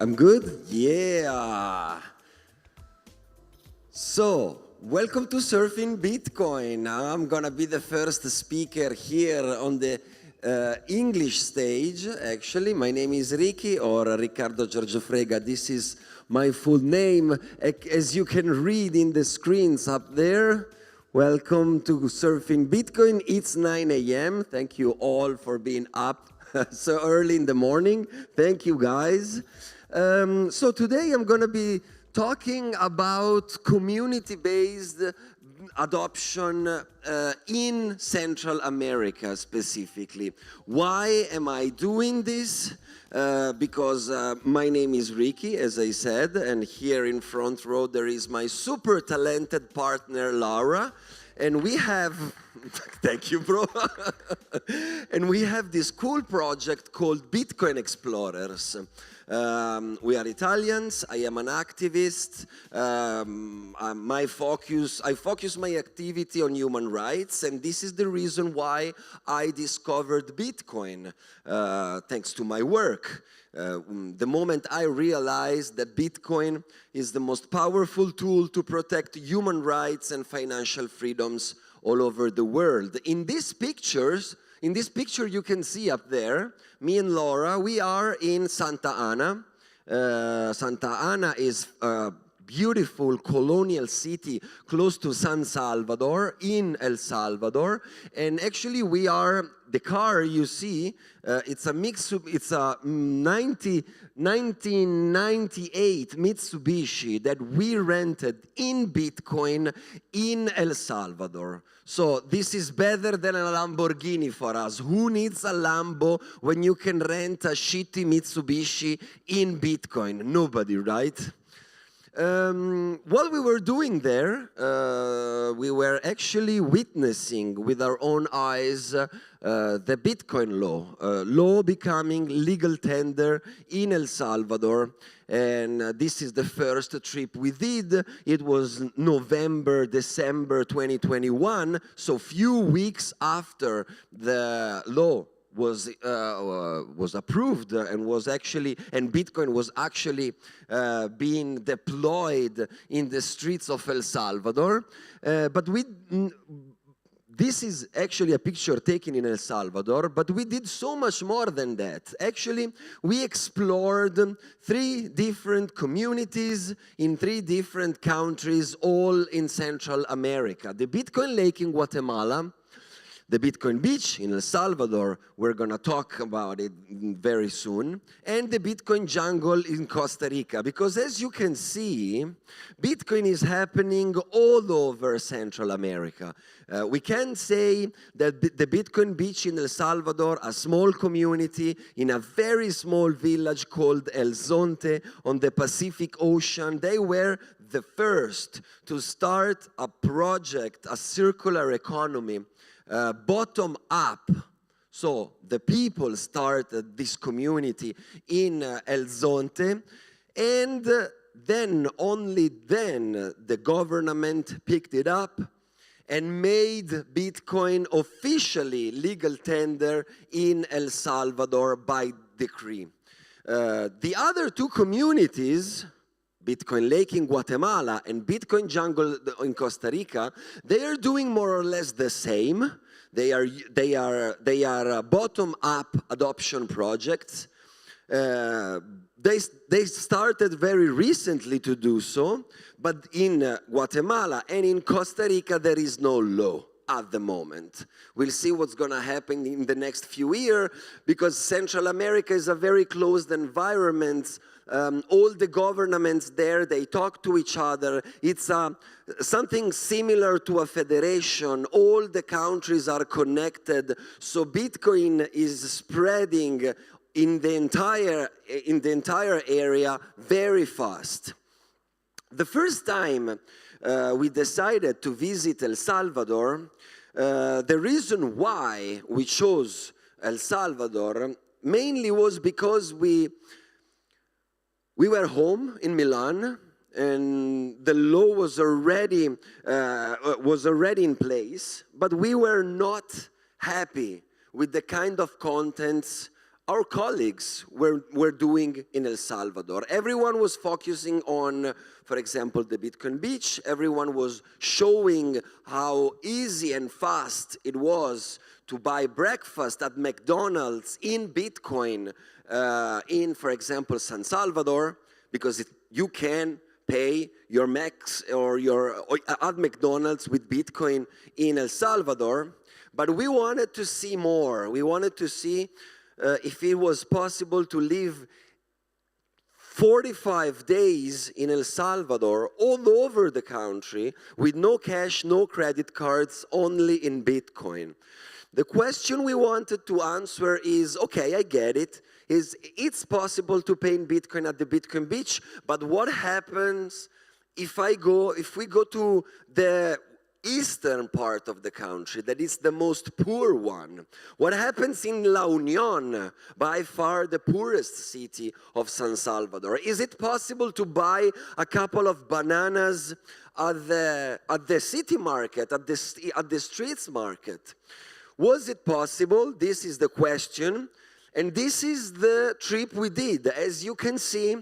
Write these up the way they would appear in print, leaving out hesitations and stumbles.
I'm good? Yeah. So, welcome to Surfing Bitcoin. I'm gonna be the first speaker here on the English stage. Actually, my name is Ricky, or Riccardo Giorgio Frega. This is my full name. As you can read in the screens up there, welcome to Surfing Bitcoin. It's 9 a.m. Thank you all for being up so early in the morning. Thank you, guys. So today I'm going to be talking about community-based adoption in Central America specifically. Why am I doing this? Because my name is Ricky, as I said, and here in front row there is my super talented partner Laura. And we have, thank you, bro. And we have this cool project called Bitcoin Explorers. We are Italians. I am an activist. I focus my activity on human rights, and this is the reason why I discovered Bitcoin, thanks to my work. The moment I realized that Bitcoin is the most powerful tool to protect human rights and financial freedoms all over the world. In this picture you can see up there, me and Laura, we are in Santa Ana. Santa Ana is a beautiful colonial city close to San Salvador in El Salvador. And actually we are, the car you see, it's a 1998 Mitsubishi that we rented in Bitcoin in El Salvador. So this is better than a Lamborghini for us. Who needs a Lambo when you can rent a shitty Mitsubishi in Bitcoin? Nobody, right? While we were doing there, we were actually witnessing with our own eyes the Bitcoin law becoming legal tender in El Salvador. And this is the first trip we did. It was November, December 2021, so few weeks after the law was approved and Bitcoin was actually being deployed in the streets of El Salvador. This is actually a picture taken in El Salvador, but we did so much more than that. Actually, we explored 3 different communities in 3 different countries, all in Central America. The Bitcoin Lake in Guatemala, the Bitcoin Beach in El Salvador, we're going to talk about it very soon, and the Bitcoin Jungle in Costa Rica. Because as you can see, Bitcoin is happening all over Central America. We can say that the Bitcoin Beach in El Salvador, a small community in a very small village called El Zonte on the Pacific Ocean, they were the first to start a project, a circular economy, bottom up. So the people started this community in El Zonte, and then, only then, the government picked it up and made Bitcoin officially legal tender in El Salvador by decree. The other 2 communities, Bitcoin Lake in Guatemala and Bitcoin Jungle in Costa Rica, they are doing more or less the same. They are bottom-up adoption projects. They started very recently to do so, but in Guatemala and in Costa Rica there is no law at the moment. We'll see what's going to happen in the next few years, because Central America is a very closed environment. All the governments there, they talk to each other. It's something similar to a federation. All the countries are connected, so Bitcoin is spreading in the entire area very fast. The first time we decided to visit El Salvador, the reason why we chose El Salvador mainly was because we were home in Milan, and the law was already in place, but we were not happy with the kind of contents our colleagues were doing in El Salvador. Everyone was focusing on, for example, the Bitcoin beach. Everyone was showing how easy and fast it was to buy breakfast at McDonald's in Bitcoin in, for example, San Salvador, because you can pay your Macs or at McDonald's with Bitcoin in El Salvador. But we wanted to see more. We wanted to see if it was possible to live 45 days in El Salvador, all over the country, with no cash, no credit cards, only in Bitcoin. The question we wanted to answer is, okay, I get it. It's possible to pay in Bitcoin at the Bitcoin beach, but what happens if we go to the eastern part of the country, that is the most poor one? What happens in La Union, by far the poorest city of San Salvador? Is it possible to buy a couple of bananas at the city market, at the streets market? Was it possible? This is the question. And this is the trip we did. As you can see,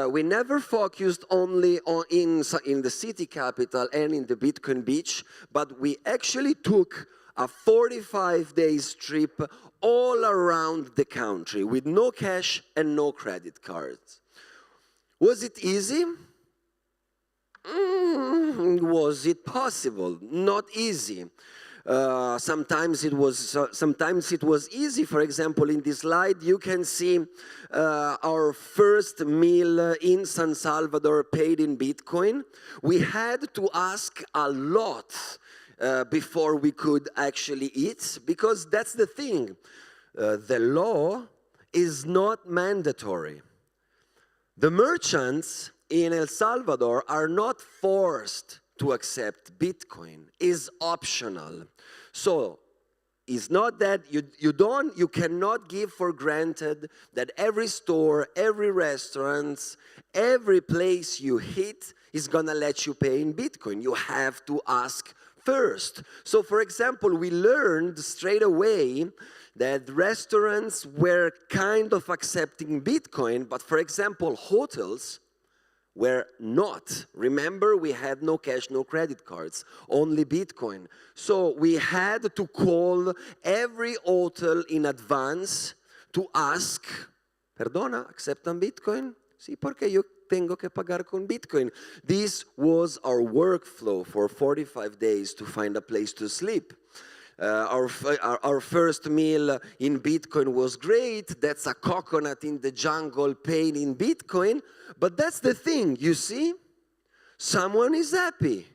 we never focused only in the city capital and in the Bitcoin beach, but we actually took a 45 days trip all around the country with no cash and no credit cards. Was it easy? Was it possible? Not easy. Sometimes it was easy. For example, in this slide, you can see our first meal in San Salvador paid in Bitcoin. We had to ask a lot before we could actually eat, because that's the thing. The law is not mandatory. The merchants in El Salvador are not forced to accept Bitcoin. Is optional. So it's not that you cannot give for granted that every store, every restaurant, every place you hit is gonna let you pay in Bitcoin. You have to ask first. So for example, we learned straight away that restaurants were kind of accepting Bitcoin, but for example, hotels were not. Remember, we had no cash, no credit cards, only Bitcoin. So we had to call every hotel in advance to ask, perdona, ¿aceptan Bitcoin? Sí, porque yo tengo que pagar con Bitcoin. This was our workflow for 45 days to find a place to sleep. Our first meal in Bitcoin was great. That's a coconut in the jungle paid in Bitcoin. But that's the thing, you see? Someone is happy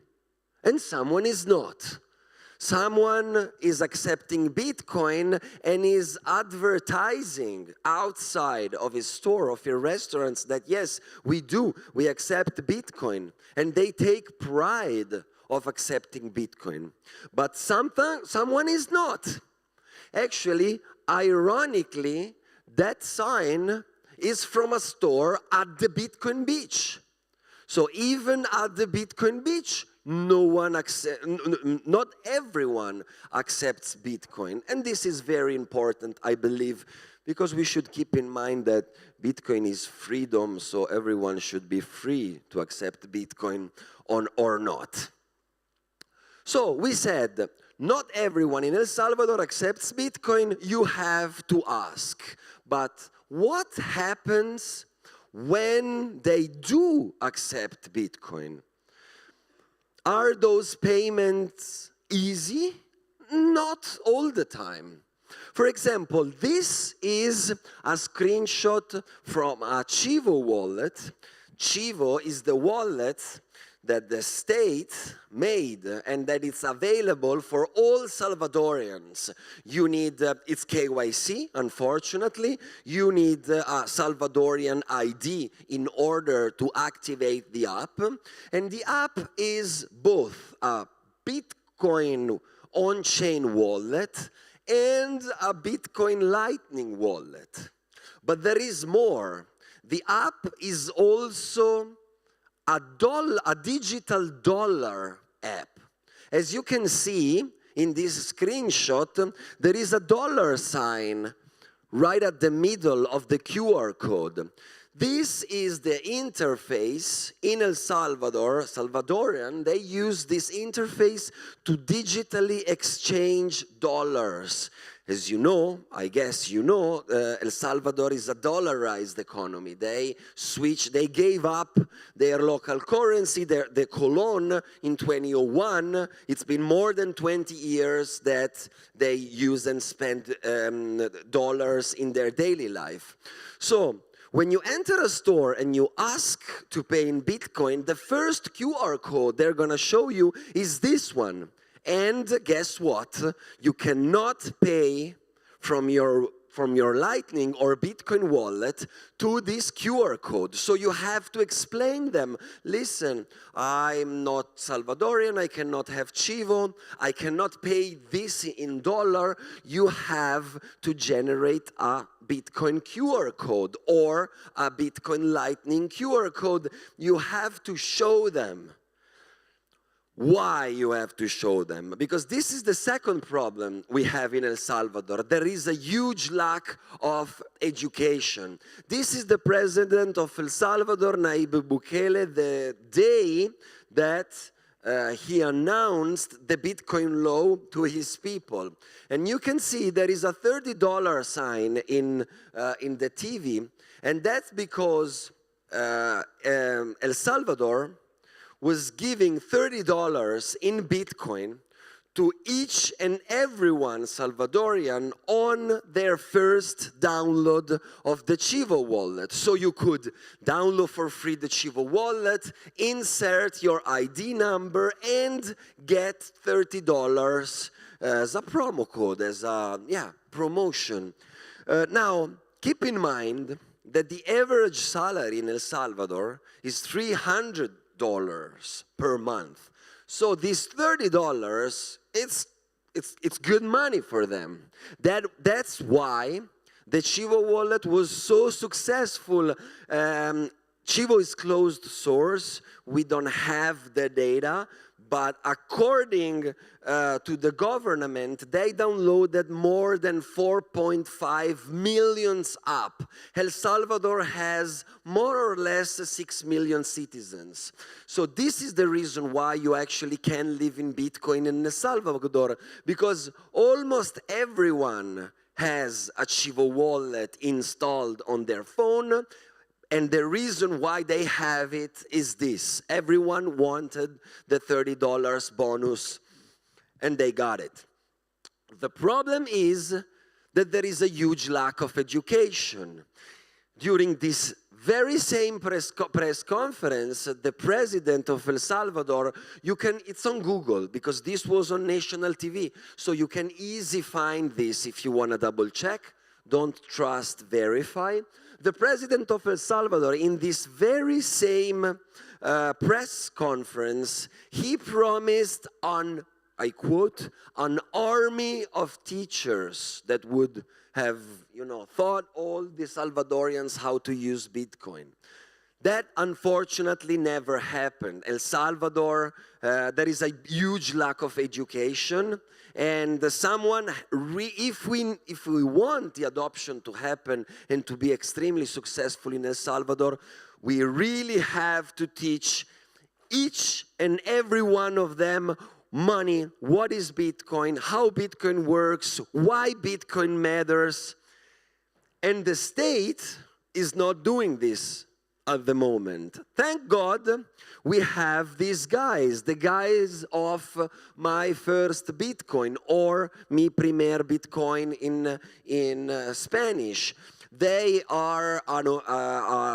and someone is not. Someone is accepting Bitcoin and is advertising outside of his store, of your restaurants, that yes, we accept Bitcoin. And they take pride of accepting Bitcoin. But someone is not. Actually, ironically, that sign is from a store at the Bitcoin beach. So even at the Bitcoin beach, not everyone accepts Bitcoin. And this is very important, I believe, because we should keep in mind that Bitcoin is freedom, so everyone should be free to accept Bitcoin or not. So we said, not everyone in El Salvador accepts Bitcoin. You have to ask. But what happens when they do accept Bitcoin? Are those payments easy? Not all the time. For example, this is a screenshot from a Chivo wallet. Chivo is the wallet that the state made and that it's available for all Salvadorians. You need, it's KYC, unfortunately. You need a Salvadorian ID in order to activate the app. And the app is both a Bitcoin on-chain wallet and a Bitcoin Lightning wallet. But there is more. The app is also a digital dollar app. As you can see in this screenshot, there is a dollar sign right at the middle of the QR code. This is the interface in El Salvador, Salvadorian. They use this interface to digitally exchange dollars. As you know, I guess you know, El Salvador is a dollarized economy. They gave up their local currency, the colon, in 2001. It's been more than 20 years that they use and spend dollars in their daily life. So, when you enter a store and you ask to pay in Bitcoin, the first QR code they're going to show you is this one. And guess what? You cannot pay from your Lightning or Bitcoin wallet to this QR code. So you have to explain them. Listen, I'm not Salvadorian, I cannot have Chivo, I cannot pay this in dollar. You have to generate a Bitcoin QR code or a Bitcoin Lightning QR code. You have to show them. Why you have to show them? Because this is the second problem we have in El Salvador. There is a huge lack of education. This is the president of El Salvador, Nayib Bukele, the day that he announced the Bitcoin law to his people. And you can see there is a $30 sign in the TV, and that's because El Salvador was giving $30 in Bitcoin to each and everyone Salvadorian on their first download of the Chivo wallet. So you could download for free the Chivo wallet, insert your ID number, and get $30 as a promo code, as a promotion. Now, keep in mind that the average salary in El Salvador is $300 per month. So this $30, it's good money for them. That's why the Chivo wallet was so successful. Chivo is closed source. We don't have the data. But according to the government, they downloaded more than 4.5 million apps. El Salvador has more or less 6 million citizens. So this is the reason why you actually can live in Bitcoin in El Salvador, because almost everyone has a Chivo wallet installed on their phone. And the reason why they have it is this. Everyone wanted the $30 bonus, and they got it. The problem is that there is a huge lack of education. During this very same press conference, the president of El Salvador, it's on Google, because this was on national TV, so you can easily find this if you want to double check. Don't trust, verify. The president of El Salvador, in this very same press conference, he promised I quote, an army of teachers that would have, taught all the Salvadorians how to use Bitcoin. That unfortunately never happened. El Salvador, there is a huge lack of education, and if we want the adoption to happen and to be extremely successful in El Salvador, we really have to teach each and every one of them money, what is Bitcoin, how Bitcoin works, why Bitcoin matters. And the state is not doing this at the moment. Thank God we have these guys, the guys of My First Bitcoin, or Mi Primer Bitcoin in Spanish. They are a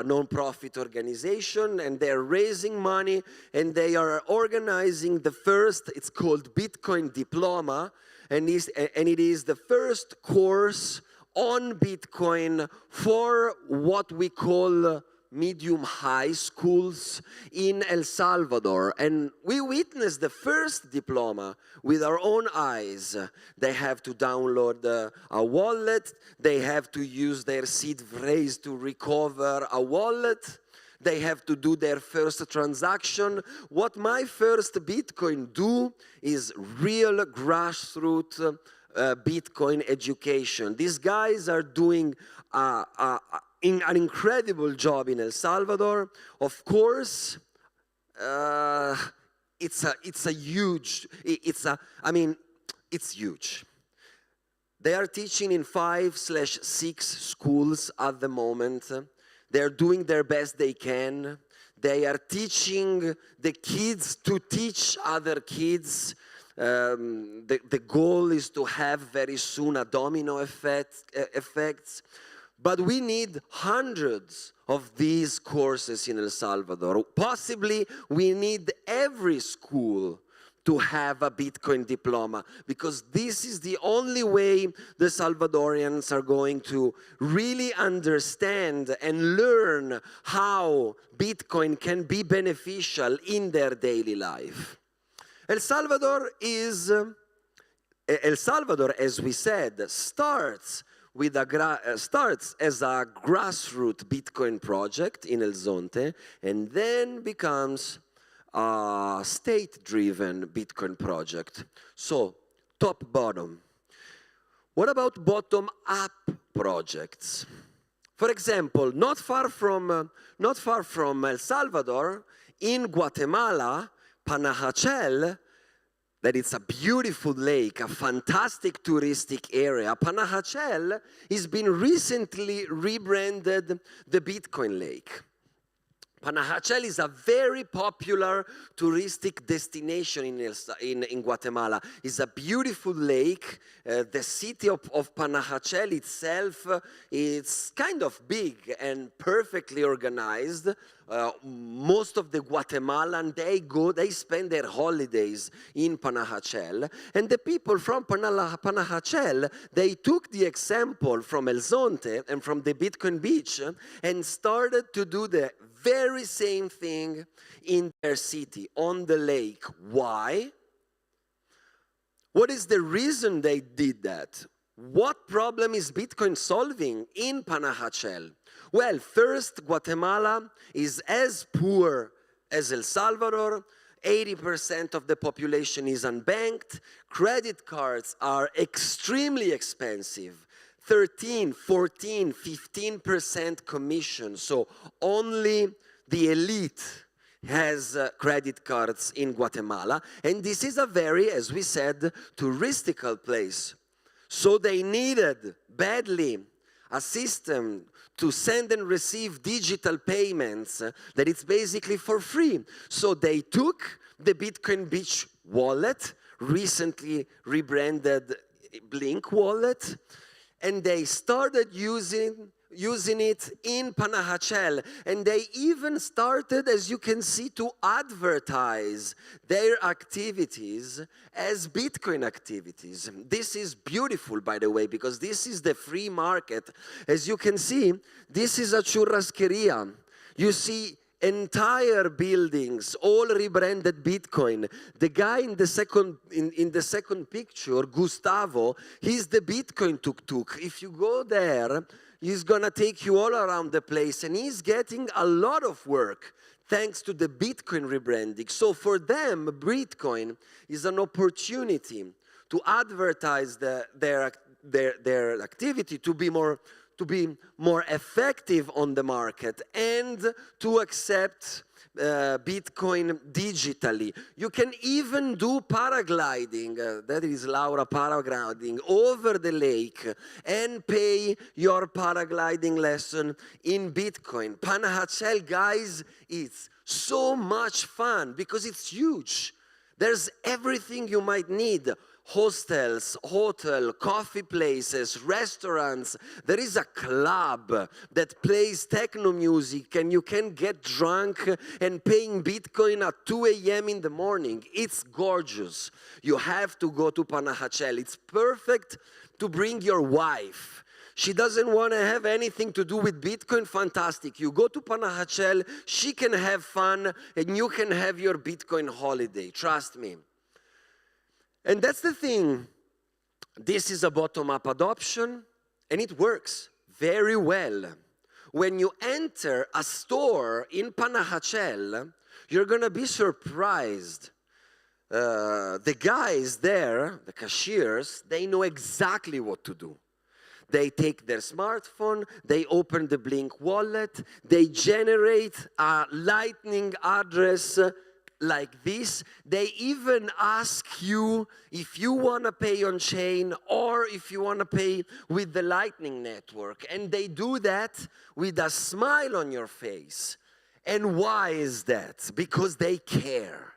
non-profit organization, and they're raising money, and they are organizing the first, it's called Bitcoin Diploma, and it is the first course on Bitcoin for what we call medium high schools in El Salvador. And we witnessed the first diploma with our own eyes. They have to download a wallet. They have to use their seed phrase to recover a wallet. They have to do their first transaction. What My First Bitcoin do is real grassroots Bitcoin education. These guys are doing an incredible job in El Salvador. Of course, it's huge. They are teaching in 5/6 schools at the moment. They're doing their best they can. They are teaching the kids to teach other kids. The goal is to have very soon a domino effects. But we need hundreds of these courses in El Salvador. Possibly we need every school to have a Bitcoin diploma, because this is the only way the Salvadorians are going to really understand and learn how Bitcoin can be beneficial in their daily life. El Salvador, as we said, starts as a grassroots Bitcoin project in El Zonte, and then becomes a state-driven Bitcoin project. So, top-bottom. What about bottom-up projects? For example, not far from El Salvador, in Guatemala, Panajachel, that it's a beautiful lake, a fantastic touristic area. Panajachel has been recently rebranded the Bitcoin Lake. Panajachel is a very popular touristic destination in Guatemala. It's a beautiful lake. The city of Panajachel itself is kind of big and perfectly organized. Most of the Guatemalan, they spend their holidays in Panajachel. And the people from Panajachel, they took the example from El Zonte and from the Bitcoin Beach and started to do the very same thing in their city, on the lake. Why? What is the reason they did that? What problem is Bitcoin solving in Panajachel? Well, first, Guatemala is as poor as El Salvador. 80% of the population is unbanked. Credit cards are extremely expensive. 13, 14, 15% commission. So only the elite has credit cards in Guatemala. And this is a very, as we said, touristical place. So they needed badly a system to send and receive digital payments that it's basically for free. So they took the Bitcoin Beach wallet, recently rebranded Blink wallet, and they started using it in Panajachel. And they even started, as you can see, to advertise their activities as Bitcoin activities. This is beautiful, by the way, because this is the free market. As you can see, this is a churrasqueria. You see entire buildings, all rebranded Bitcoin. The guy in the second picture, Gustavo, he's the Bitcoin tuk-tuk. If you go there, he's gonna take you all around the place, and he's getting a lot of work thanks to the Bitcoin rebranding. So for them, Bitcoin is an opportunity to advertise their activity, to be more effective on the market, and to accept Bitcoin digitally. You can even do paragliding, that is Laura paragliding, over the lake and pay your paragliding lesson in Bitcoin. Panajachel, guys, it's so much fun because it's huge. There's everything you might need. Hostels, hotel, coffee places, restaurants. There is a club that plays techno music, and you can get drunk and paying Bitcoin at 2 a.m. in the morning. It's gorgeous. You have to go to Panajachel. It's perfect to bring your wife. She doesn't want to have anything to do with Bitcoin. Fantastic. You go to Panajachel, she can have fun, and you can have your Bitcoin holiday. Trust me. And that's the thing. This is a bottom-up adoption, and it works very well. When you enter a store in Panajachel, you're going to be surprised. the guys there, the cashiers, they know exactly what to do. They take their smartphone, they open the Blink wallet, they generate a Lightning address like this. They even ask you if you want to pay on chain or if you want to pay with the Lightning network. And they do that with a smile on your face. And why is that? Because they care.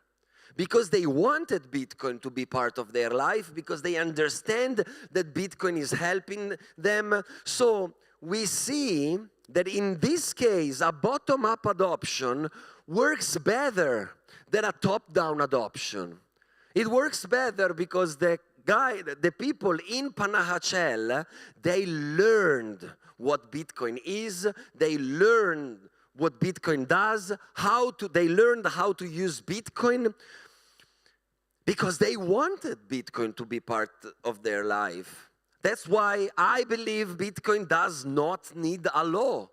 Because they wanted Bitcoin to be part of their life, because they understand that Bitcoin is helping them. So we see that in this case, a bottom-up adoption works better than a top-down adoption. It works better because the people in Panajachel, they learned what Bitcoin is, they learned what Bitcoin does, they learned how to use Bitcoin, because they wanted Bitcoin to be part of their life. That's why I believe Bitcoin does not need a law.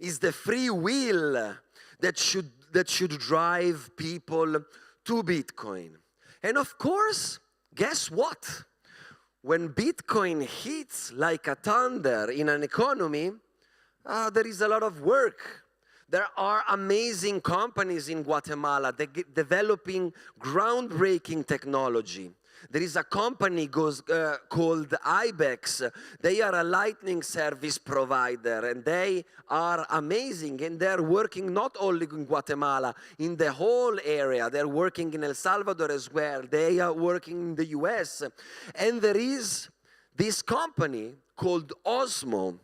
It's the free will that should drive people to Bitcoin. And of course, guess what? When Bitcoin hits like a thunder in an economy, there is a lot of work. There are amazing companies in Guatemala developing groundbreaking technology. There is a company called Ibex. They are a Lightning service provider, and they are amazing. And they're working not only in Guatemala, in the whole area. They're working in El Salvador as well. They are working in the US. And there is this company called Osmo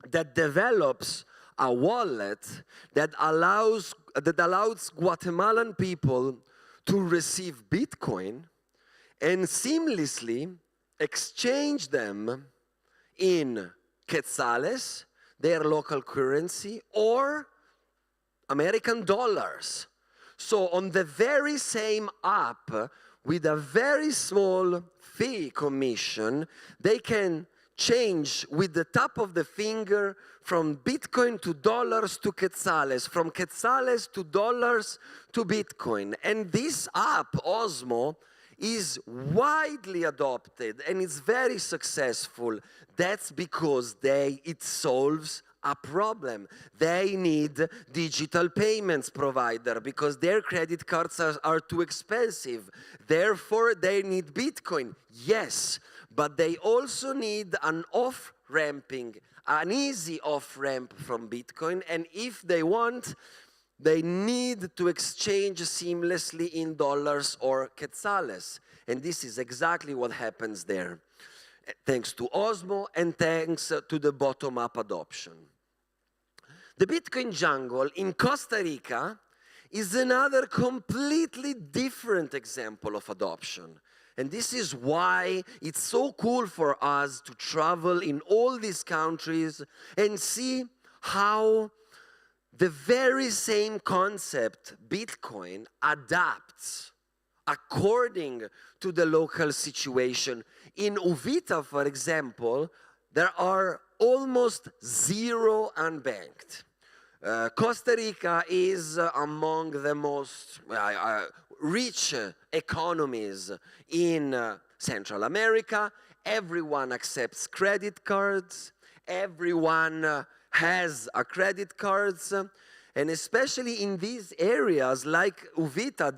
that develops a wallet that allows Guatemalan people to receive Bitcoin and seamlessly exchange them in quetzales, their local currency, or American dollars. So on the very same app, with a very small fee commission, they can change with the tap of the finger from Bitcoin to dollars to quetzales, from quetzales to dollars to Bitcoin. And this app, Osmo, is widely adopted and it's very successful. That's because it solves a problem. They need digital payments provider because their credit cards are too expensive. Therefore, they need Bitcoin. Yes, but they also need an easy off-ramp from Bitcoin. And if they want, they need to exchange seamlessly in dollars or quetzales. And this is exactly what happens there, thanks to Osmo and thanks to the bottom-up adoption. The Bitcoin jungle in Costa Rica is another completely different example of adoption. And this is why it's so cool for us to travel in all these countries and see how the very same concept, Bitcoin, adapts according to the local situation. In Uvita, for example, there are almost zero unbanked. Costa Rica is among the most rich economies in Central America. Everyone accepts credit cards. Everyone has a credit cards. And especially in these areas like Uvita,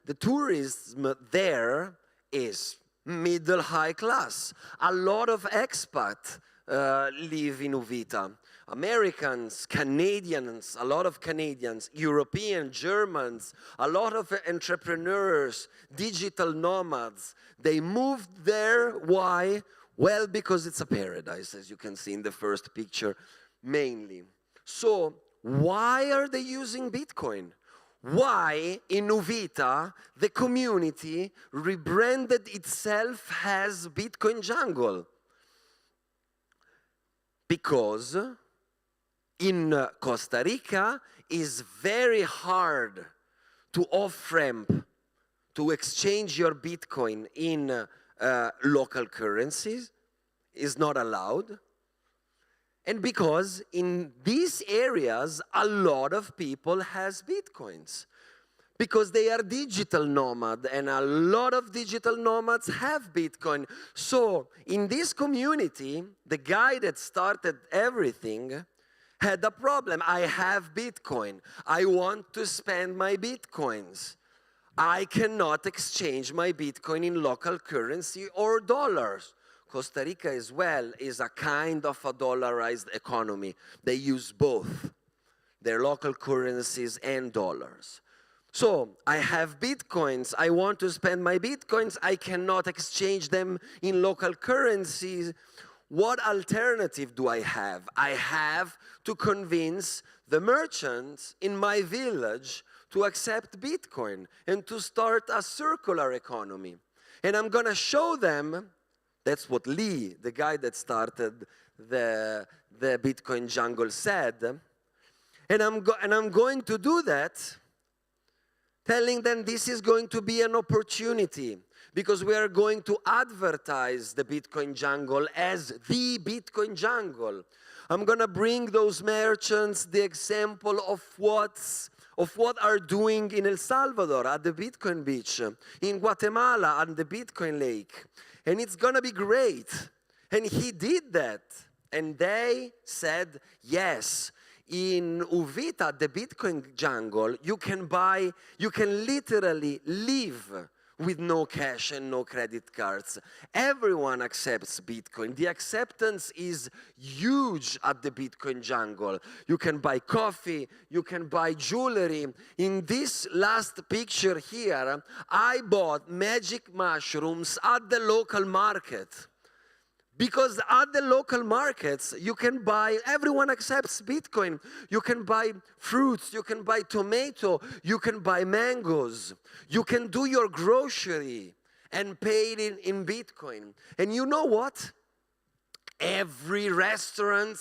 the tourism there is middle high class. A lot of expats live in Uvita. Americans, Canadians, a lot of Canadians, European, Germans, a lot of entrepreneurs, digital nomads. They moved there. Why? Well, because it's a paradise, as you can see in the first picture, mainly. So, why are they using Bitcoin? Why, in Uvita, the community rebranded itself as Bitcoin Jungle? Because in Costa Rica, it's very hard to off-ramp, to exchange your Bitcoin in local currencies. Is not allowed. And because in these areas, a lot of people has Bitcoins. because they are digital nomad, and a lot of digital nomads have Bitcoin. So in this community, the guy that started everything had a problem. I have Bitcoin. I want to spend my Bitcoins. I cannot exchange my Bitcoin in local currency or dollars. Costa Rica as well is a kind of a dollarized economy. They use both their local currencies and dollars. So I have Bitcoins. I want to spend my Bitcoins. I cannot exchange them in local currencies. What alternative do I have? I have to convince the merchants in my village to accept Bitcoin and to start a circular economy. And I'm going to show them, that's what Lee, the guy that started the Bitcoin jungle, said. And I'm going to do that, telling them this is going to be an opportunity, because we are going to advertise the Bitcoin jungle as the Bitcoin jungle. I'm going to bring those merchants the example of what are doing in El Salvador at the Bitcoin beach, in Guatemala at the Bitcoin lake. And it's going to be great. And he did that. And they said, yes, in Uvita, the Bitcoin jungle, you can literally live with no cash and no credit cards. Everyone accepts Bitcoin. The acceptance is huge at the Bitcoin jungle. You can buy coffee, you can buy jewelry. In this last picture here, I bought magic mushrooms at the local market. Because at the local markets, you can buy, everyone accepts Bitcoin. You can buy fruits, you can buy tomato, you can buy mangoes. You can do your grocery and pay it in Bitcoin. And you know what? Every restaurant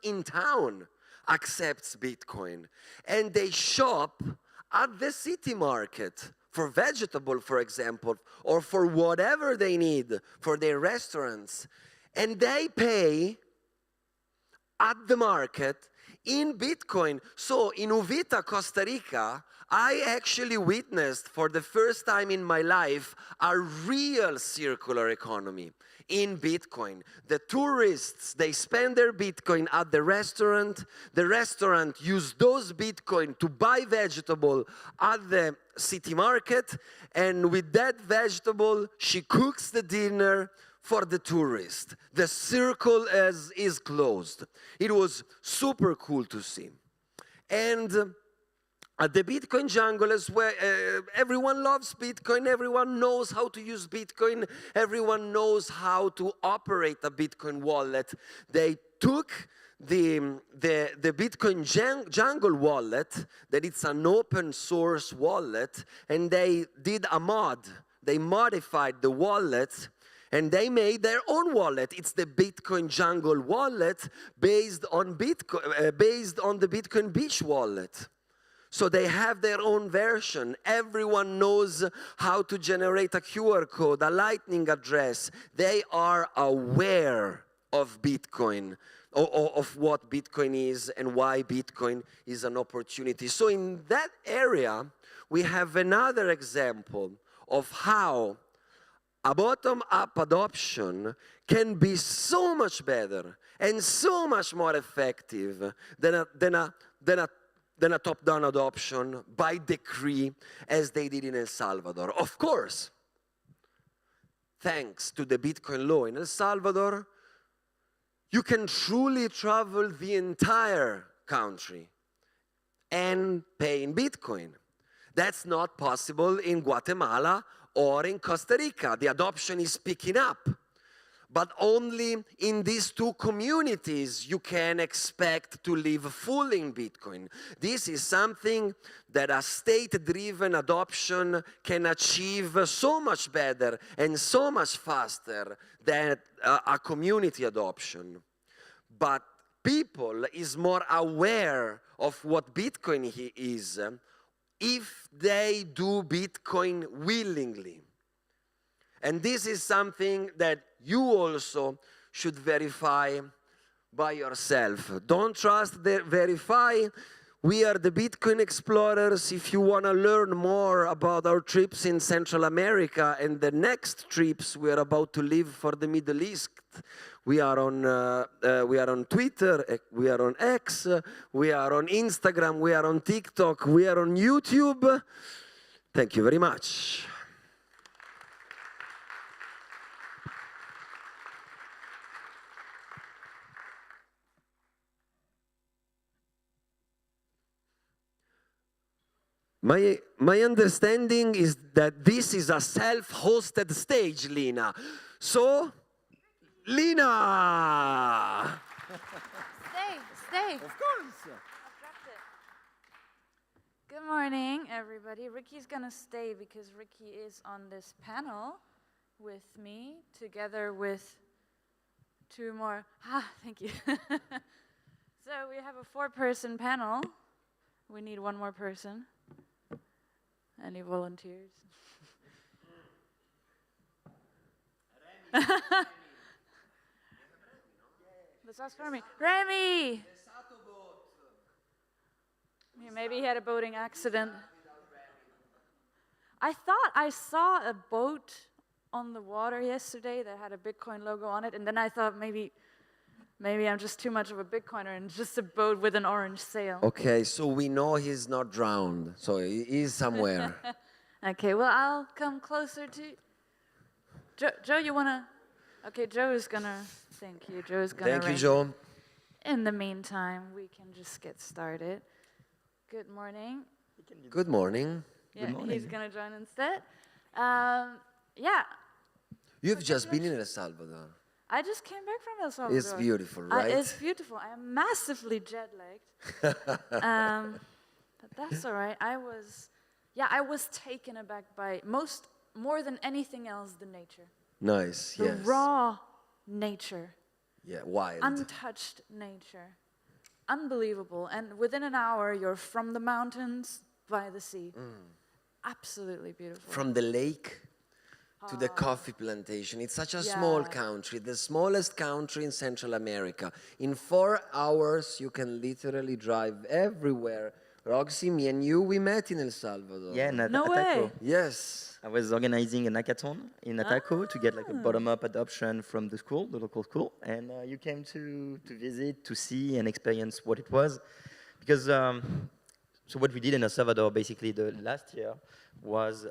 in town accepts Bitcoin. And they shop at the city market for vegetable, for example, or for whatever they need for their restaurants. And they pay at the market in Bitcoin. So in Uvita, Costa Rica, I actually witnessed for the first time in my life a real circular economy in Bitcoin. The tourists, they spend their Bitcoin at the restaurant use those Bitcoin to buy vegetable at the city market, and with that vegetable, she cooks the dinner for the tourist. The circle is closed. It was super cool to see. And at the Bitcoin jungle as well, everyone loves Bitcoin, everyone knows how to use Bitcoin, everyone knows how to operate a Bitcoin wallet. They took the Bitcoin jungle wallet, that it's an open source wallet, and they did a mod. They modified the wallet, and they made their own wallet. It's the Bitcoin jungle wallet based on the Bitcoin Beach wallet. So they have their own version. Everyone knows how to generate a QR code, a lightning address. They are aware of Bitcoin, of what Bitcoin is and why Bitcoin is an opportunity. So in that area, we have another example of how a bottom-up adoption can be so much better and so much more effective than a top-down adoption by decree, as they did in El Salvador. Of course, thanks to the Bitcoin law in El Salvador, you can truly travel the entire country and pay in Bitcoin. That's not possible in Guatemala or in Costa Rica. The adoption is picking up. But only in these two communities you can expect to live fully in Bitcoin. This is something that a state-driven adoption can achieve so much better and so much faster than a community adoption. But people is more aware of what Bitcoin is if they do Bitcoin willingly. And this is something that you also should verify by yourself. Don't trust the verify. We are the Bitcoin Explorers. If you want to learn more about our trips in Central America and the next trips we are about to leave for the Middle East, we are on Twitter, we are on X, we are on Instagram, we are on TikTok, we are on YouTube. Thank you very much. My understanding is that this is a self-hosted stage, Lina. So, Lina! Stay. Of course. Good morning, everybody. Ricky's gonna stay because Ricky is on this panel with me, together with two more. Thank you. So we have a 4-person panel. We need one more person. Any volunteers? Let's ask Remy. Remy! Yeah, maybe he had a boating accident. I thought I saw a boat on the water yesterday that had a Bitcoin logo on it, and then I thought maybe I'm just too much of a Bitcoiner and just a boat with an orange sail. Okay, so we know he's not drowned, so he is somewhere. Okay, well, I'll come closer to... Joe, you want to... Okay, Joe is going to... Thank you. Joe is going to... Thank you, Joe. In the meantime, we can just get started. Good morning. Good morning. Yeah, Good morning. He's going to join instead. Yeah. You've just been in El Salvador. I just came back from El Salvador. It's beautiful, right? It's beautiful. I am massively jet-lagged. But that's all right. I was taken aback by more than anything else, the nature. Nice, the yes. raw nature. Yeah, wild. Untouched nature. Unbelievable. And within an hour, you're from the mountains by the sea. Absolutely beautiful. From the lake to the coffee plantation. It's such a small country, the smallest country in Central America. In 4 hours, you can literally drive everywhere. Roxy, me and you, we met in El Salvador. Yeah, No way. Yes. I was organizing an hackathon in Ataco to get like a bottom-up adoption from the school, the local school, and you came to visit, to see and experience what it was. Because, so what we did in El Salvador basically the last year was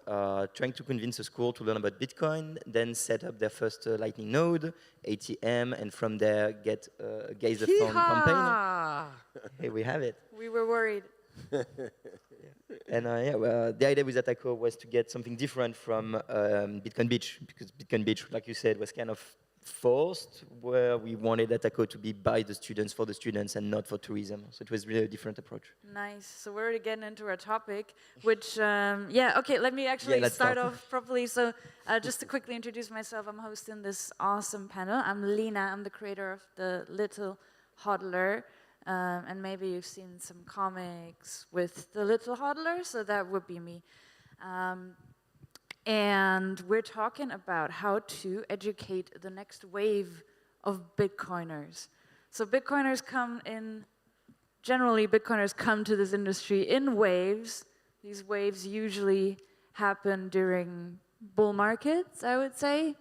trying to convince a school to learn about Bitcoin, then set up their first Lightning node, ATM, and from there get a gaze-a-thon campaign. Here we have it. We were worried. And the idea with Ataco was to get something different from Bitcoin Beach, because Bitcoin Beach, like you said, was kind of forced, where we wanted Ataco to be by the students, for the students, and not for tourism. So it was really a different approach. Nice. So we're already getting into our topic, which, okay, let me actually start off properly. So just to quickly introduce myself, I'm hosting this awesome panel. I'm Lina. I'm the creator of The Little Hodler. And maybe you've seen some comics with The Little Hodler, so that would be me. And we're talking about how to educate the next wave of Bitcoiners. So Bitcoiners generally Bitcoiners come to this industry in waves. These waves usually happen during bull markets, I would say.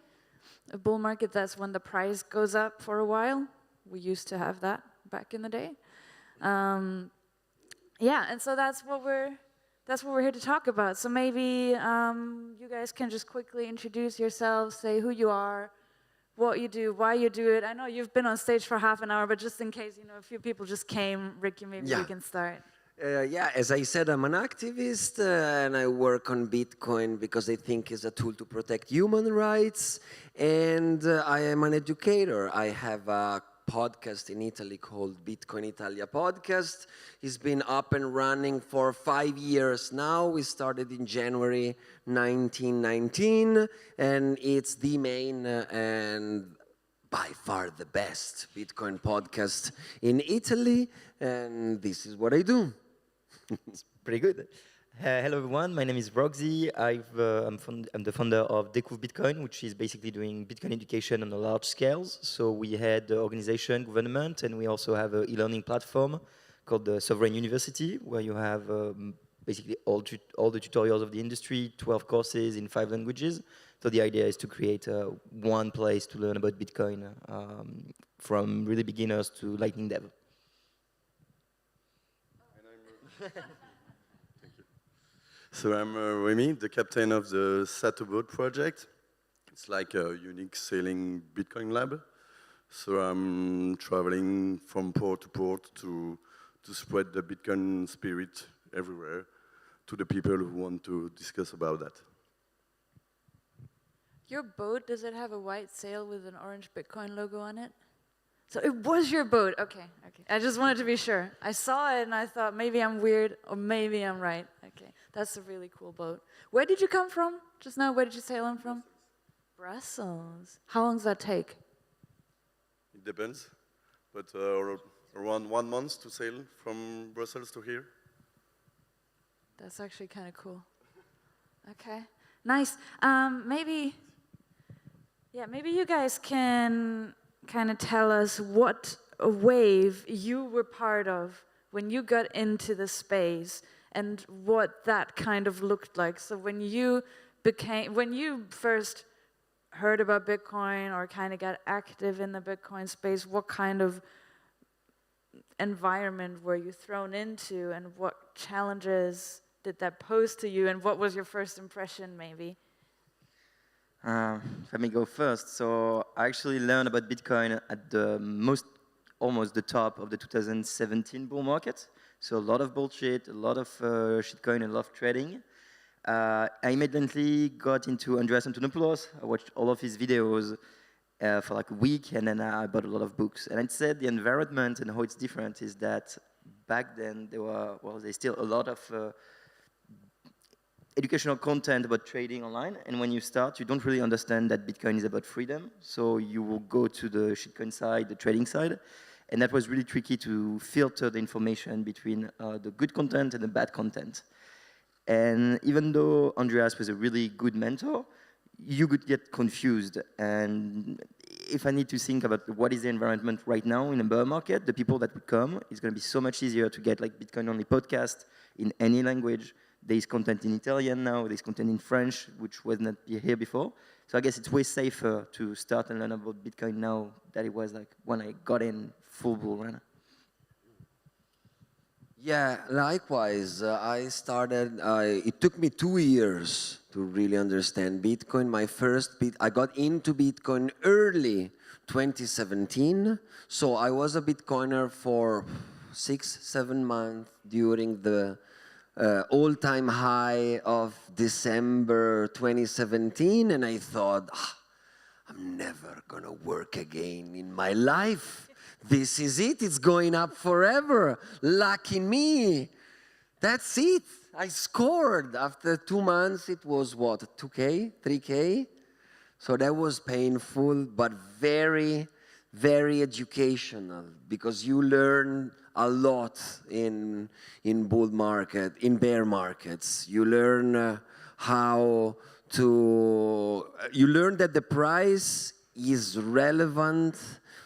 A bull market, that's when the price goes up for a while. We used to have that back in the day. And so that's what we're here to talk about. So maybe you guys can just quickly introduce yourselves, say who you are, what you do, why you do it. I know you've been on stage for half an hour, but just in case, a few people just came, Ricky, maybe you can start. As I said, I'm an activist and I work on Bitcoin because I think it's a tool to protect human rights, and I am an educator. I have a podcast in Italy called Bitcoin Italia Podcast. It's been up and running for 5 years now. We started in January 1919, and it's the main and by far the best Bitcoin podcast in Italy, and this is what I do. It's pretty good. Hello everyone, my name is Roxy. I'm the founder of Découvre Bitcoin, which is basically doing Bitcoin education on a large scale. So we had the organization, government, and we also have an e-learning platform called the Sovereign University, where you have basically all the tutorials of the industry, 12 courses in 5 languages. So the idea is to create one place to learn about Bitcoin from really beginners to lightning dev. Thank you. So I'm Remy, the captain of the Sato Boat project. It's like a unique sailing Bitcoin lab. So I'm traveling from port to port to spread the Bitcoin spirit everywhere to the people who want to discuss about that. Your boat, does it have a white sail with an orange Bitcoin logo on it? So it was your boat. Okay. I just wanted to be sure. I saw it and I thought maybe I'm weird or maybe I'm right. Okay, that's a really cool boat. Where did you come from just now? Where did you sail in from? Brussels. How long does that take? It depends, but around 1 month to sail from Brussels to here. That's actually kind of cool. Okay, nice. Maybe you guys can kind of tell us what a wave you were part of when you got into the space and what that kind of looked like. So when you first heard about Bitcoin or kind of got active in the Bitcoin space, what kind of environment were you thrown into and what challenges did that pose to you and what was your first impression maybe? Let me go first. So I actually learned about Bitcoin at almost the top of the 2017 bull market. So a lot of bullshit, a lot of shitcoin, a lot of trading. I immediately got into Andreas Antonopoulos. I watched all of his videos for like a week, and then I bought a lot of books. And I'd said the environment and how it's different is that back then there's still a lot of educational content about trading online, and when you start, you don't really understand that Bitcoin is about freedom, so you will go to the shitcoin side, the trading side, and that was really tricky to filter the information between the good content and the bad content. And even though Andreas was a really good mentor, you could get confused, and if I need to think about what is the environment right now in a bear market, the people that would come, it's going to be so much easier to get like Bitcoin-only podcast in any language. There's content in Italian now, there's content in French, which was not here before. So I guess it's way safer to start and learn about Bitcoin now than it was like when I got in full bull run. Yeah, likewise. It took me 2 years to really understand Bitcoin. I got into Bitcoin early 2017. So I was a Bitcoiner for 6-7 months during the all-time high of December 2017, and I thought, I'm never gonna work again in my life. This is it, it's going up forever. Lucky me. That's it. I scored. After 2 months, it was what, 2K, 3K? So that was painful, but very, very educational, because you learn a lot in bear markets. You learn you learn that the price is relevant,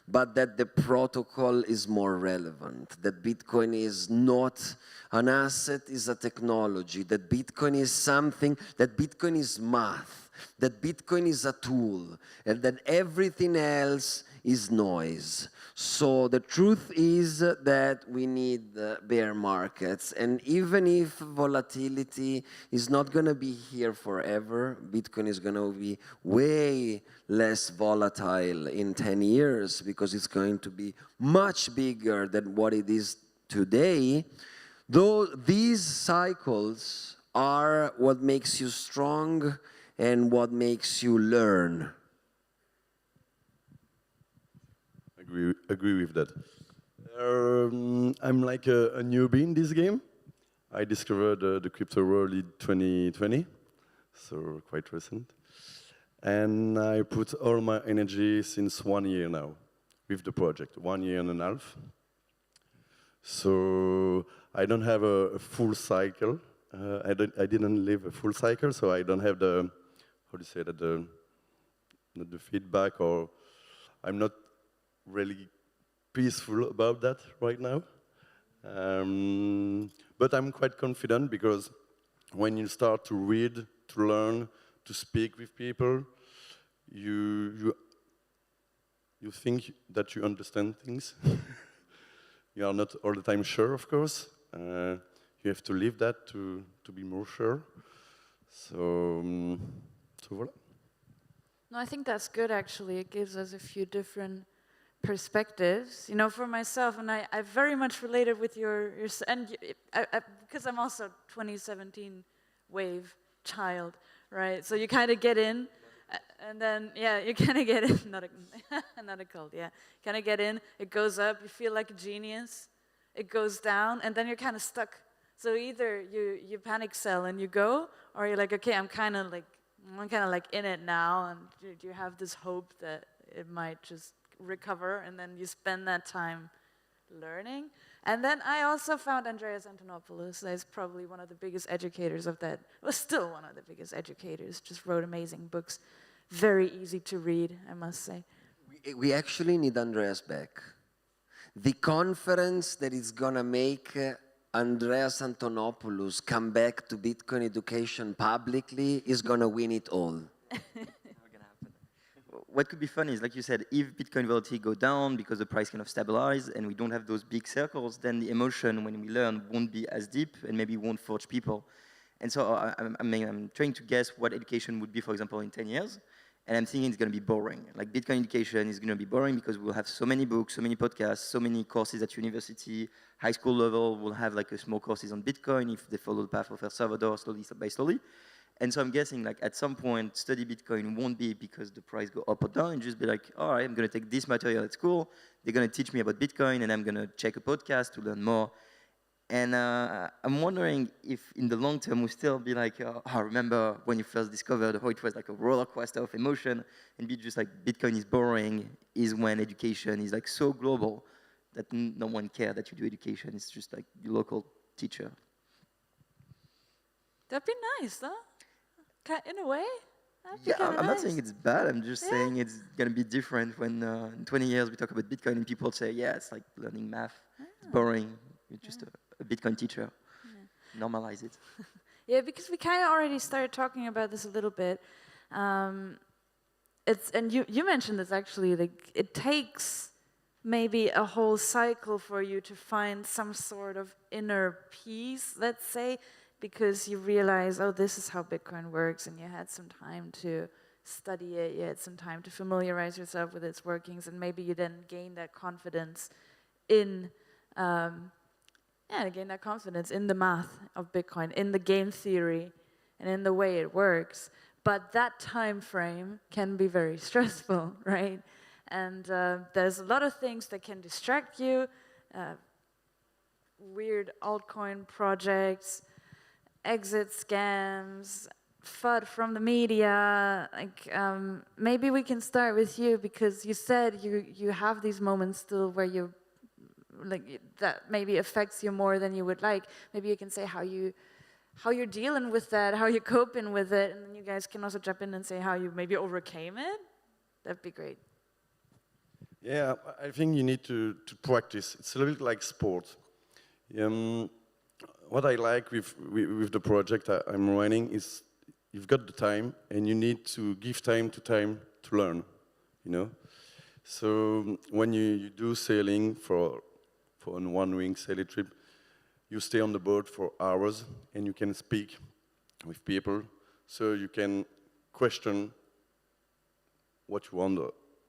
but that the protocol is more relevant. That Bitcoin is not an asset, is a technology. That Bitcoin is something, that Bitcoin is math. That Bitcoin is a tool, and that everything else is noise. So the truth is that we need bear markets, and even if volatility is not going to be here forever, Bitcoin is going to be way less volatile in 10 years because it's going to be much bigger than what it is today. Though these cycles are what makes you strong and what makes you learn. Agree with that. I'm like a newbie in this game. I discovered the crypto world in 2020, so quite recent. And I put all my energy since 1 year now with the project, 1 year and a half. So I don't have a full cycle. I didn't live a full cycle, so I don't have the, how do you say that, the feedback, or I'm not really peaceful about that right now. But I'm quite confident because when you start to read, to learn, to speak with people, you think that you understand things. You are not all the time sure, of course. You have to live that to be more sure. So voilà. No, I think that's good actually. It gives us a few different perspectives. You know, for myself, and I very much related with your and because I'm also 2017 wave child, right? So you kind of get in, and then yeah, you kind of get in. Not a cult, yeah. Kind of get in. It goes up. You feel like a genius. It goes down, and then you're kind of stuck. So either you panic sell and you go, or you're like, okay, I'm kind of like in it now, and you have this hope that it might just recover, and then you spend that time learning. And then I also found Andreas Antonopoulos as probably one of the biggest educators of that. Was still one of the biggest educators. Just wrote amazing books, very easy to read, I must say. We actually need Andreas back. The conference that is gonna make Andreas Antonopoulos come back to Bitcoin education publicly is gonna win it all. Not gonna happen. What could be fun is, like you said, if Bitcoin volatility go down because the price kind of stabilize and we don't have those big circles, then the emotion when we learn won't be as deep and maybe won't forge people. And so I'm trying to guess what education would be, for example, in 10 years. And I'm thinking it's going to be boring. Like Bitcoin education is going to be boring because we'll have so many books, so many podcasts, so many courses at university, high school level. We'll have like a small courses on Bitcoin if they follow the path of El Salvador slowly by slowly. And so I'm guessing like at some point study Bitcoin won't be because the price go up or down, and just be like, all right, I'm going to take this material at school. They're going to teach me about Bitcoin, and I'm going to check a podcast to learn more. And I'm wondering if in the long term we'll still be like, oh, remember when you first discovered how it was like a roller coaster of emotion, and be just like Bitcoin is boring, is when education is like so global that no one cares that you do education. It's just like your local teacher. That'd be nice, though. In a way. Yeah, I'm not saying it's bad. I'm just saying it's going to be different when in 20 years we talk about Bitcoin and people say, yeah, it's like learning math. It's boring. You're just a Bitcoin teacher. Yeah. Normalize it. Yeah, because we kind of already started talking about this a little bit. And you mentioned this actually. Like it takes maybe a whole cycle for you to find some sort of inner peace, let's say, because you realize, oh, this is how Bitcoin works, and you had some time to study it, you had some time to familiarize yourself with its workings, and maybe you then gain that confidence in the math of Bitcoin, in the game theory, and in the way it works. But that time frame can be very stressful, right? And there's a lot of things that can distract you, weird altcoin projects, exit scams, FUD from the media. Like maybe we can start with you, because you said you have these moments still where you like that maybe affects you more than you would like. Maybe you can say how you're dealing with that, how you're coping with it, and then you guys can also jump in and say how you maybe overcame it. That'd be great. Yeah, I think you need to practice. It's a little bit like sport. What I like with the project I'm running is you've got the time, and you need to give time to learn, you know? So when you do sailing for a one-week sailing trip, you stay on the boat for hours, and you can speak with people, so you can question what you want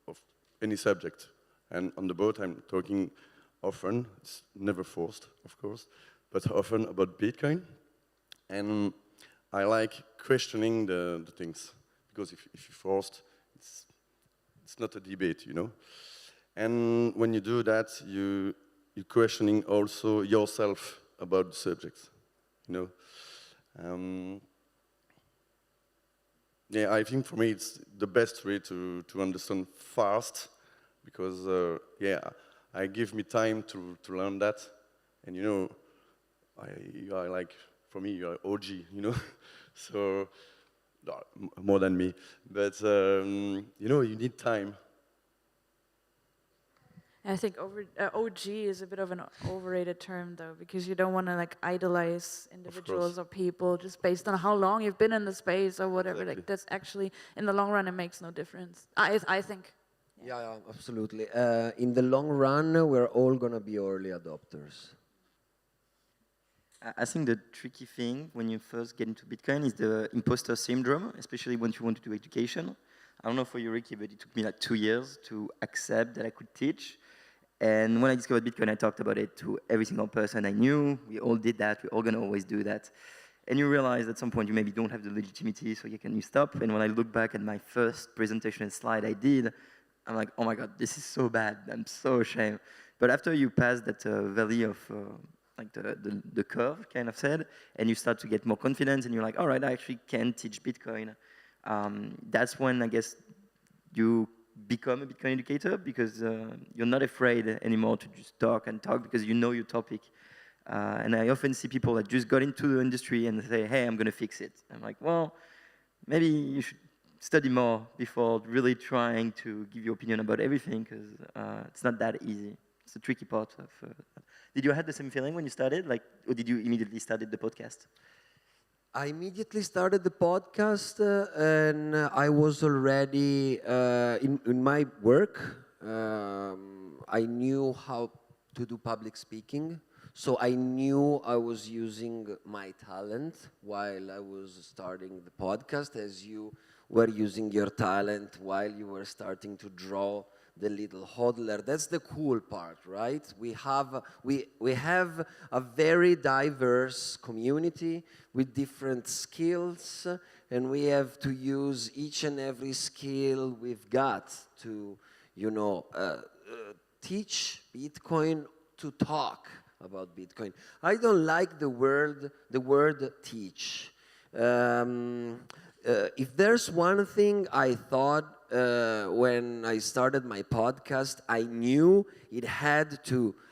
of any subject. And on the boat, I'm talking often, it's never forced, of course, but often about Bitcoin. And I like questioning the things, because if you're forced, it's not a debate, you know? And when you do that, you're questioning also yourself about the subject, you know? Yeah, I think for me it's the best way to understand fast, because yeah, I give me time to learn that, and you know, you are like, for me, you are OG, you know, so more than me, but you know, you need time. I think OG is a bit of an overrated term, though, because you don't want to like idolize individuals or people just based on how long you've been in the space or whatever. Exactly. Like that's actually, in the long run, it makes no difference. I think. Yeah, absolutely. In the long run, we're all gonna be early adopters. I think the tricky thing when you first get into Bitcoin is the imposter syndrome, especially when you want to do education. I don't know for you, Ricky, but it took me like 2 years to accept that I could teach. And when I discovered Bitcoin, I talked about it to every single person I knew. We all did that. We're all going to always do that. And you realize at some point you maybe don't have the legitimacy, so you stop. And when I look back at my first presentation and slide I did, I'm like, oh my God, this is so bad. I'm so ashamed. But after you pass that valley of like the curve, kind of said, and you start to get more confidence, and you're like, all right, I actually can teach Bitcoin. That's when I guess you become a Bitcoin educator, because you're not afraid anymore to just talk and talk because you know your topic. And I often see people that just got into the industry and say, hey, I'm going to fix it. I'm like, well, maybe you should study more before really trying to give your opinion about everything, because it's not that easy. It's the tricky part of. Did you have the same feeling when you started, like, or did you immediately started the podcast? I immediately started the podcast, and I was already in my work. I knew how to do public speaking, so I knew I was using my talent while I was starting the podcast, as you were using your talent while you were starting to draw the little hodler. That's the cool part, right? We have a very diverse community with different skills, and we have to use each and every skill we've got to, teach Bitcoin, to talk about Bitcoin. I don't like the word teach. If there's one thing I thought when I started my podcast, I knew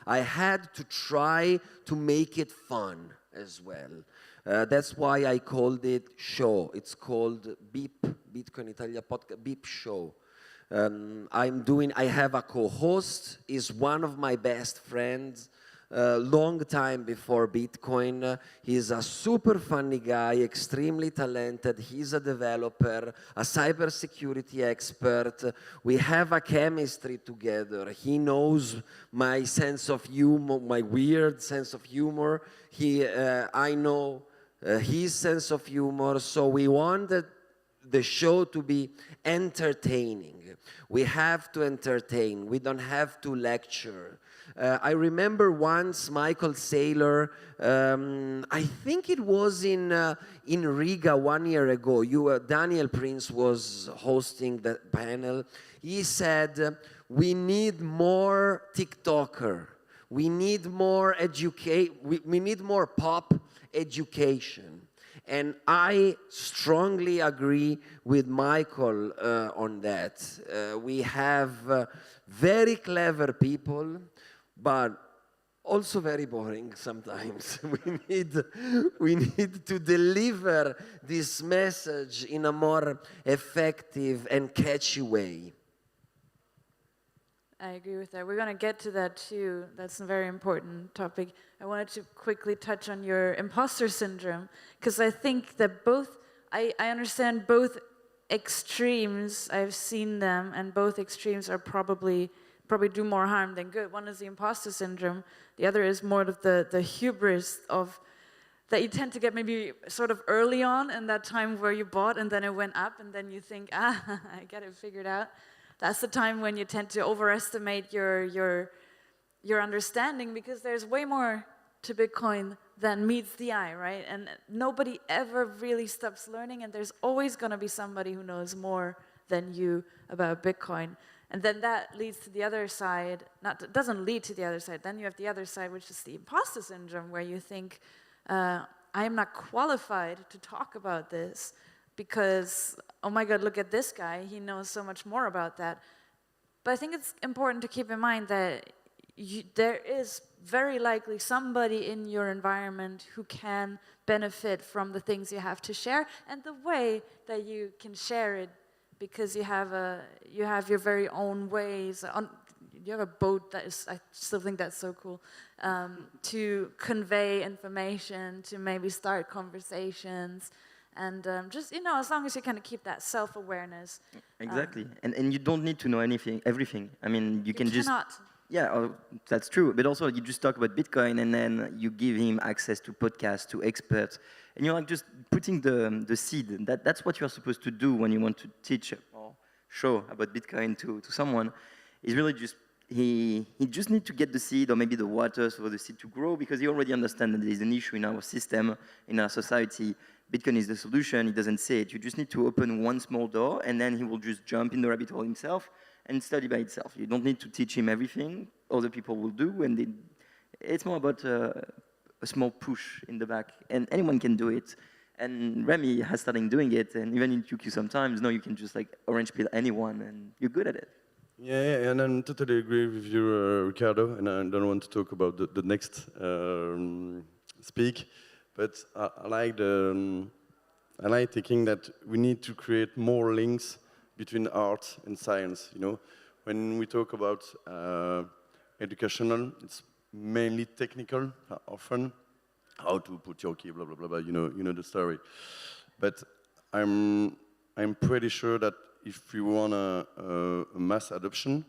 I had to try to make it fun as well. That's why I called it show. It's called BIP, Bitcoin Italia Podcast, BIP Show. I have a co-host, is one of my best friends, long time before Bitcoin. He's a super funny guy, extremely talented. He's a developer, a cybersecurity expert. We have a chemistry together. He knows my sense of humor, my weird sense of humor. I know his sense of humor. So we wanted the show to be entertaining. We have to entertain. We don't have to lecture. I remember once Michael Saylor, I think it was in Riga 1 year ago. Daniel Prince was hosting the panel. He said, we need more TikToker. We need more we need more pop education. And I strongly agree with Michael on that. We have very clever people, but also very boring sometimes. We need to deliver this message in a more effective and catchy way. I agree with that. We're going to get to that too. That's a very important topic. I wanted to quickly touch on your imposter syndrome, because I think that I understand both extremes. I've seen them, and both extremes are probably do more harm than good. One is the imposter syndrome. The other is more of the hubris of that you tend to get maybe sort of early on in that time where you bought, and then it went up, and then you think, I got it figured out. That's the time when you tend to overestimate your understanding, because there's way more to Bitcoin than meets the eye, right? And nobody ever really stops learning, and there's always going to be somebody who knows more than you about Bitcoin. And then that leads to the other side. Doesn't lead to the other side. Then you have the other side, which is the imposter syndrome, where you think, I am not qualified to talk about this, because, oh my God, look at this guy. He knows so much more about that. But I think it's important to keep in mind that there is very likely somebody in your environment who can benefit from the things you have to share, and the way that you can share it, because you have your very own ways. you have a boat that is, I still think that's so cool, to convey information, to maybe start conversations, and just, you know, as long as you kind of keep that self-awareness. Exactly. And you don't need to know everything. I mean, you can just... cannot. Yeah, that's true. But also, you just talk about Bitcoin, and then you give him access to podcasts, to experts, and you're like just putting the seed. That's what you're supposed to do when you want to teach or show about Bitcoin to someone. Is really just he just need to get the seed, or maybe the water for the seed to grow, because he already understands that there is an issue in our system, in our society. Bitcoin is the solution. He doesn't say it. You just need to open one small door, and then he will just jump in the rabbit hole himself and study by itself. You don't need to teach him everything. Other people will do, and it's more about a small push in the back, and anyone can do it. And Remy has started doing it, and even in QQ sometimes, now you can just like orange peel anyone, and you're good at it. Yeah, and I totally agree with you, Ricardo, and I don't want to talk about the next speak, but I like thinking that we need to create more links between art and science. You know, when we talk about educational, it's mainly technical often, how to put your key, blah blah blah blah. You know the story. But I'm pretty sure that if we want a mass adoption,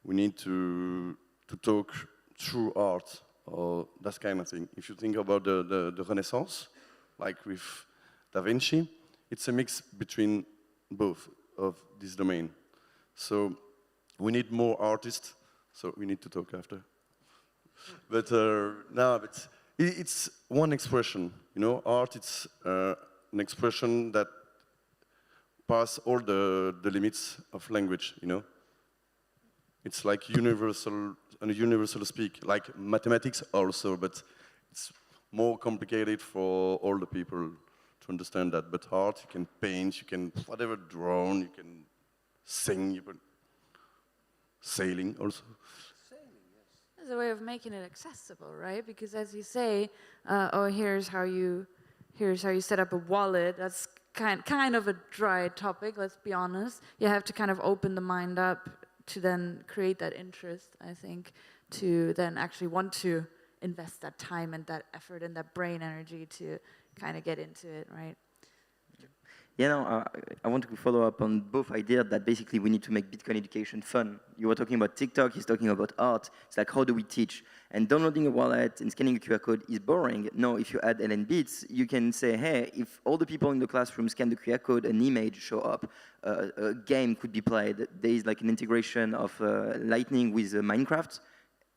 we need to talk through art or that kind of thing. If you think about the Renaissance, like with Da Vinci, it's a mix between both of this domain. So we need more artists, so we need to talk after. But no, but it's one expression, you know, art, it's an expression that pass all the limits of language, you know. It's like a universal speak, like mathematics also, but it's more complicated for all the people to understand that. But art, you can paint, you can whatever draw, you can sing, you can sailing also. There's a way of making it accessible, right? Because as you say, oh, here's how you set up a wallet. That's kind of a dry topic, let's be honest. You have to kind of open the mind up to then create that interest, I think, to then actually want to invest that time and that effort and that brain energy to kind of get into it, right? Yeah, no, I want to follow up on both ideas that basically we need to make Bitcoin education fun. You were talking about TikTok, he's talking about art. It's like, how do we teach? And downloading a wallet and scanning a QR code is boring. No, if you add LN bits, you can say, hey, if all the people in the classroom scan the QR code, an image show up, a game could be played. There is like an integration of Lightning with Minecraft.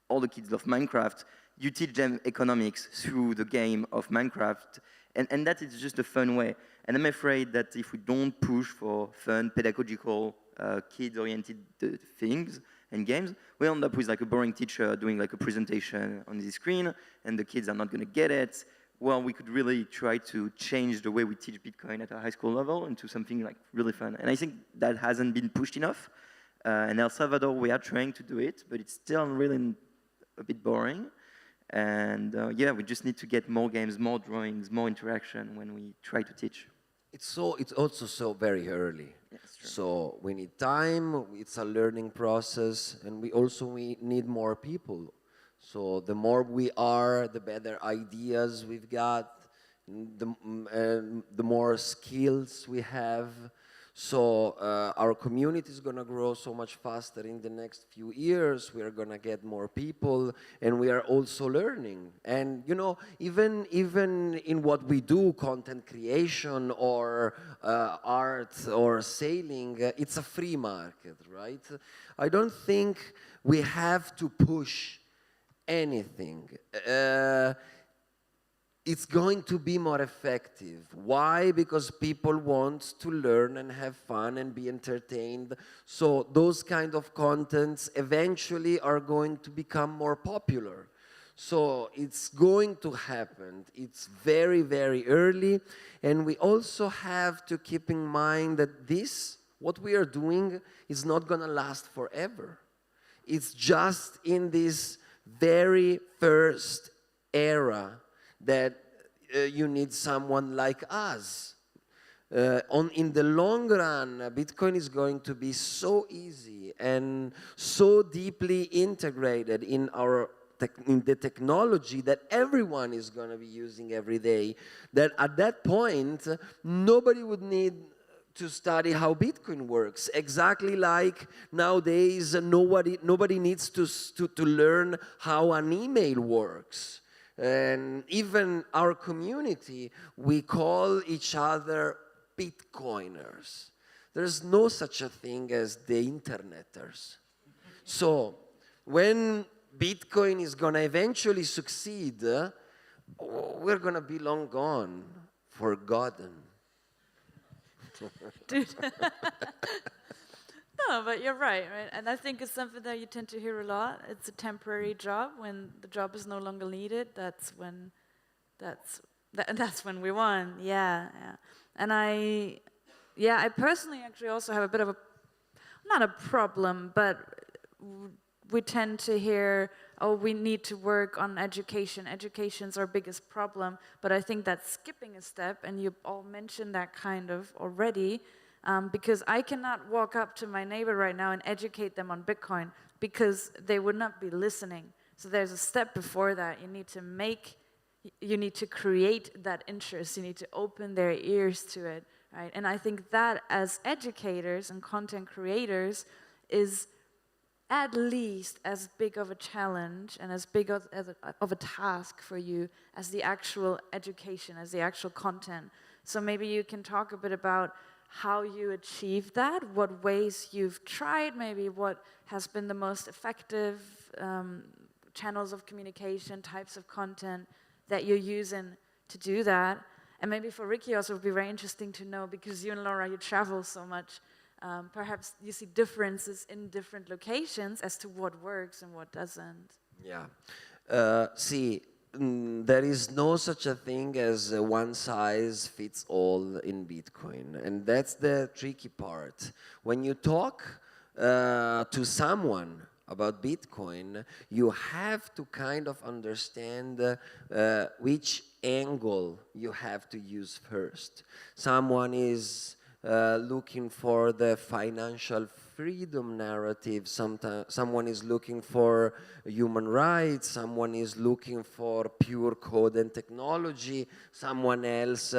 All the kids love Minecraft. You teach them economics through the game of Minecraft. And that is just a fun way. And I'm afraid that if we don't push for fun, pedagogical, kid-oriented things and games, we end up with like a boring teacher doing like a presentation on the screen, and the kids are not going to get it. Well, we could really try to change the way we teach Bitcoin at a high school level into something like really fun. And I think that hasn't been pushed enough. In El Salvador, we are trying to do it, but it's still really a bit boring. And yeah, we just need to get more games, more drawings, more interaction when we try to teach. It's also so very early. Yeah, that's true. So we need time, it's a learning process, and we need more people. So the more we are, the better ideas we've got, the more skills we have. So our community is going to grow so much faster in the next few years. We are going to get more people, and we are also learning. And you know, even in what we do, content creation or art or sailing, it's a free market, right? I don't think we have to push anything. It's going to be more effective. Why? Because people want to learn and have fun and be entertained. So those kind of contents eventually are going to become more popular. So it's going to happen. It's very, very early. And we also have to keep in mind that what we are doing, is not going to last forever. It's just in this very first era that you need someone like us. in the long run, Bitcoin is going to be so easy and so deeply integrated in the technology that everyone is going to be using every day, that at that point, nobody would need to study how Bitcoin works. Exactly like nowadays, nobody needs to learn how an email works. And even our community, we call each other Bitcoiners. There's no such a thing as the interneters. So when Bitcoin is going to eventually succeed, we're going to be long gone, forgotten. Dude. No, but you're right? And I think it's something that you tend to hear a lot. It's a temporary job. When the job is no longer needed, that's when we won. Yeah. And I personally actually also have a bit of not a problem, but we tend to hear, oh, we need to work on education. Education's our biggest problem. But I think that's skipping a step, and you all mentioned that kind of already, because I cannot walk up to my neighbor right now and educate them on Bitcoin because they would not be listening. So there's a step before that. You need to create that interest. You need to open their ears to it, right? And I think that as educators and content creators is at least as big of a challenge and as big of a task for you as the actual education, as the actual content. So maybe you can talk a bit about how you achieve that, what ways you've tried, maybe what has been the most effective channels of communication, types of content that you're using to do that. And maybe for Ricky also it would be very interesting to know, because you and Laura, you travel so much, perhaps you see differences in different locations as to what works and what doesn't. Yeah. There is no such a thing as one size fits all in Bitcoin. And that's the tricky part. When you talk to someone about Bitcoin, you have to kind of understand which angle you have to use first. Someone is looking for the financial freedom narrative. Someone is looking for human rights. Someone is looking for pure code and technology. Someone else,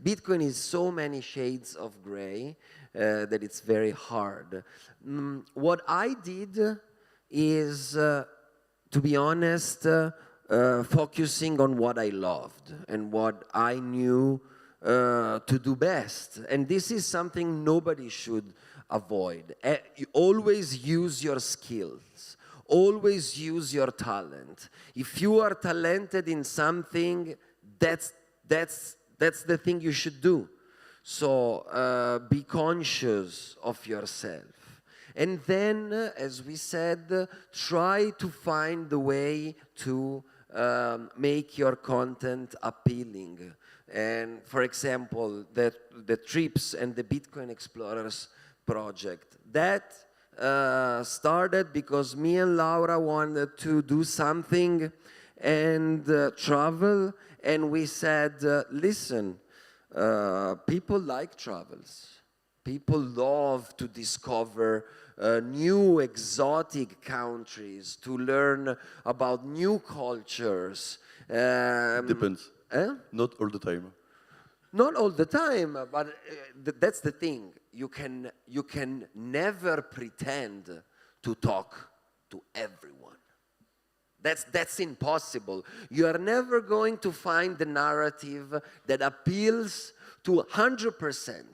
Bitcoin is so many shades of gray that it's very hard. What I did is, to be honest, focusing on what I loved and what I knew to do best. And this is something nobody should avoid. You always use your skills. Always use your talent. If you are talented in something, that's the thing you should do. So be conscious of yourself. And then, as we said, try to find the way to make your content appealing. And for example, the Trips and the Bitcoin Explorers project, that started because me and Laura wanted to do something and travel, and we said, listen, people like travels. People love to discover new exotic countries, to learn about new cultures. Depends. Not all the time. Not all the time, but that's the thing. You can never pretend to talk to everyone. That's impossible. You are never going to find the narrative that appeals to 100%.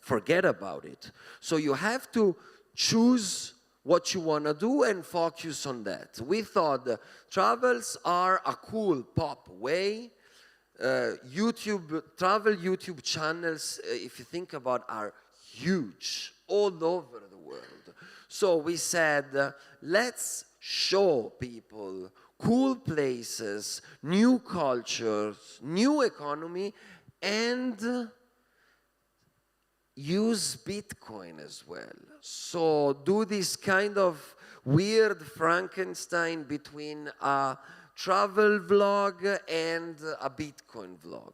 Forget about it. So you have to choose what you want to do and focus on that. We thought travels are a cool pop way. Travel YouTube channels, if you think about, are huge all over the world. So we said, let's show people cool places, new cultures, new economy, and use Bitcoin as well. So do this kind of weird Frankenstein between a travel vlog and a Bitcoin vlog.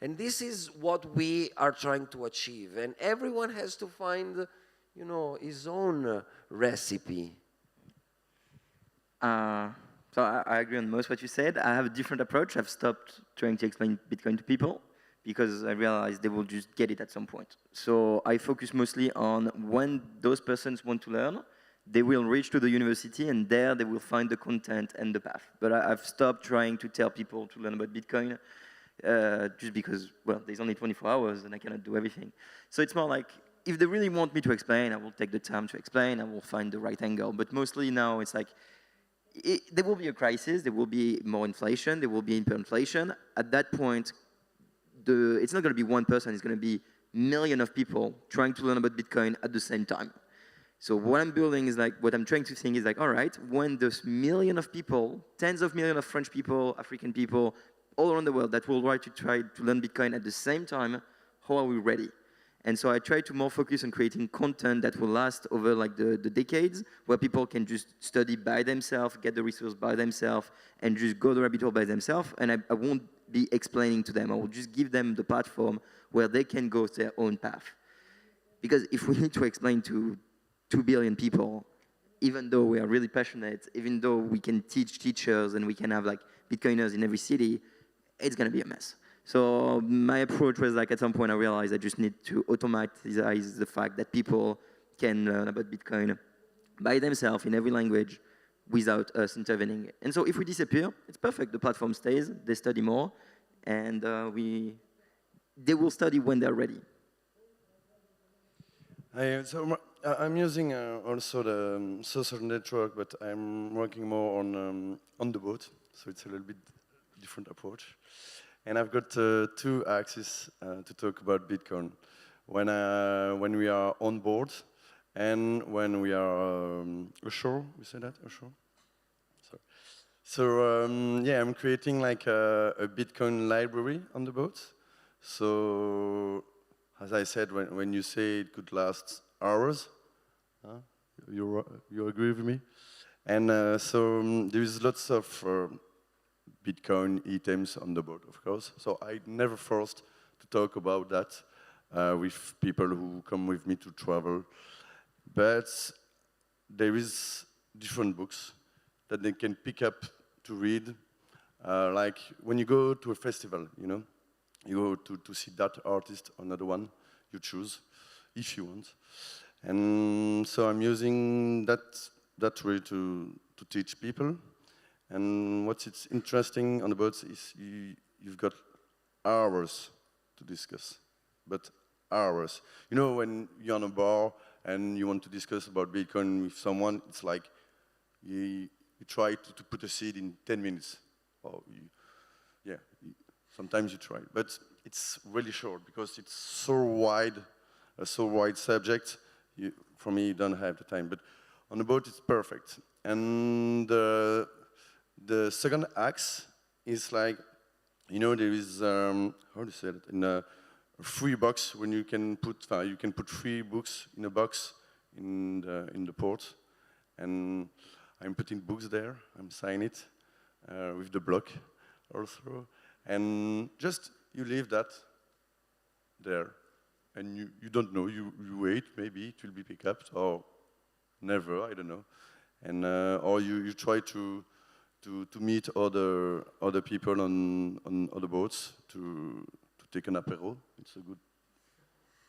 And this is what we are trying to achieve. And everyone has to find, you know, his own recipe. So I agree on most what you said. I have a different approach. I've stopped trying to explain Bitcoin to people because I realized they will just get it at some point. So I focus mostly on when those persons want to learn, they will reach to the university and there they will find the content and the path. But I've stopped trying to tell people to learn about Bitcoin just because, well, there's only 24 hours and I cannot do everything. So it's more like, if they really want me to explain, I will take the time to explain, I will find the right angle. But mostly now it's like, there will be a crisis, there will be more inflation, there will be hyperinflation. At that point, it's not going to be one person, it's going to be millions of people trying to learn about Bitcoin at the same time. So what I'm building is like, what I'm trying to think is like, all right, when those millions of people, tens of millions of French people, African people, all around the world that will try to learn Bitcoin at the same time, how are we ready? And so I try to more focus on creating content that will last over like the decades, where people can just study by themselves, get the resource by themselves, and just go the rabbit hole by themselves. And I won't be explaining to them. I will just give them the platform where they can go their own path. Because if we need to explain to 2 billion people, even though we are really passionate, even though we can teach teachers and we can have like Bitcoiners in every city, it's going to be a mess. So my approach was like, at some point I realized I just need to automatize the fact that people can learn about Bitcoin by themselves in every language without us intervening. And so if we disappear, it's perfect. The platform stays, they study more, and they will study when they're ready. I'm using also the social network, but I'm working more on the boat, so it's a little bit different approach. And I've got two axes to talk about Bitcoin. When we are on board and when we are ashore, we say that, ashore? So yeah, I'm creating like a Bitcoin library on the boat. So as I said, when you say it could last hours, you agree with me? And so there is lots of Bitcoin items on the boat, of course. So I never forced to talk about that with people who come with me to travel. But there is different books that they can pick up to read. Like when you go to a festival, you know, you go to see that artist or another one, you choose, if you want. And so I'm using that way to teach people. And what's interesting on the boats is you've got hours to discuss, but hours. You know, when you're on a bar and you want to discuss about Bitcoin with someone, it's like you try to put a seed in 10 minutes. Or sometimes you try, but it's really short because it's so wide, a so wide subject. For me, you don't have the time, but on the boat it's perfect. And the second axe is like, you know, there is how to say it, in a free box when you can put 3 books in a box in the port, and I'm putting books there. I'm signing it with the block also, and just you leave that there, and you don't know. You wait, maybe it will be picked up or never. I don't know, and or you try to meet other people on other boats to take an apéro. It's a good,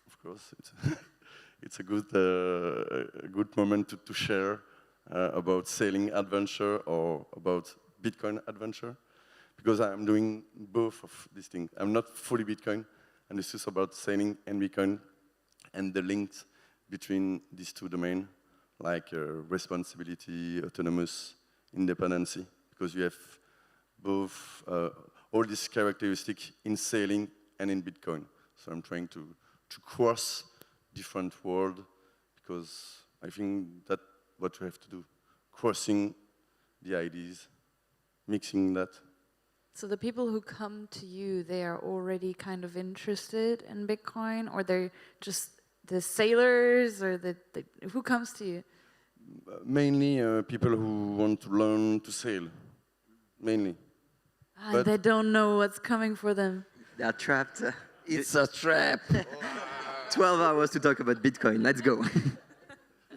of course, it's a good moment to share about sailing adventure or about Bitcoin adventure, because I'm doing both of these things. I'm not fully Bitcoin, and this is about sailing and Bitcoin and the links between these two domains, like responsibility, autonomous, independency, because you have both all these characteristics in sailing and in Bitcoin. So I'm trying to cross different worlds, because I think that's what you have to do, crossing the ideas, mixing that. So the people who come to you, they are already kind of interested in Bitcoin, or they're just the sailors, or who comes to you? Mainly people who want to learn to sail, mainly. They don't know what's coming for them. They are trapped. It's a trap. 12 hours to talk about Bitcoin. Let's go.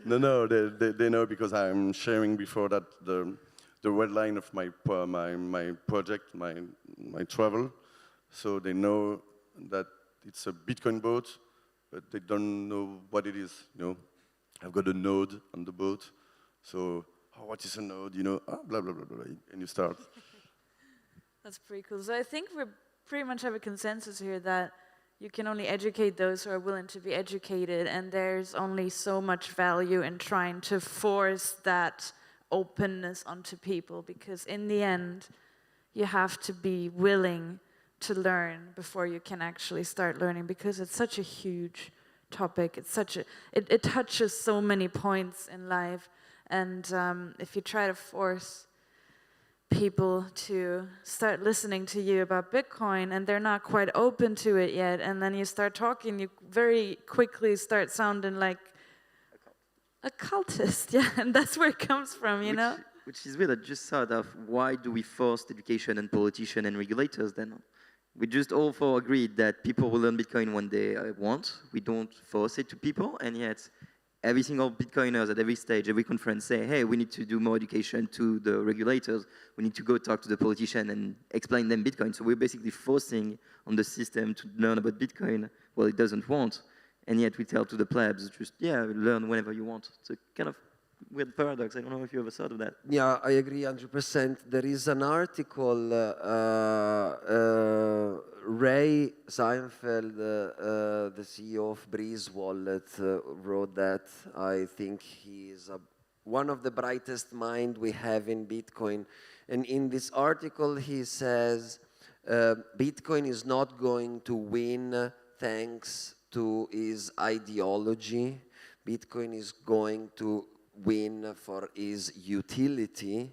No, they know because I'm sharing before that the red line of my project, my travel. So they know that it's a Bitcoin boat, but they don't know what it is. You know, I've got a node on the boat. So, what is a node? You know, blah blah blah blah, and you start. That's pretty cool. So I think we pretty much have a consensus here that you can only educate those who are willing to be educated, and there's only so much value in trying to force that openness onto people, because in the end, you have to be willing to learn before you can actually start learning, because it's such a huge topic. It's such a, it touches so many points in life, and if you try to force people to start listening to you about Bitcoin and they're not quite open to it yet, and then you start talking, you very quickly start sounding like a cultist. Yeah, and that's where it comes from, you know? Which is weird. I just thought of, why do we force education and politicians and regulators then? We just all four agreed that people will learn Bitcoin when they want. We don't force it to people, and yet every single Bitcoiners at every stage, every conference say, hey, we need to do more education to the regulators. We need to go talk to the politician and explain them Bitcoin. So we're basically forcing on the system to learn about Bitcoin what it doesn't want. And yet we tell to the plebs, just, yeah, learn whenever you want. It's a kind of weird paradox. I don't know if you ever thought of that. Yeah, I agree 100%. There is an article, Ray Seinfeld, the CEO of Breeze Wallet, wrote that. I think he is one of the brightest minds we have in Bitcoin. And in this article, he says, Bitcoin is not going to win thanks to his ideology. Bitcoin is going to win for his utility.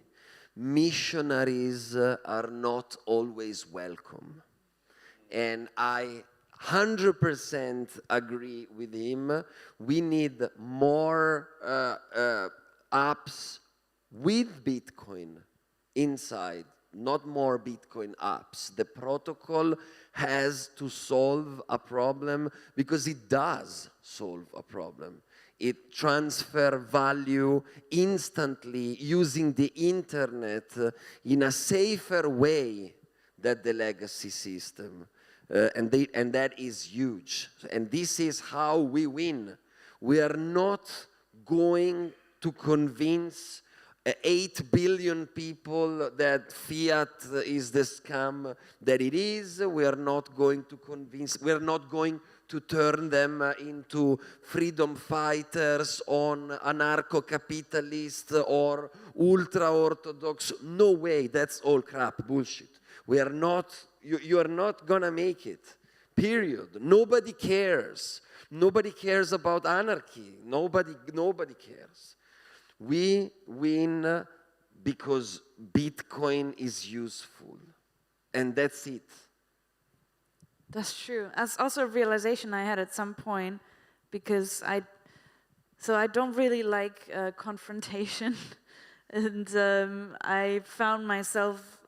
Missionaries are not always welcome. And I 100% agree with him. We need more apps with Bitcoin inside, not more Bitcoin apps. The protocol has to solve a problem because it does solve a problem. It transfers value instantly using the internet in a safer way than the legacy system. And that is huge. And this is how we win. We are not going to convince 8 billion people that fiat is the scam that it is. We are not going to convince, we are not going to turn them into freedom fighters on anarcho-capitalist or ultra-orthodox. No way, that's all crap, bullshit. We are not, you are not gonna make it, period. Nobody cares. Nobody cares about anarchy. Nobody cares. We win because Bitcoin is useful, and that's it. That's true. That's also a realization I had at some point, because I don't really like confrontation, and I found myself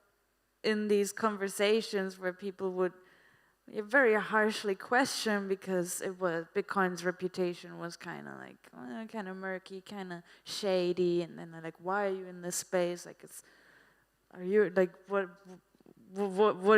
in these conversations where people would very harshly question, because it was Bitcoin's reputation was kind of like kind of murky, kind of shady, and then they're like, "Why are you in this space? Like, are you like what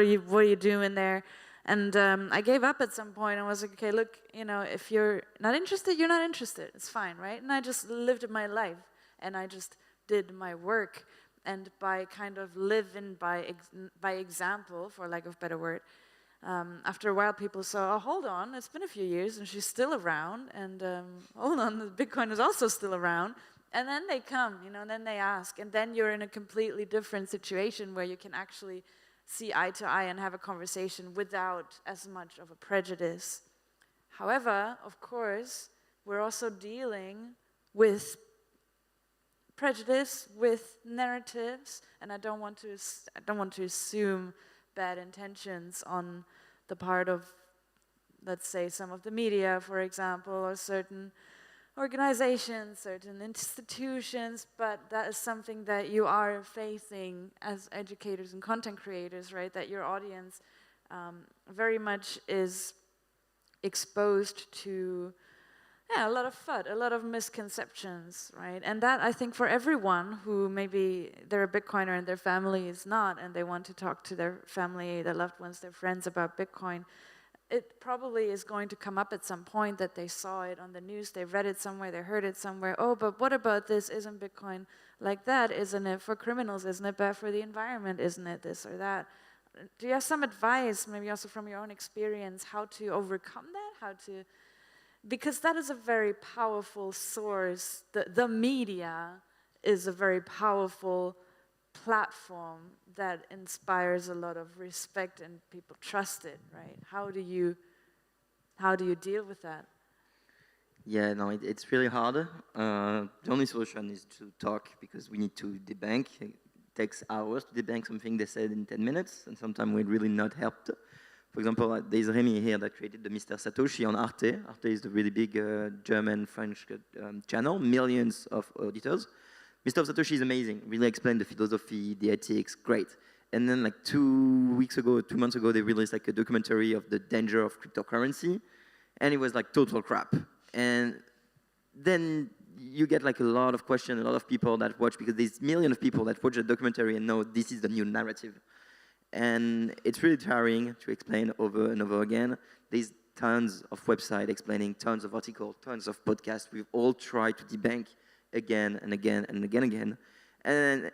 are you doing there?" And I gave up at some point. I was like, "Okay, look, if you're not interested, you're not interested. It's fine, right?" And I just lived my life, and I just did my work, and by kind of living by example, for lack of a better word. After a while, people saw, oh, hold on, it's been a few years and she's still around, and hold on, the Bitcoin is also still around. And then they come, and then they ask, and then you're in a completely different situation where you can actually see eye to eye and have a conversation without as much of a prejudice. However, of course, we're also dealing with prejudice, with narratives, and I don't want to assume bad intentions on the part of, let's say, some of the media, for example, or certain organizations, certain institutions, but that is something that you are facing as educators and content creators, right? That your audience very much is exposed to a lot of FUD, a lot of misconceptions, right? And that, I think, for everyone who maybe they're a Bitcoiner and their family is not, and they want to talk to their family, their loved ones, their friends about Bitcoin, it probably is going to come up at some point that they saw it on the news, they read it somewhere, they heard it somewhere. Oh, but what about this? Isn't Bitcoin like that? Isn't it for criminals? Isn't it bad for the environment? Isn't it this or that? Do you have some advice, maybe also from your own experience, how to overcome that? Because that is a very powerful source. The media is a very powerful platform that inspires a lot of respect and people trust it, right? How do you deal with that? Yeah, no, it's really hard. The only solution is to talk, because we need to debunk. It takes hours to debunk something they said in 10 minutes, and sometimes we're really not helped. For example, there's Remy here that created the Mr. Satoshi on Arte. Arte is the really big German-French channel, millions of auditors. Mr. Satoshi is amazing, really explained the philosophy, the ethics, great. And then like 2 months ago, they released like a documentary of the danger of cryptocurrency, and it was like total crap. And then you get like a lot of questions, a lot of people that watch, because there's millions of people that watch the documentary and know this is the new narrative. And it's really tiring to explain over and over again. There's tons of websites explaining, tons of articles, tons of podcasts. We've all tried to debunk again and again and again. And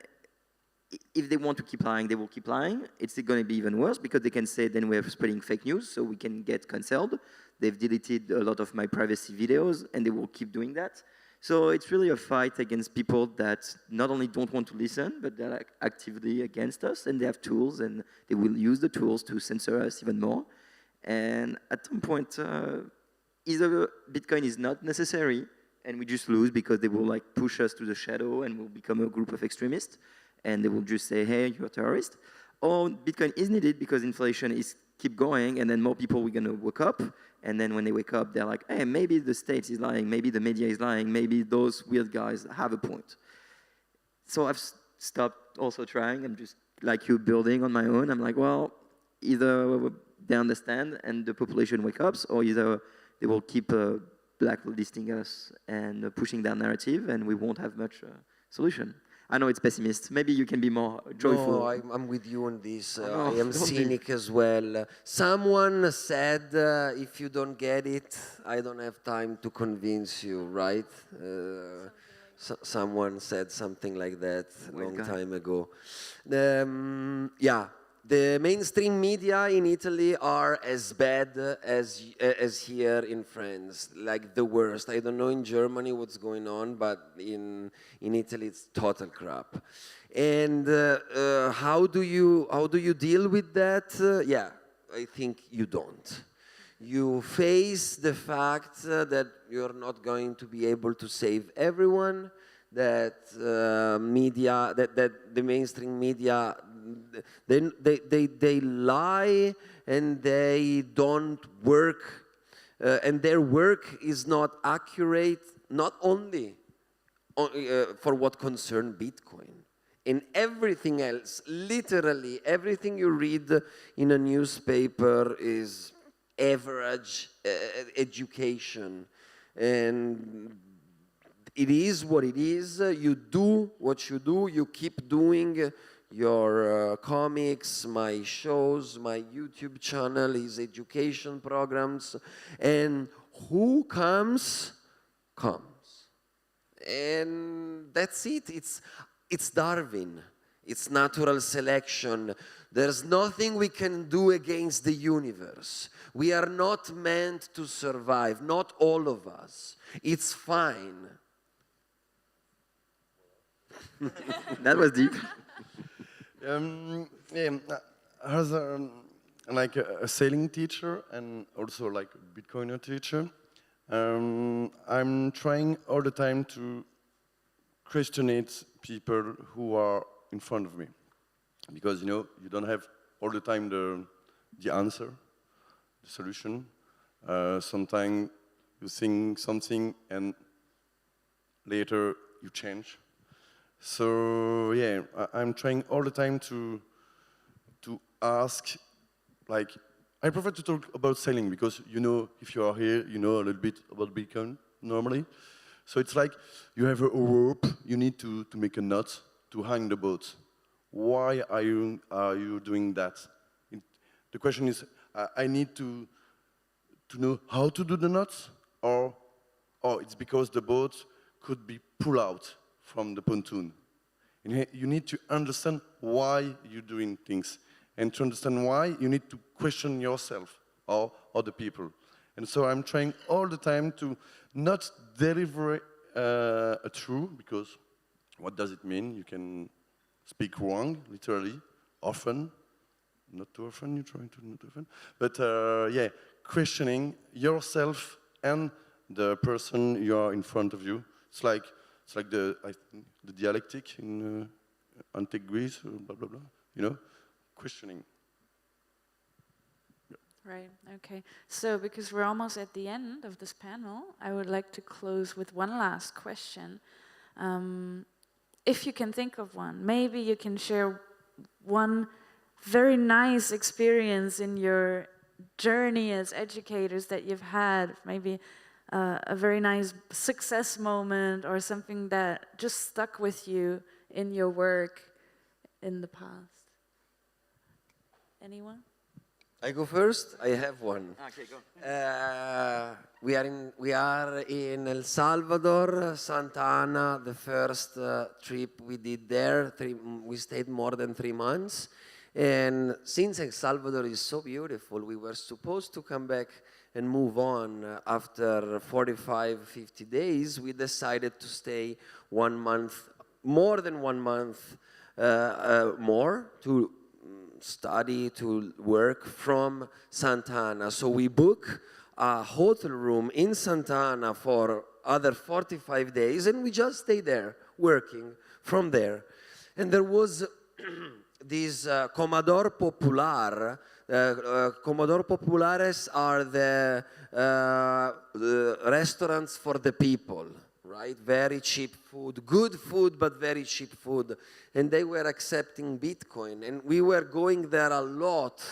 if they want to keep lying, they will keep lying. It's going to be even worse, because they can say then we're spreading fake news, so we can get cancelled. They've deleted a lot of my privacy videos, and they will keep doing that. So it's really a fight against people that not only don't want to listen, but they're like actively against us, and they have tools, and they will use the tools to censor us even more. And at some point, either Bitcoin is not necessary, and we just lose because they will like push us to the shadow and we'll become a group of extremists, and they will just say, hey, you're a terrorist. Or Bitcoin is needed because inflation is keep going, and then more people are going to wake up. And then when they wake up, they're like, hey, maybe the state is lying, maybe the media is lying, maybe those weird guys have a point. So I've stopped also trying. I'm just like you, building on my own. I'm like, well, either they understand and the population wakes up, or either they will keep blacklisting us and pushing their narrative, and we won't have much solution. I know it's pessimist. Maybe you can be more joyful. No, I'm with you on this. I am cynic as well. Someone said, if you don't get it, I don't have time to convince you, right? Someone said something like that a long time ago. Yeah. The mainstream media in Italy are as bad as here in France, like the worst. I don't know in Germany what's going on, but in Italy it's total crap. And how do you deal with that? Yeah, I think you don't. You face the fact that you're not going to be able to save everyone. That the mainstream media, they lie and they don't work, and their work is not accurate, not only for what concerns Bitcoin. In everything else, literally everything you read in a newspaper is average education, and it is what it is. You do what you do. You keep doing your comics, my shows, my YouTube channel, his education programs. And who comes, comes. And that's it. It's Darwin. It's natural selection. There's nothing we can do against the universe. We are not meant to survive, not all of us. It's fine. That was deep. As like a sailing teacher and also like a Bitcoiner teacher, I'm trying all the time to questionate people who are in front of me, because you don't have all the time the answer, the solution. Sometimes you think something and later you change. So yeah, I'm trying all the time to ask like, I prefer to talk about sailing because you know, if you are here, you know a little bit about Bitcoin normally. So it's like you have a rope, you need to make a knot to hang the boat. Why are you doing that? The question is, I need to know how to do the knots, or it's because the boat could be pulled out from the pontoon. And you need to understand why you're doing things. And to understand why, you need to question yourself or other people. And so I'm trying all the time to not deliver a truth, because what does it mean? You can speak wrong, literally, often. Not too often, you're trying to not too often. But yeah, questioning yourself and the person you are in front of you. It's like the dialectic in antique Greece, blah, blah, blah, you know, questioning. Right, okay. So because we're almost at the end of this panel, I would like to close with one last question. If you can think of one, maybe you can share one very nice experience in your journey as educators that you've had, maybe a very nice success moment or something that just stuck with you in your work in the past. Anyone? I go first. I have one. Okay, go. We are in El Salvador, Santa Ana. The first trip we did there, we stayed more than 3 months. And since El Salvador is so beautiful, we were supposed to come back and move on. After 45, 50 days, we decided to stay 1 month, more than 1 month more, to study, to work from Santa Ana. So we booked a hotel room in Santa Ana for other 45 days, and we just stayed there, working from there. And there was this Comedor Popular. Comedor Populares are the restaurants for the people, right? Very cheap food, good food, but very cheap food. And they were accepting Bitcoin. And we were going there a lot,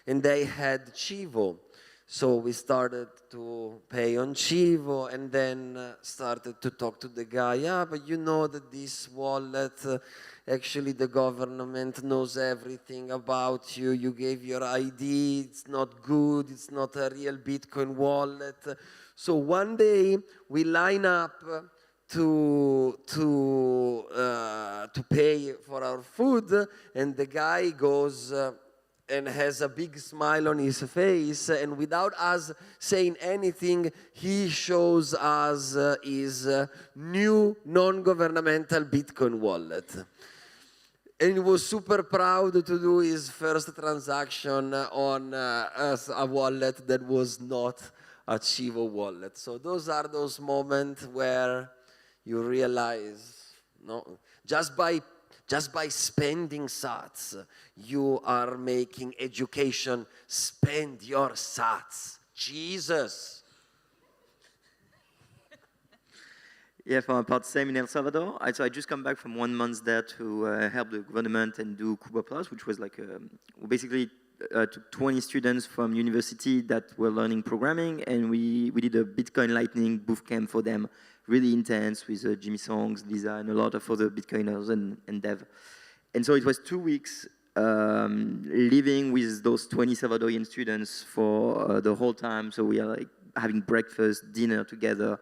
and they had Chivo. So we started to pay on Chivo, and then started to talk to the guy. Yeah, but you know that this wallet, actually the government knows everything about you. You gave your ID, it's not good, it's not a real Bitcoin wallet. So one day we line up to pay for our food, and the guy goes and has a big smile on his face, and without us saying anything, he shows us his new non-governmental Bitcoin wallet. And he was super proud to do his first transaction on a wallet that was not a Chivo wallet. So those are those moments where you realize, no, just by spending sats, you are making education spend your sats. Jesus. Yeah, for my part, same in El Salvador. So I just come back from 1 month there to help the government and do Cuba Plus, which was like basically took 20 students from university that were learning programming, and we did a Bitcoin Lightning boot camp for them, really intense with Jimmy Songs, Lisa, and a lot of other Bitcoiners and dev. And so it was 2 weeks living with those 20 Salvadorian students for the whole time. So we are like having breakfast, dinner together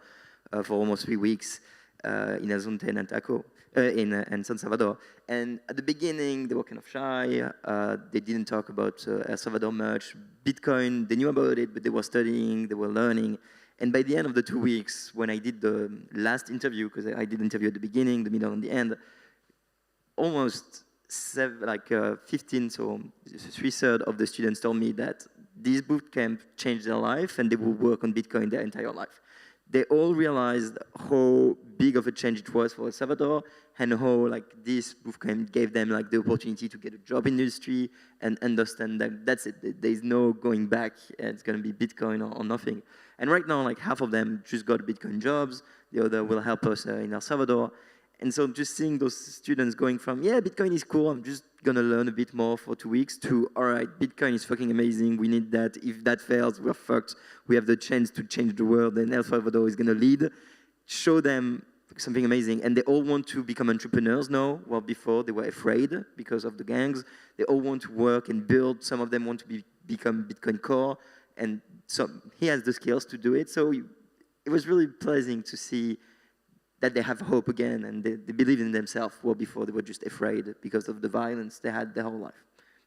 for almost 3 weeks in Azunte and Taco. In San Salvador. And at the beginning, they were kind of shy. They didn't talk about El Salvador much. Bitcoin, they knew about it, but they were studying, they were learning. And by the end of the 2 weeks, when I did the last interview, because I did the interview at the beginning, the middle, and the end, almost 15, so 3/3 of the students told me that this bootcamp changed their life and they will work on Bitcoin their entire life. They all realized how big of a change it was for El Salvador, and how this bootcamp gave them the opportunity to get a job in the industry and understand that that's it. There's no going back. It's going to be Bitcoin or nothing. And right now, half of them just got Bitcoin jobs. The other will help us in El Salvador. And so just seeing those students going from, yeah, Bitcoin is cool, I'm just gonna learn a bit more for 2 weeks, to, all right, Bitcoin is fucking amazing, we need that. If that fails, we're fucked. We have the chance to change the world, and El Salvador is gonna lead. Show them something amazing. And they all want to become entrepreneurs now. Well, before they were afraid because of the gangs. They all want to work and build. Some of them want to become Bitcoin core. And so he has the skills to do it. So it was really pleasing to see that they have hope again and they believe in themselves. Well, before they were just afraid because of the violence they had their whole life.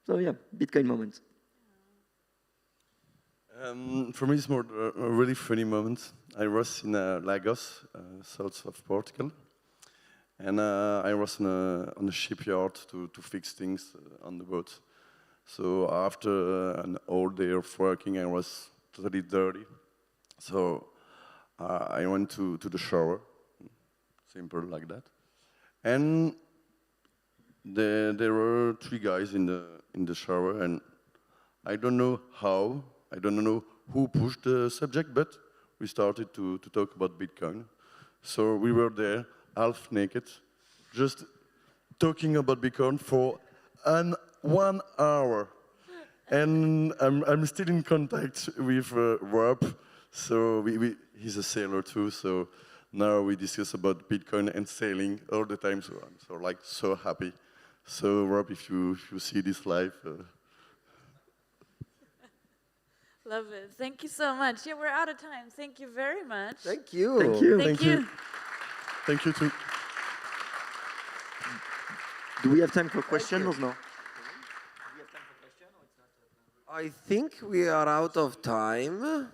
So yeah, Bitcoin moment. For me, it's more a really funny moment. I was in Lagos, south of Portugal, and I was on a shipyard to fix things on the boat. So after an whole day of working, I was totally dirty. So I went to the shower, simple like that, and there were 3 guys in the shower, and I don't know how. I don't know who pushed the subject, but we started to talk about Bitcoin. So we were there, half naked, just talking about Bitcoin for 1 hour. And I'm still in contact with Rob. So he's a sailor too. So now we discuss about Bitcoin and sailing all the time. So I'm so happy. So Rob, if you see this live. Love it. Thank you so much. Yeah, we're out of time. Thank you very much. Thank you. Thank you. Thank you. Thank you too. Do we have time for questions or no? I think we are out of time.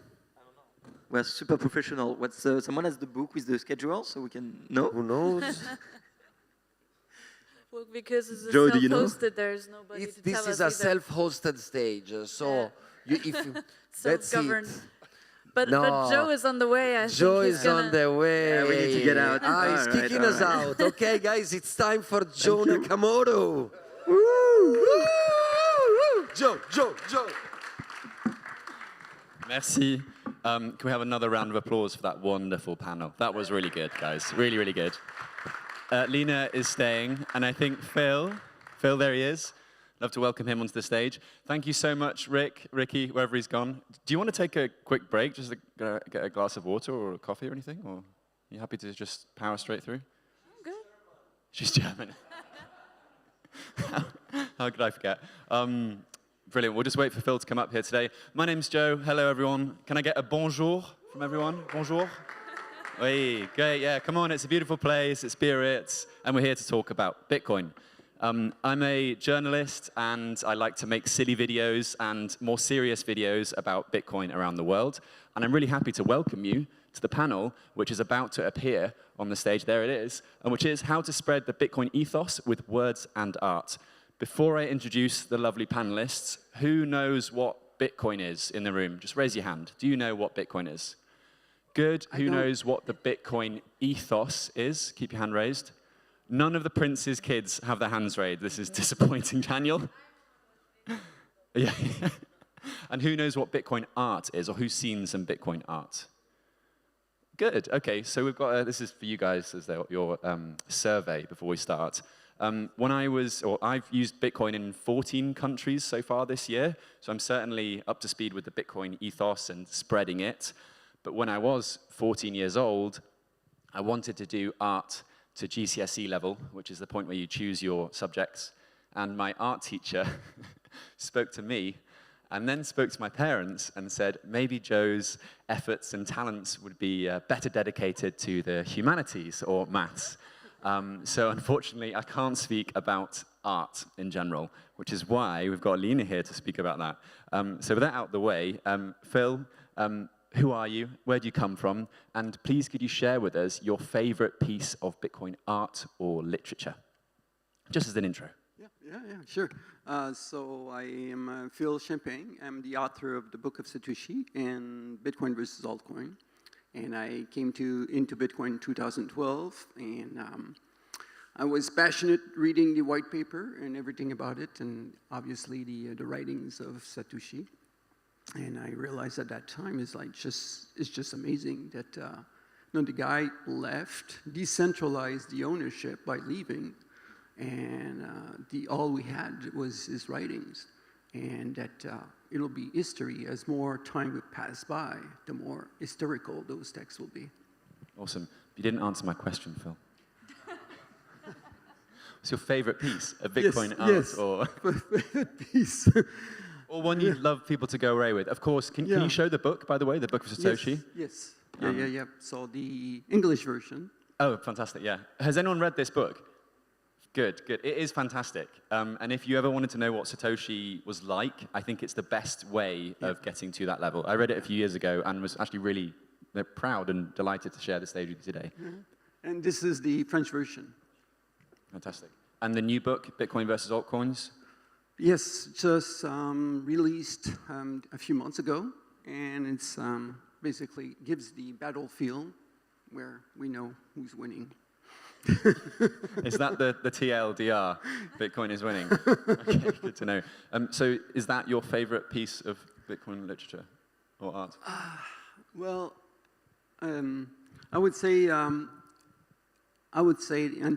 We're super professional. Someone has the book with the schedule so we can know? Who knows? Well, because it's Joe, do you know? self-hosted, there's nobody to tell This us is a either. self-hosted stage, so if you, that's Self-governed. it. But No. Joe is on the way. I Joe think he's is gonna... on the way. Yeah, we need to get out. He's All kicking right, us all right. out. Okay, guys, it's time for Joe you. Nakamoto. Joe. Merci. Can we have another round of applause for that wonderful panel? That was really good, guys. Really, really good. Lena is staying, and I think Phil, there he is. Love to welcome him onto the stage. Thank you so much, Ricky, wherever he's gone. Do you want to take a quick break, just to get a glass of water or a coffee or anything? Or are you happy to just power straight through? I'm good. She's German. How could I forget? Brilliant. We'll just wait for Phil to come up here today. My name's Joe. Hello, everyone. Can I get a bonjour from everyone? Bonjour. Hey, great. Yeah, come on. It's a beautiful place. It's spirits. And we're here to talk about Bitcoin. I'm a journalist, and I like to make silly videos and more serious videos about Bitcoin around the world. And I'm really happy to welcome you to the panel, which is about to appear on the stage. There it is, and which is how to spread the Bitcoin ethos with words and art. Before I introduce the lovely panelists, who knows what Bitcoin is in the room? Just raise your hand. Do you know what Bitcoin is? Good. Who knows what the Bitcoin ethos is? Keep your hand raised. None of the prince's kids have their hands raised. This is disappointing, Daniel. Yeah. And who knows what Bitcoin art is, or who's seen some Bitcoin art? Good. Okay, so we've got, this is for you guys as your survey before we start. I've used Bitcoin in 14 countries so far this year, so I'm certainly up to speed with the Bitcoin ethos and spreading it. But when I was 14 years old, I wanted to do art to GCSE level, which is the point where you choose your subjects. And my art teacher spoke to me and then spoke to my parents and said, maybe Joe's efforts and talents would be better dedicated to the humanities or maths. So unfortunately, I can't speak about art in general, which is why we've got Lena here to speak about that. So with that out of the way, Phil, who are you? Where do you come from? And please, could you share with us your favorite piece of Bitcoin art or literature? Just as an intro. Yeah, sure. So I am Phil Champagne. I'm the author of the Book of Satoshi and Bitcoin versus Altcoin. And I came into Bitcoin in 2012, and I was passionate reading the white paper and everything about it, and obviously the writings of Satoshi. And I realized at that time it's just amazing that the guy left, decentralized the ownership by leaving, and all we had was his writings, and that it'll be history as more time would pass by, the more historical those texts will be. Awesome. You didn't answer my question, Phil. What's your favorite piece of Bitcoin art? Yes. Or Favorite piece. or one you'd love people to go away with? Of course, can you show the book, by the way, the book of Satoshi? Yes. Yeah. So the English version. Oh, fantastic, yeah. Has anyone read this book? Good. It is fantastic. And if you ever wanted to know what Satoshi was like, I think it's the best way of getting to that level. I read it a few years ago and was actually really proud and delighted to share the stage with you today. And this is the French version. Fantastic. And the new book, Bitcoin versus Altcoins? Yes, just released a few months ago, and it's basically gives the battlefield where we know who's winning. Is that the TLDR? Bitcoin is winning. Okay, good to know. So is that your favorite piece of Bitcoin literature or art? Well, I would say in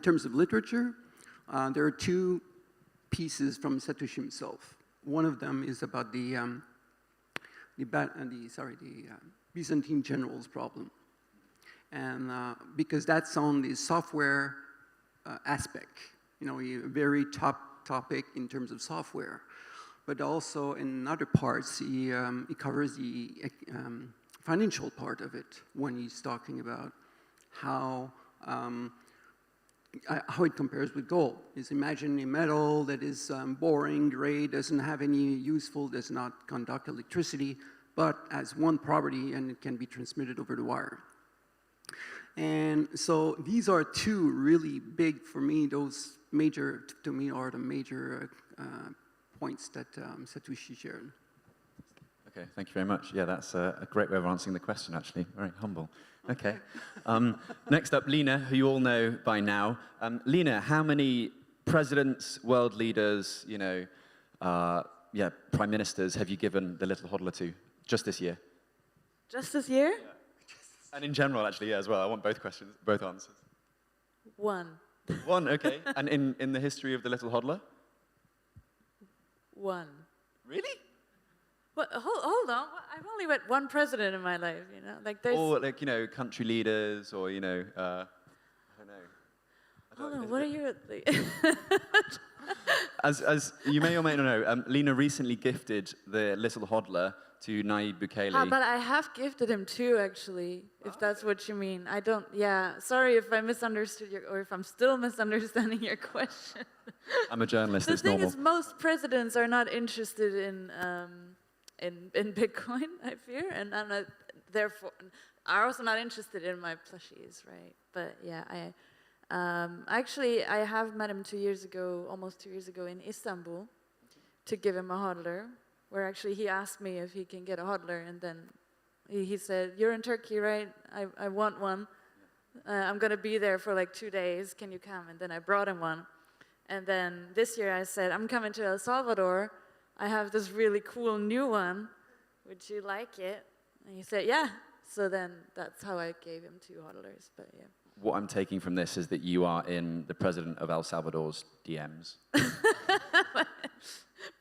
terms of literature, there are two pieces from Satoshi himself. One of them is about the Byzantine generals problem, and because that's on the software aspect, a very top topic in terms of software, but also in other parts, he covers the financial part of it when he's talking about how it compares with gold. Is imagine a metal that is boring, gray, doesn't have any useful, does not conduct electricity, but has one property and it can be transmitted over the wire. And so these are two really big, for me, those major, to me, are the major points that Satoshi shared. Okay, thank you very much. Yeah, that's a great way of answering the question, actually. Very humble. Okay. Next up, Lena, who you all know by now. Lena, how many presidents, world leaders, prime ministers have you given the little hodler to just this year? Just this year? Yeah. And in general, actually, as well. I want both questions, both answers. One. One, okay. And in the history of the little hodler? One. Really? Well, hold on. I've only met one president in my life, Like there's. Or country leaders, or I don't know. Hold on. What are you? As you may or may not know, Lena recently gifted the little hodler to Nayib Bukele. But I have gifted him too, actually, if that's what you mean. I don't. Yeah. Sorry if I misunderstood or if I'm still misunderstanding your question. I'm a journalist. The it's thing normal. is, most presidents are not interested in Bitcoin, I fear, and I'm not, therefore, are also not interested in my plushies, right? But yeah, I have met him 2 years ago, almost 2 years ago in Istanbul, to give him a hodler, where actually he asked me if he can get a hodler, and then he said, "You're in Turkey, right? I want one. I'm gonna be there for like 2 days. Can you come?" And then I brought him one. And then this year I said, "I'm coming to El Salvador. I have this really cool new one. Would you like it?" And he said, "Yeah." So then that's how I gave him 2 hodlers, but yeah. What I'm taking from this is that you are in the president of El Salvador's DMs.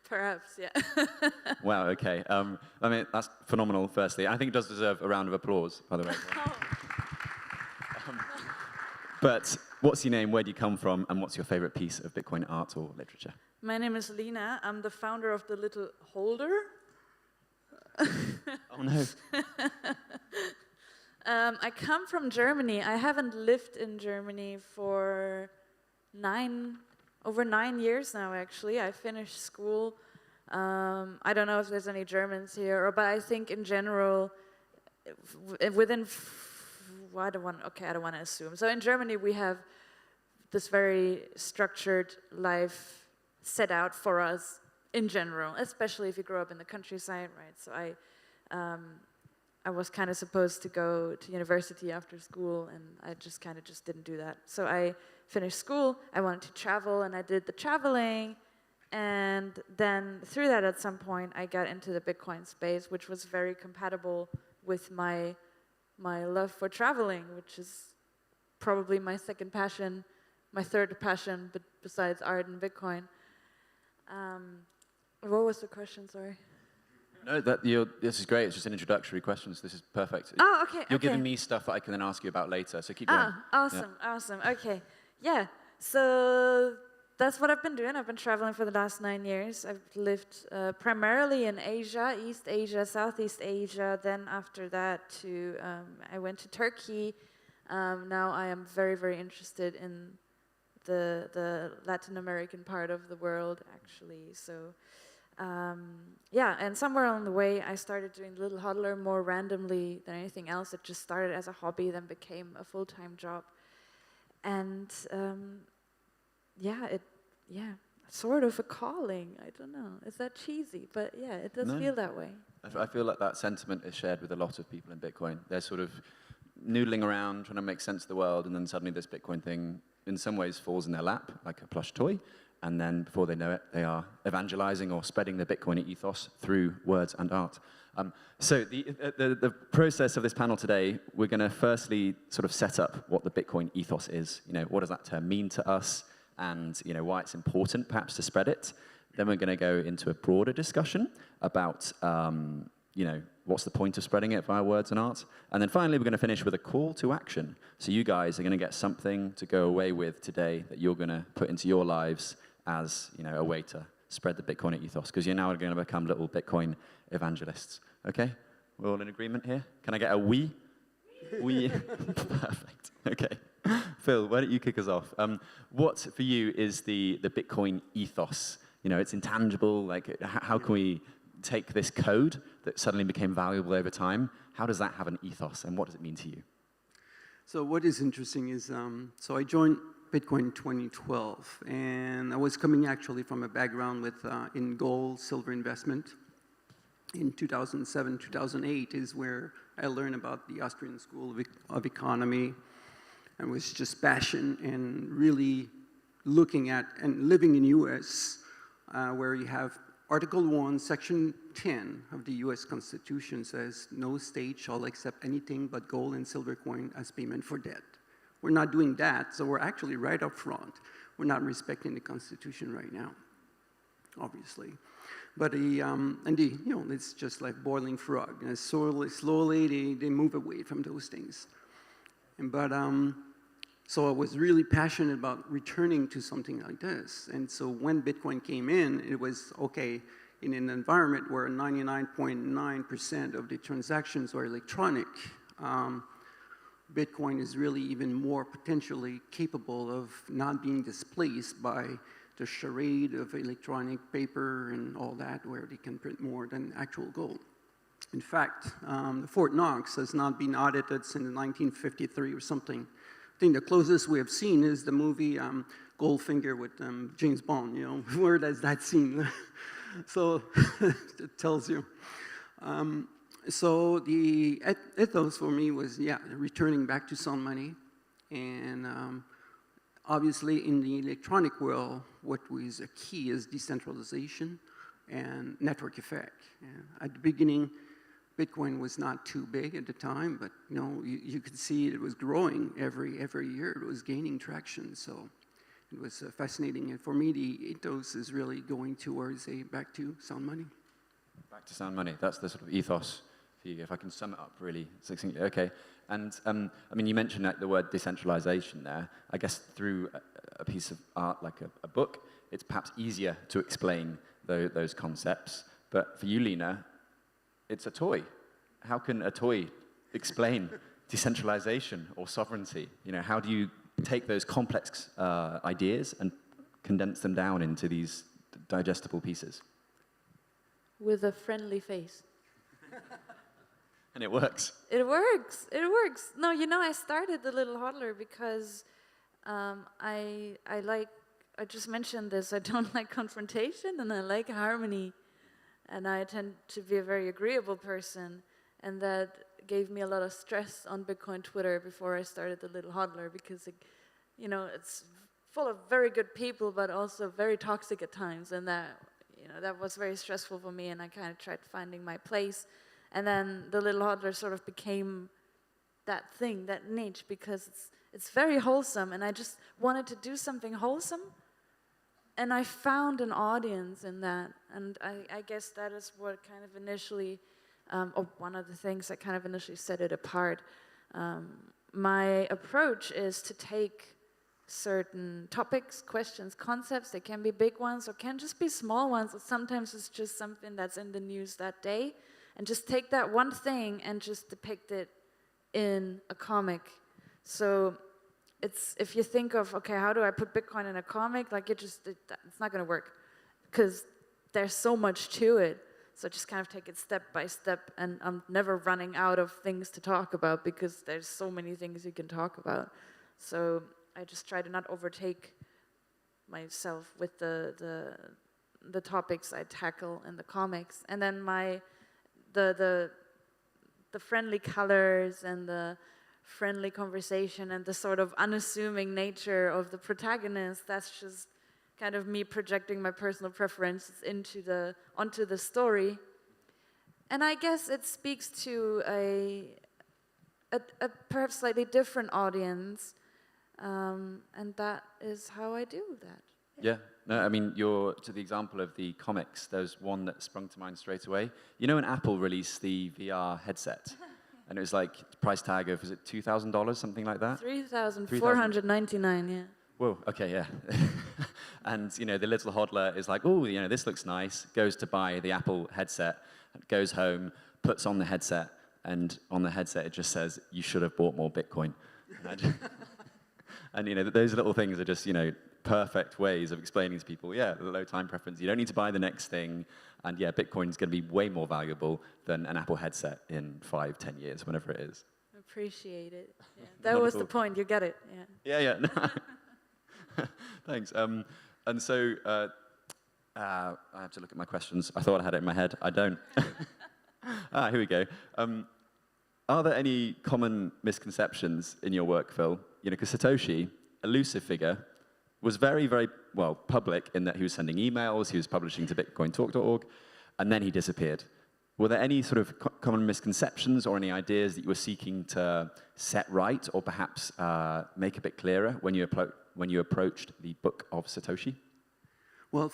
Perhaps, yeah. Wow, okay. I mean, that's phenomenal, firstly. I think it does deserve a round of applause, by the way. But what's your name, where do you come from, and what's your favorite piece of Bitcoin art or literature? My name is Lena. I'm the founder of the Little Holder. Oh, no. I come from Germany. I haven't lived in Germany for over 9 years now, actually. I finished school. I don't know if there's any Germans here, but I think in general, within, I don't want to assume. So in Germany, we have this very structured life set out for us in general, especially if you grow up in the countryside, right? So I was kind of supposed to go to university after school, and I just didn't do that. So I finished school, I wanted to travel, and I did the traveling, and then through that at some point I got into the Bitcoin space, which was very compatible with my love for traveling, which is probably my second passion my third passion, but besides art and Bitcoin. What was the question? Sorry. No, this is great. It's just an introductory questions. This is perfect. Oh, okay. You're okay. giving me stuff that I can then ask you about later. So keep going. Awesome, awesome. Okay, yeah. So that's what I've been doing. I've been traveling for the last 9 years. I've lived primarily in Asia, East Asia, Southeast Asia. Then after that, I went to Turkey. Now I am very, very interested in the Latin American part of the world, actually. So. Yeah, and somewhere along the way, I started doing Little Hodler more randomly than anything else. It just started as a hobby, then became a full-time job. And sort of a calling. I don't know. Is that cheesy? But yeah, it does feel that way. I feel like that sentiment is shared with a lot of people in Bitcoin. They're sort of noodling around, trying to make sense of the world, and then suddenly this Bitcoin thing, in some ways, falls in their lap, like a plush toy. And then before they know it, they are evangelizing or spreading the Bitcoin ethos through words and art. So the process of this panel today, we're going to firstly sort of set up what the Bitcoin ethos is. What does that term mean to us, and why it's important perhaps to spread it. Then we're going to go into a broader discussion about what's the point of spreading it via words and art. And then finally, we're going to finish with a call to action. So you guys are going to get something to go away with today that you're going to put into your lives as a way to spread the Bitcoin ethos, because you're now going to become little Bitcoin evangelists. Okay? We're all in agreement here? Can I get a we? We? Perfect. Okay. Phil, why don't you kick us off? What, for you, is the Bitcoin ethos? It's intangible. Like, how can we take this code that suddenly became valuable over time? How does that have an ethos, and what does it mean to you? So what is interesting is, so I joined Bitcoin in 2012, and I was coming actually from a background with in gold, silver investment. In 2007, 2008 is where I learned about the Austrian School of Economy, and was just passion and really looking at and living in US, where you have Article 1, Section 10 of the US Constitution says, no state shall accept anything but gold and silver coin as payment for debt. We're not doing that, so we're actually right up front. We're not respecting the Constitution right now, obviously. But it's just like boiling frog. And slowly they move away from those things. So I was really passionate about returning to something like this. And so when Bitcoin came in, it was, okay, in an environment where 99.9% of the transactions are electronic, Bitcoin is really even more potentially capable of not being displaced by the charade of electronic paper and all that, where they can print more than actual gold. In fact, the Fort Knox has not been audited since 1953 or something. I think the closest we have seen is the movie Goldfinger with James Bond, where does that scene? So it tells you. So the ethos for me was, returning back to sound money. And obviously in the electronic world, what was a key is decentralization and network effect. At the beginning, Bitcoin was not too big at the time, but you could see it was growing every year. It was gaining traction, so it was fascinating. And for me, the ethos is really going towards back to sound money. Back to sound money. That's the sort of ethos for you, if I can sum it up really succinctly. Okay. And you mentioned the word decentralization there. I guess through a piece of art like a book, it's perhaps easier to explain those concepts. But for you, Lena, it's a toy. How can a toy explain decentralization or sovereignty? How do you take those complex ideas and condense them down into these digestible pieces? With a friendly face. And it works. It works. It works. No, I started the Little Hodler because I just mentioned this, I don't like confrontation and I like harmony. And I tend to be a very agreeable person, and that gave me a lot of stress on Bitcoin Twitter before I started the Little Hodler, because it's full of very good people, but also very toxic at times, and that was very stressful for me, and I kind of tried finding my place. And then the Little Hodler sort of became that thing, that niche, because it's very wholesome, and I just wanted to do something wholesome, and I found an audience in that, and I guess that is what kind of initially, or one of the things that kind of initially set it apart. My approach is to take certain topics, questions, concepts. They can be big ones or can just be small ones. Or sometimes it's just something that's in the news that day, and just take that one thing and just depict it in a comic. So it's, if you think of, okay, how do I put Bitcoin in a comic? Like it's not going to work because there's so much to it. So just kind of take it step by step, and I'm never running out of things to talk about because there's so many things you can talk about. So I just try to not overtake myself with the topics I tackle in the comics, and then the friendly colors and the friendly conversation and the sort of unassuming nature of the protagonist. That's just kind of me projecting my personal preferences onto the story, and I guess it speaks to a perhaps slightly different audience. And that is how I do that. Yeah, no, I mean, to the example of the comics, there's one that sprung to mind straight away. You know when Apple released the VR headset? And it was like, price tag of, was it $2,000, something like that? $3,499, yeah. Whoa, okay, yeah. And, the little hodler is like, oh, this looks nice, goes to buy the Apple headset, goes home, puts on the headset, and on the headset it just says, you should have bought more Bitcoin. And those little things are just, perfect ways of explaining to people, yeah, the low time preference. You don't need to buy the next thing. And yeah, Bitcoin is going to be way more valuable than an Apple headset in 5-10 years, whenever it is. Appreciate it. Yeah. That was the point. You get it. Yeah. Yeah. Thanks. And so I have to look at my questions. I thought I had it in my head. I don't. Here we go. Are there any common misconceptions in your work, Phil? Because Satoshi, elusive figure, was very, very, public in that he was sending emails, he was publishing to bitcointalk.org, and then he disappeared. Were there any sort of common misconceptions or any ideas that you were seeking to set right or perhaps make a bit clearer when you approached the book of Satoshi? Well,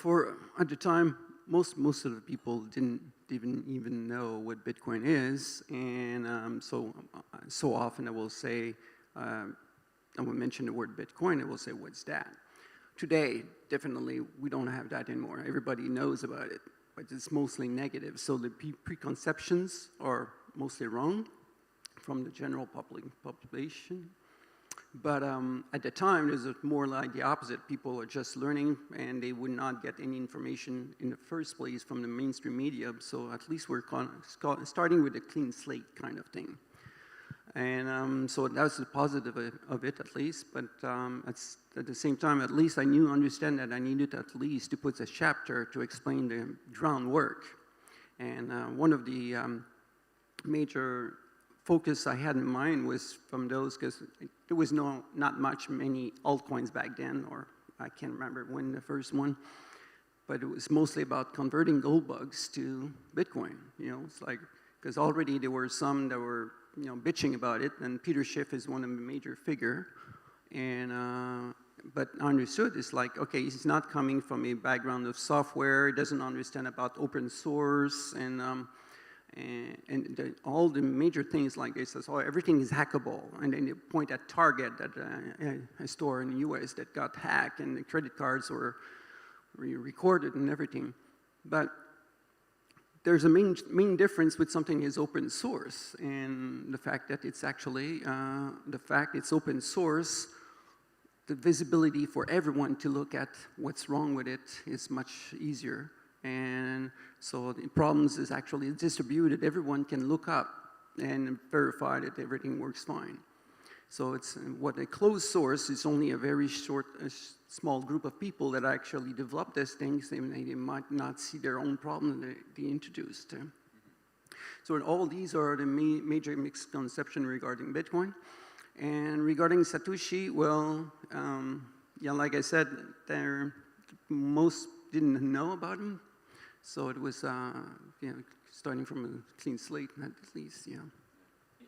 at the time, most of the people didn't even know what Bitcoin is, and so often I will say, I will mention the word Bitcoin, I will say, what's that? Today, definitely, we don't have that anymore. Everybody knows about it, but it's mostly negative. So the preconceptions are mostly wrong from the general population. But at the time, there's more like the opposite. People are just learning, and they would not get any information in the first place from the mainstream media. So at least we're starting with a clean slate kind of thing. And so that's the positive of it, at least. But at the same time, at least I understand that I needed at least to put a chapter to explain the groundwork. And one of the major focus I had in mind was from those, because there was not many altcoins back then, or I can't remember when the first one, but it was mostly about converting gold bugs to Bitcoin. It's like, because already there were some that were bitching about it, and Peter Schiff is one of the major figure, and but I understood it's like, okay, he's not coming from a background of software, he doesn't understand about open source, and all the major things like this, so everything is hackable, and then you point at Target, a store in the US that got hacked, and the credit cards were recorded and everything, but there's a main difference with something is open source, and the fact that it's actually, it's open source, the visibility for everyone to look at what's wrong with it is much easier. And so the problems is actually distributed. Everyone can look up and verify that everything works fine. So it's what a closed source is only a very small group of people that actually develop these things, and they might not see their own problem that they introduced. So all these are the major misconceptions regarding Bitcoin. And regarding Satoshi, well, like I said, most didn't know about him. So it was, starting from a clean slate, at least, yeah.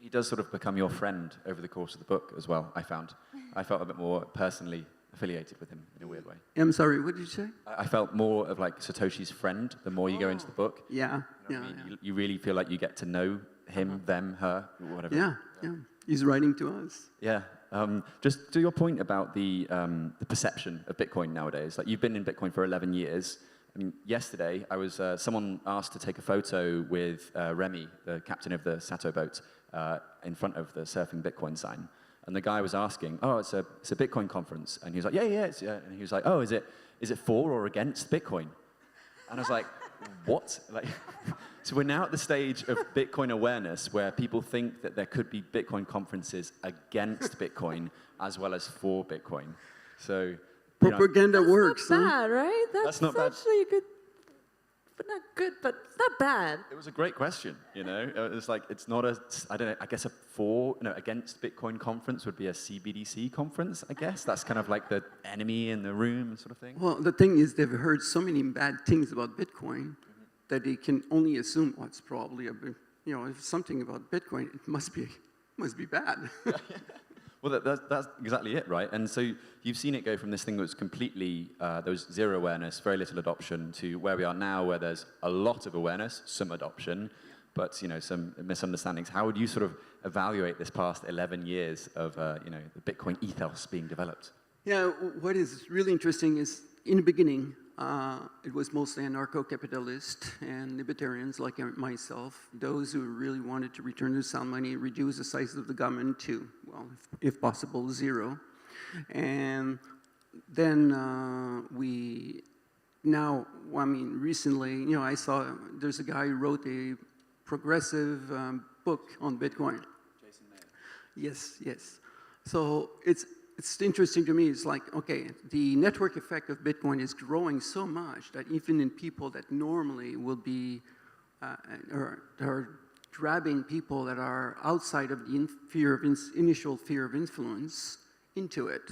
he does sort of become your friend over the course of the book as well, I found. I felt a bit more personally affiliated with him in a weird way. I'm sorry, what did you say? I felt more of like Satoshi's friend the more you go into the book. Yeah, You know what I mean? You really feel like you get to know him, them, her, whatever. yeah. He's writing to us. Yeah. Just to your point about the perception of Bitcoin nowadays, like you've been in Bitcoin for 11 years. I mean, yesterday, I was someone asked to take a photo with Remy, the captain of the Sato boat, in front of the Surfing Bitcoin sign. And the guy was asking, oh, it's a Bitcoin conference. And he was like, yeah. And he was like, oh, is it for or against Bitcoin? And I was like, what? Like, so we're now at the stage of Bitcoin awareness where people think that there could be Bitcoin conferences against Bitcoin as well as for Bitcoin. So Propaganda works. Not bad, right? That's not bad. actually good, but not good, but not bad. It was a great question, you know? It's like, it's not I don't know, I guess against Bitcoin conference would be a CBDC conference, I guess. That's kind of like the enemy in the room sort of thing. Well, the thing is, they've heard so many bad things about Bitcoin that they can only assume, well, it's probably if something about Bitcoin, it must be bad. Well, that's exactly it, right? And so you've seen it go from this thing that was completely, there was zero awareness, very little adoption, to where we are now, where there's a lot of awareness, some adoption, but some misunderstandings. How would you sort of evaluate this past 11 years of the Bitcoin ethos being developed? Yeah, what is really interesting is, in the beginning, it was mostly anarcho-capitalist and libertarians like myself, those who really wanted to return to sound money, reduce the size of the government to, well, if possible, zero. And then recently, I saw there's a guy who wrote a progressive book on Bitcoin. Jason Mayer. Yes. So it's interesting to me. It's like, okay, the network effect of Bitcoin is growing so much that even in people that normally will be, are grabbing people that are outside of the initial fear of influence into it,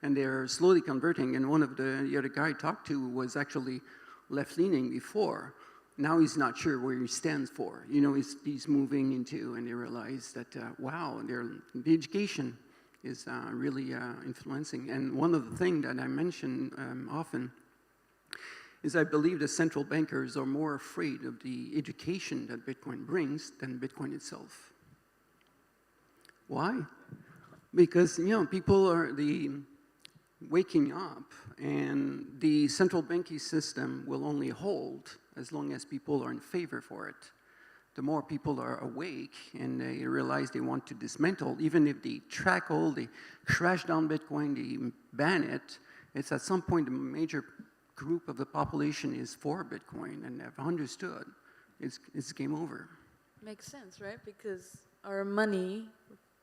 and they're slowly converting. And one of the other guy I talked to was actually left-leaning before. Now he's not sure where he stands for. He's moving into, and they realize that, wow, the education is really influencing. And one of the things that I mention often is I believe the central bankers are more afraid of the education that Bitcoin brings than Bitcoin itself. Why? Because, people are waking up, and the central banking system will only hold as long as people are in favor for it. The more people are awake and they realize they want to dismantle, even if they they crash down Bitcoin, they ban it, it's at some point a major group of the population is for Bitcoin and have understood it's game over. Makes sense, right? Because our money,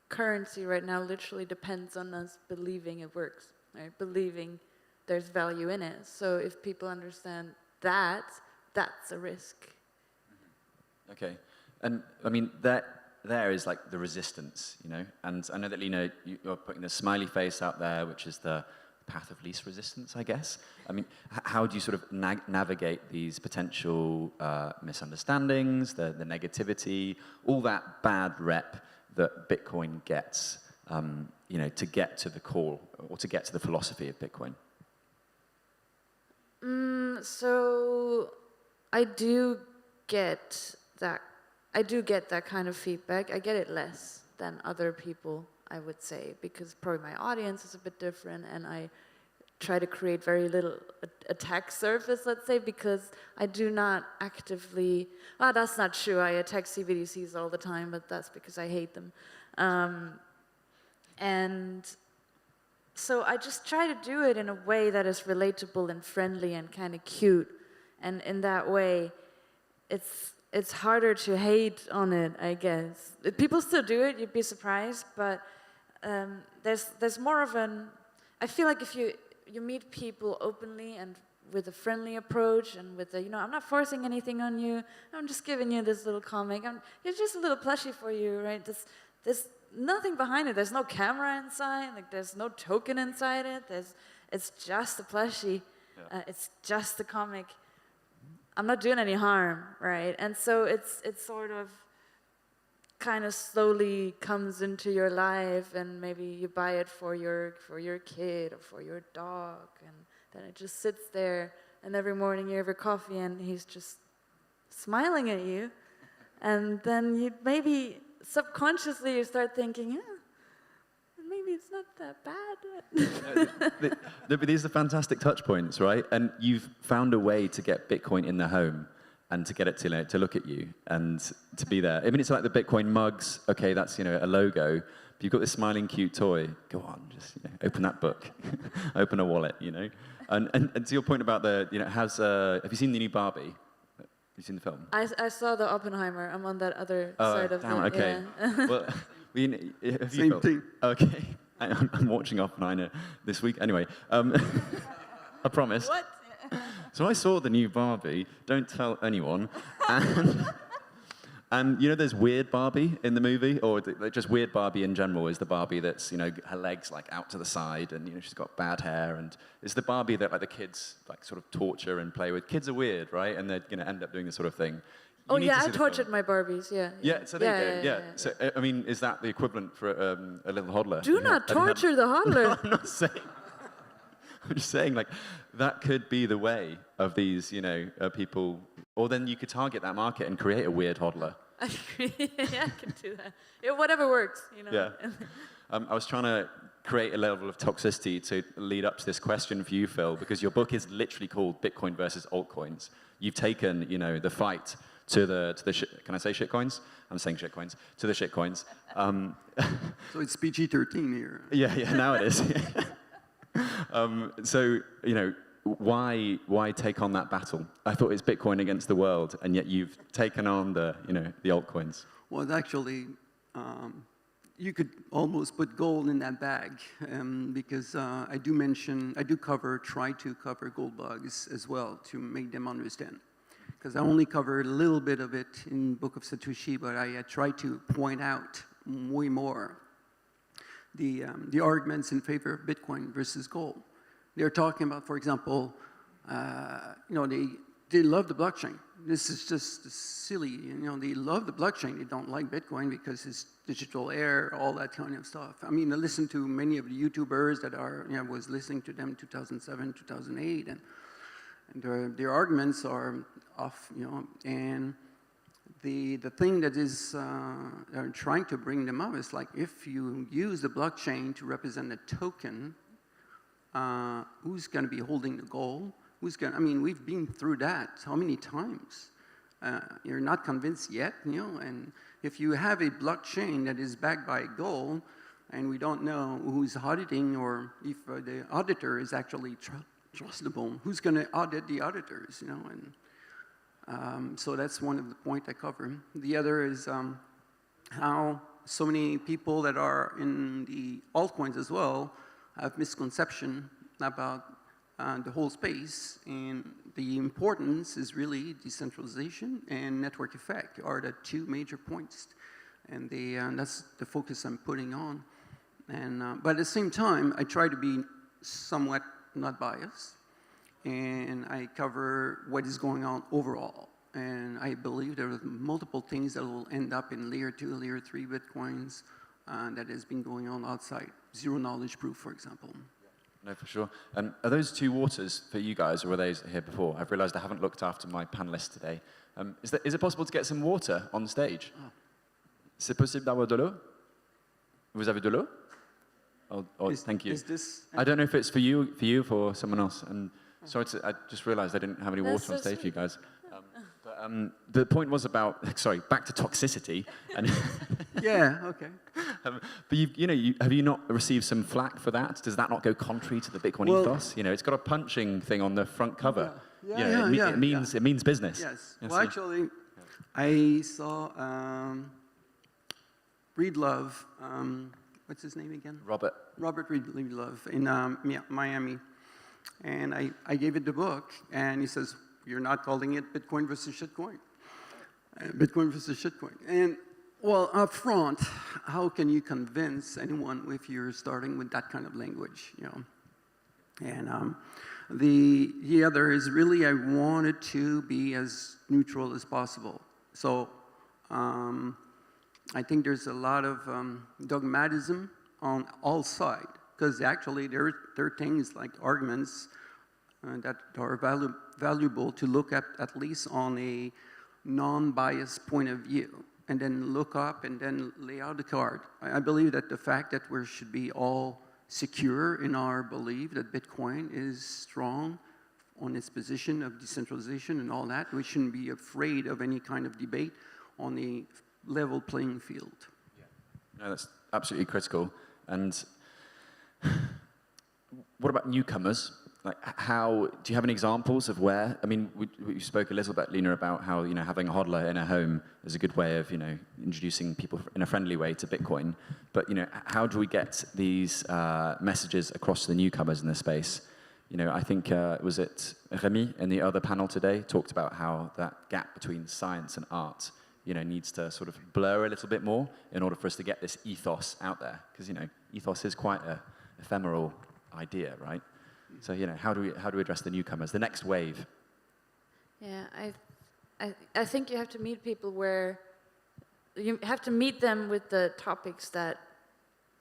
currency right now literally depends on us believing it works, right? Believing there's value in it. So if people understand that, that's a risk. Okay, and I mean there is like the resistance, and I know that you're putting the smiley face out there, which is the path of least resistance, I guess. I mean, how do you sort of navigate these potential misunderstandings, the negativity, all that bad rep that Bitcoin gets, to get to the core or to get to the philosophy of Bitcoin? So I do get that kind of feedback. I get it less than other people, I would say, because probably my audience is a bit different, and I try to create very little attack surface, let's say, because I do not actively, that's not true, I attack CBDCs all the time, but that's because I hate them. And so I just try to do it in a way that is relatable and friendly and kind of cute, and in that way, it's harder to hate on it, I guess. People still do it, you'd be surprised, but there's more of I feel like if you meet people openly and with a friendly approach and with I'm not forcing anything on you, I'm just giving you this little comic, it's just a little plushie for you, right? There's nothing behind it, there's no camera inside, like there's no token inside it, it's just a plushie, it's just a comic. I'm not doing any harm, right? And so it's sort of, kind of slowly comes into your life, and maybe you buy it for your kid or for your dog, and then it just sits there, and every morning you have your coffee and he's just smiling at you, and then you maybe subconsciously you start thinking, maybe it's not that bad. But these are fantastic touch points, right? And you've found a way to get Bitcoin in the home and to get it to look at you and to be there. I mean, it's like the Bitcoin mugs. Okay, that's a logo. But you've got this smiling, cute toy. Go on, just open that book, open a wallet, And to your point about the, have you seen the new Barbie? Have you seen the film? I saw the Oppenheimer. I'm on that other side of damn, the. okay. Yeah. Well, have Same you thing. Okay. I'm watching Oppenheimer this week. Anyway, I promise. What? So I saw the new Barbie. Don't tell anyone. And there's Weird Barbie in the movie, or just Weird Barbie in general is the Barbie that's her legs like out to the side, and she's got bad hair, and it's the Barbie that like the kids like sort of torture and play with. Kids are weird, right? And they're gonna end up doing this sort of thing. Oh yeah, I tortured my Barbies. Yeah. Yeah, so there you go. Yeah. So I mean, is that the equivalent for a little hodler? Do not torture the hodler. No, I'm not saying. I'm just saying, like, that could be the way of these, people. Or then you could target that market and create a weird hodler. I agree. Yeah, I can do that. Yeah, whatever works, Yeah. I was trying to create a level of toxicity to lead up to this question for you, Phil, because your book is literally called Bitcoin versus altcoins. You've taken, the fight to the can I say shitcoins? I'm saying shitcoins. To the shitcoins. So it's PG-13 here. Yeah, now it is. So, why take on that battle? I thought it's Bitcoin against the world, and yet you've taken on the altcoins. Well, actually, you could almost put gold in that bag, because I try to cover gold bugs as well to make them understand. Because I only covered a little bit of it in Book of Satoshi, but I try to point out way more the arguments in favor of Bitcoin versus gold. They're talking about, for example, they love the blockchain. This is just silly. They love the blockchain. They don't like Bitcoin because it's digital air, all that kind of stuff. I mean, I listened to many of the YouTubers that was listening to them in 2007, 2008, and their arguments are off, and the thing that is they're trying to bring them up is like, if you use the blockchain to represent a token, who's going to be holding the gold? I mean, we've been through that how many times? You're not convinced yet, and if you have a blockchain that is backed by gold, and we don't know who's auditing, or if the auditor is actually trustable, who's going to audit the auditors, and so that's one of the points I cover. The other is how so many people that are in the altcoins as well have misconception about the whole space, and the importance is really decentralization and network effect are the two major points, and that's the focus I'm putting on. And but at the same time, I try to be somewhat not biased, and I cover what is going on overall. And I believe there are multiple things that will end up in layer 2, layer 3 Bitcoins that has been going on outside. Zero knowledge proof, for example. No, for sure. And are those two waters for you guys, or were they here before? I've realized I haven't looked after my panelists today. Is it possible to get some water on stage? Oh. C'est possible d'avoir de l'eau? Vous avez de l'eau? Thank you. Is this? I don't know if it's for you, for someone else. And sorry, I just realized I didn't have any water on stage for you guys. The point was about, back to toxicity. And Yeah, okay. But have you not received some flack for that? Does that not go contrary to the Bitcoin ethos? It's got a punching thing on the front cover. It means business. Yes. Well, actually, I saw Breedlove. What's his name again? Robert Breedlove in Miami, and I gave it the book, and he says, "You're not calling it Bitcoin versus shitcoin." Bitcoin versus shitcoin. And, well, up front, how can you convince anyone if you're starting with that kind of language, And the other is really I wanted to be as neutral as possible. So I think there's a lot of dogmatism on all sides, because actually there are things like arguments that are valuable to look at least on a non-biased point of view, and then look up and then lay out the card. I believe that the fact that we should be all secure in our belief that Bitcoin is strong on its position of decentralization and all that, we shouldn't be afraid of any kind of debate on a level playing field. No, that's absolutely critical. And what about newcomers? Like, how do you have any examples of where? I mean, we spoke a little bit, Lena, about how having a hodler in a home is a good way of introducing people in a friendly way to Bitcoin. But how do we get these messages across to the newcomers in this space? I think was it Remy in the other panel today talked about how that gap between science and art needs to sort of blur a little bit more in order for us to get this ethos out there, because ethos is quite an ephemeral idea, right? So how do we address the newcomers, the next wave? Yeah, I think you have to meet people where you have to meet them with the topics that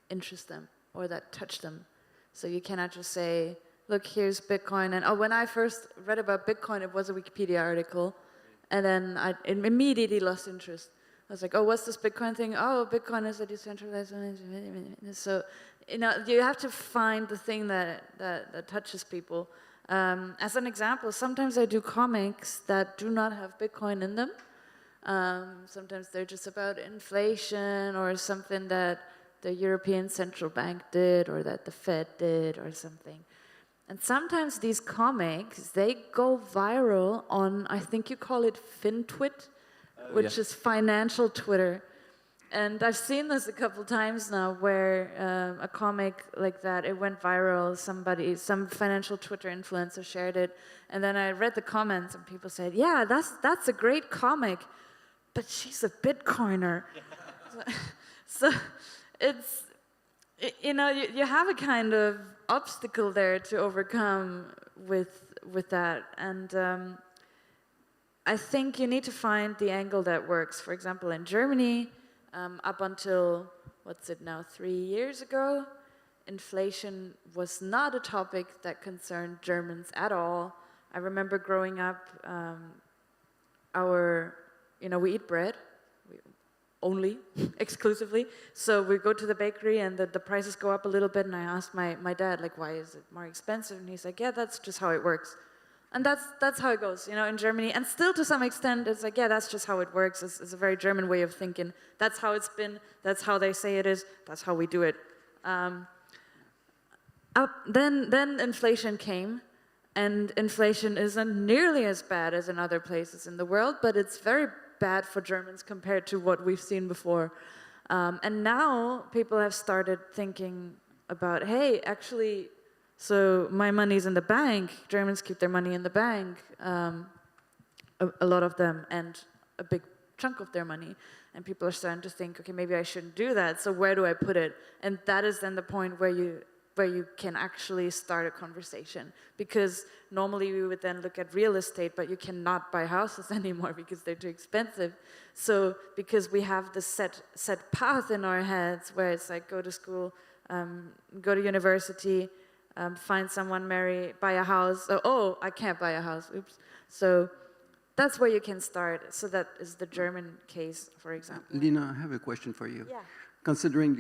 interest them or that touch them. So you cannot just say, look, here's Bitcoin, and when I first read about Bitcoin, it was a Wikipedia article, and then I immediately lost interest. I was like, oh, what's this Bitcoin thing? Oh, Bitcoin is a decentralized. So, you have to find the thing that touches people. As an example, sometimes I do comics that do not have Bitcoin in them. Sometimes they're just about inflation or something that the European Central Bank did or that the Fed did or something. And sometimes these comics, they go viral on, I think you call it FinTwit, which is financial Twitter. And I've seen this a couple times now where a comic like that, it went viral, some financial Twitter influencer shared it, and then I read the comments and people said, yeah, that's a great comic, but she's a Bitcoiner. So it's, you have a kind of obstacle there to overcome with that. And I think you need to find the angle that works. For example, in Germany, up until, 3 years ago, inflation was not a topic that concerned Germans at all. I remember growing up, we eat bread, only, exclusively. So we go to the bakery and the prices go up a little bit, and I asked my dad, like, why is it more expensive? And he's like, yeah, that's just how it works. And that's how it goes, in Germany. And still, to some extent, it's like, yeah, that's just how it works. It's a very German way of thinking. That's how it's been. That's how they say it is. That's how we do it. Then inflation came, and inflation isn't nearly as bad as in other places in the world, but it's very bad for Germans compared to what we've seen before. And now people have started thinking about, hey, actually, so my money's in the bank. Germans keep their money in the bank, a lot of them, and a big chunk of their money. And people are starting to think, okay, maybe I shouldn't do that, so where do I put it? And that is then the point where you can actually start a conversation. Because normally we would then look at real estate, but you cannot buy houses anymore because they're too expensive. So because we have the set path in our heads where it's like, go to school, go to university, find someone, marry, buy a house. Oh, I can't buy a house, oops. So that's where you can start. So that is the German case, for example. Lina, I have a question for you. Yeah. Considering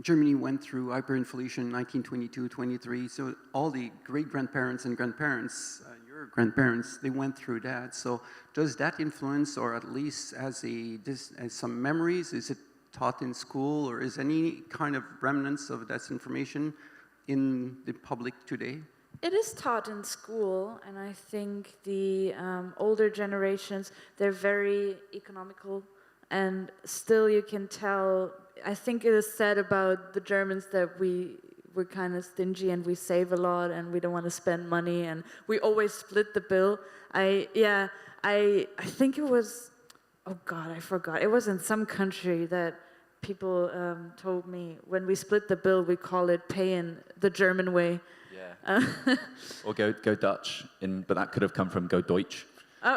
Germany went through hyperinflation in 1922-23, so all the great-grandparents and grandparents, your grandparents, they went through that. So does that influence, or at least as some memories, is it taught in school, or is any kind of remnants of that information in the public today? It is taught in school, and I think the older generations, they're very economical, and still you can tell, I think it is said about the Germans that we're kind of stingy and we save a lot and we don't want to spend money and we always split the bill. I think it was, oh God, I forgot. It was in some country that people told me, when we split the bill, we call it paying the German way. Yeah. Or go Dutch, but that could have come from go Deutsch,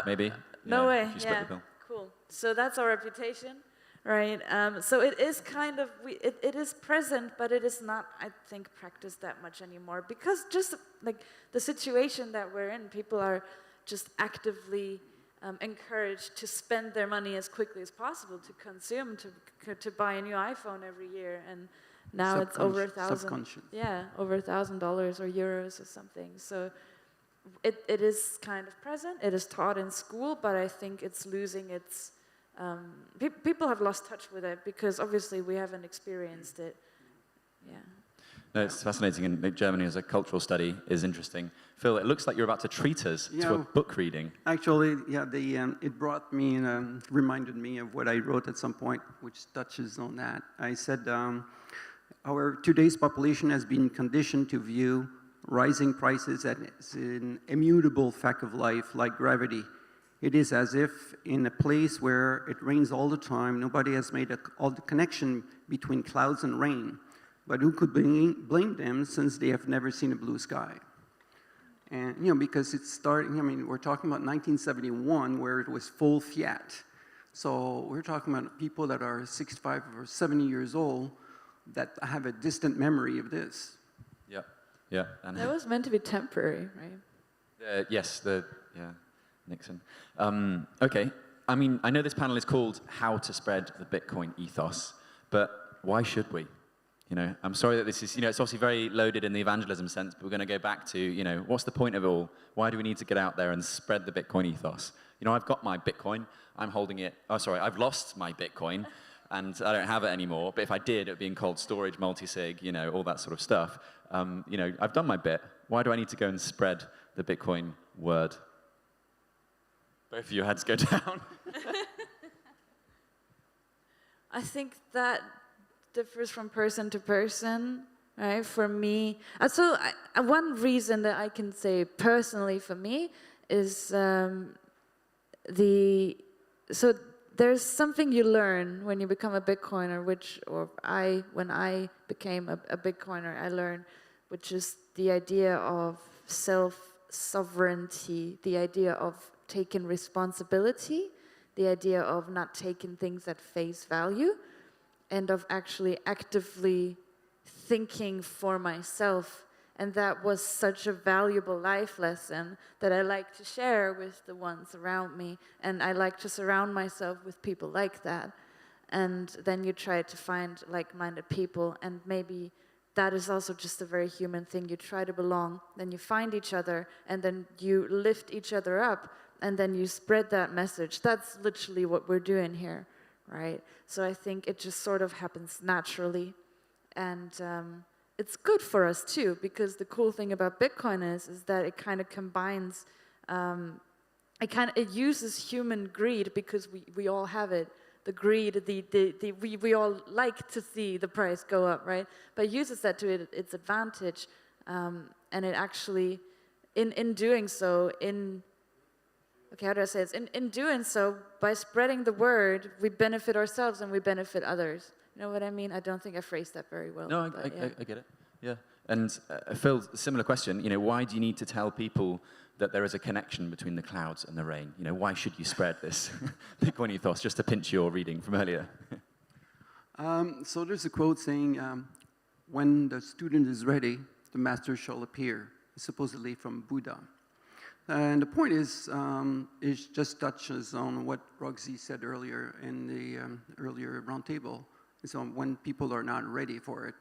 maybe. No way, if you split yeah. the bill. Cool. So that's our reputation, right? So it is kind of, it is present, but it is not, I think, practiced that much anymore, because just like the situation that we're in, people are just actively encouraged to spend their money as quickly as possible, to consume, to buy a new iPhone every year, and now it's over $1,000. Yeah, over $1,000 or euros or something. So it is kind of present. It is taught in school, but I think it's losing its. People have lost touch with it because obviously we haven't experienced it. Yeah. No, it's fascinating, and Germany as a cultural study is interesting. Phil, it looks like you're about to treat us to a book reading. Actually, yeah, it brought me and reminded me of what I wrote at some point, which touches on that. I said, today's population has been conditioned to view rising prices as an immutable fact of life, like gravity. It is as if in a place where it rains all the time, nobody has made all the connection between clouds and rain. But who could blame them, since they have never seen a blue sky? And, because it's starting, we're talking about 1971, where it was full fiat. So we're talking about people that are 65 or 70 years old that have a distant memory of this. Yeah, yeah. And that was meant to be temporary, right? Yes, Nixon. Okay, I know this panel is called How to Spread the Bitcoin Ethos, but why should we? I'm sorry that this is, it's obviously very loaded in the evangelism sense, but we're going to go back to, what's the point of it all? Why do we need to get out there and spread the Bitcoin ethos? I've got my Bitcoin, I'm holding it, I've lost my Bitcoin, and I don't have it anymore, but if I did, it would be in cold storage, multi-sig, all that sort of stuff. I've done my bit. Why do I need to go and spread the Bitcoin word? Both of your heads go down. I think that differs from person to person, right? For me, one reason that I can say personally for me is there's something you learn when you become a Bitcoiner, when I became a Bitcoiner, I learned, which is the idea of self-sovereignty, the idea of taking responsibility, the idea of not taking things at face value, and of actually actively thinking for myself. And that was such a valuable life lesson that I like to share with the ones around me. And I like to surround myself with people like that. And then you try to find like-minded people, and maybe that is also just a very human thing. You try to belong, then you find each other, and then you lift each other up, and then you spread that message. That's literally what we're doing here, right? So I think it just sort of happens naturally. And it's good for us too, because the cool thing about Bitcoin is that it kind of combines, it uses human greed, because we all have it. The greed, we all like to see the price go up, right? But it uses that to its advantage, and it actually, in doing so, how do I say this? In doing so, by spreading the word, we benefit ourselves and we benefit others. You know what I mean? I don't think I phrased that very well. No, I get it. Yeah. And Phil, similar question. Why do you need to tell people that there is a connection between the clouds and the rain? Why should you spread this Bitcoin ethos? Just to pinch your reading from earlier. So there's a quote saying, when the student is ready, the master shall appear. It's supposedly from Buddha. And the point is, it just touches on what Roxy said earlier in the earlier roundtable. So when people are not ready for it,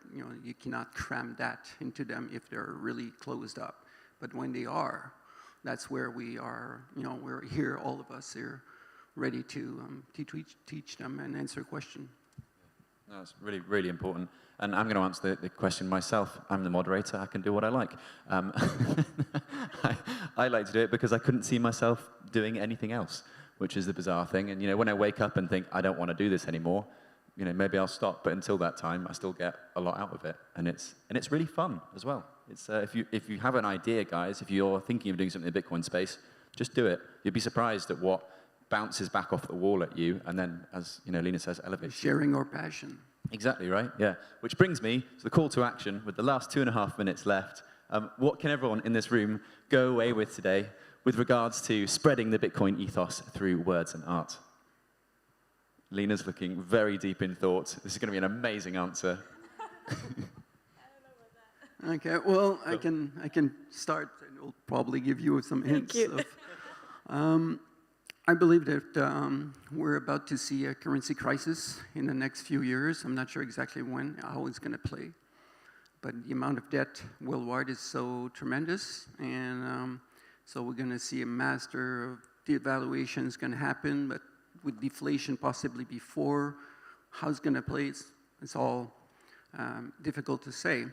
you cannot cram that into them if they're really closed up. But when they are, that's where we are, we're here, all of us here, ready to teach them and answer a question. No, it's really, really important. And I'm going to answer the question myself. I'm the moderator. I can do what I like. I like to do it because I couldn't see myself doing anything else, which is the bizarre thing. And when I wake up and think, I don't want to do this anymore, maybe I'll stop. But until that time, I still get a lot out of it. And it's really fun as well. It's if you have an idea, guys, if you're thinking of doing something in the Bitcoin space, just do it. You'd be surprised at what bounces back off the wall at you, and then, as Lena says, elevates. Sharing our passion. Exactly right. Yeah. Which brings me to the call to action. With the last 2.5 minutes left, what can everyone in this room go away with today with regards to spreading the Bitcoin ethos through words and art? Lena's looking very deep in thought. This is going to be an amazing answer. Okay, well, I can start, and I'll probably give you some hints. you. I believe that we're about to see a currency crisis in the next few years. I'm not sure exactly when, how it's going to play, but the amount of debt worldwide is so tremendous, and so we're going to see a master of devaluation is going to happen, but with deflation possibly before, how it's going to play, it's all difficult to say.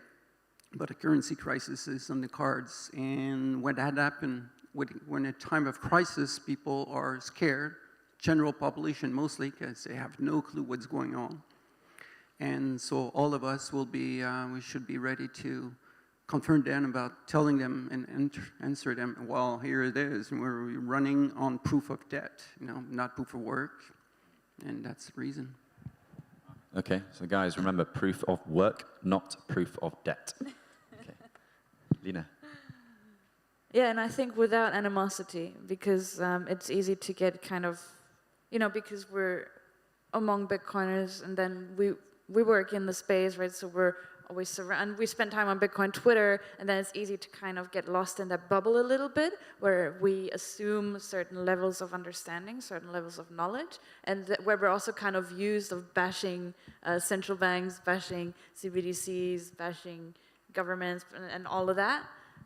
But a currency crisis is on the cards, and when that happens, when a time of crisis, people are scared, general population mostly, because they have no clue what's going on. And so all of us will be, we should be ready to confront them about telling them and answer them, well, here it is, and we're running on proof of debt, not proof of work, and that's the reason. Okay, so guys, remember, proof of work, not proof of debt. Okay. Lena. Yeah, and I think without animosity, because it's easy to get kind of, because we're among Bitcoiners, and then we work in the space, right? So we're always and we spend time on Bitcoin Twitter, and then it's easy to kind of get lost in that bubble a little bit, where we assume certain levels of understanding, certain levels of knowledge, and where we're also kind of used of bashing central banks, bashing CBDCs, bashing governments, and all of that.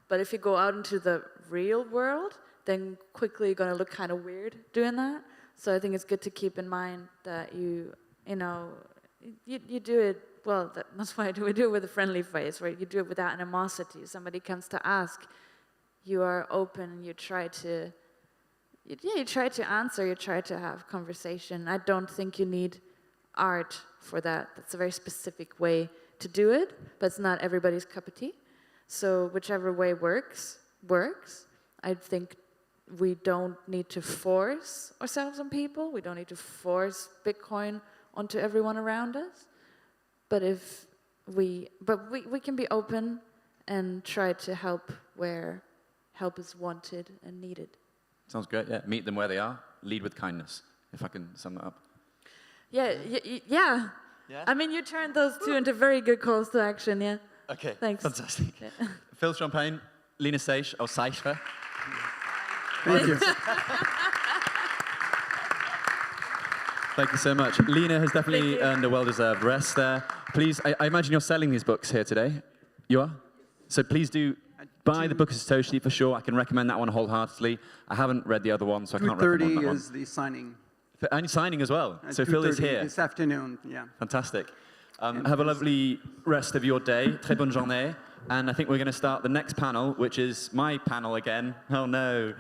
But if you go out into the real world, then quickly you're going to look kind of weird doing that. So I think it's good to keep in mind that you do it, well, that's why we do it with a friendly face, right? You do it without animosity. Somebody comes to ask, you are open, and you try to answer, you try to have conversation. I don't think you need art for that. That's a very specific way to do it, but it's not everybody's cup of tea. So whichever way works. I think we don't need to force ourselves on people. We don't need to force Bitcoin onto everyone around us. But we can be open and try to help where help is wanted and needed. Sounds great, yeah. Meet them where they are. Lead with kindness, if I can sum that up. Yeah. Yeah? I mean, you turned those two into very good calls to action, yeah. Okay, thanks. Fantastic. Yeah. Phil Champagne, Lena Seisch, or Seischre. Thank you. Thank you so much. Lena has definitely earned a well-deserved rest there. Please, I imagine you're selling these books here today. You are? So please do buy the book of Satoshi for sure. I can recommend that one wholeheartedly. I haven't read the other one, so I can't recommend that one. 2:30 is the signing. And signing as well. So Phil is here. This afternoon, yeah. Fantastic. Have a lovely rest of your day. Très bonne journée. And I think we're going to start the next panel, which is my panel again. Oh, no.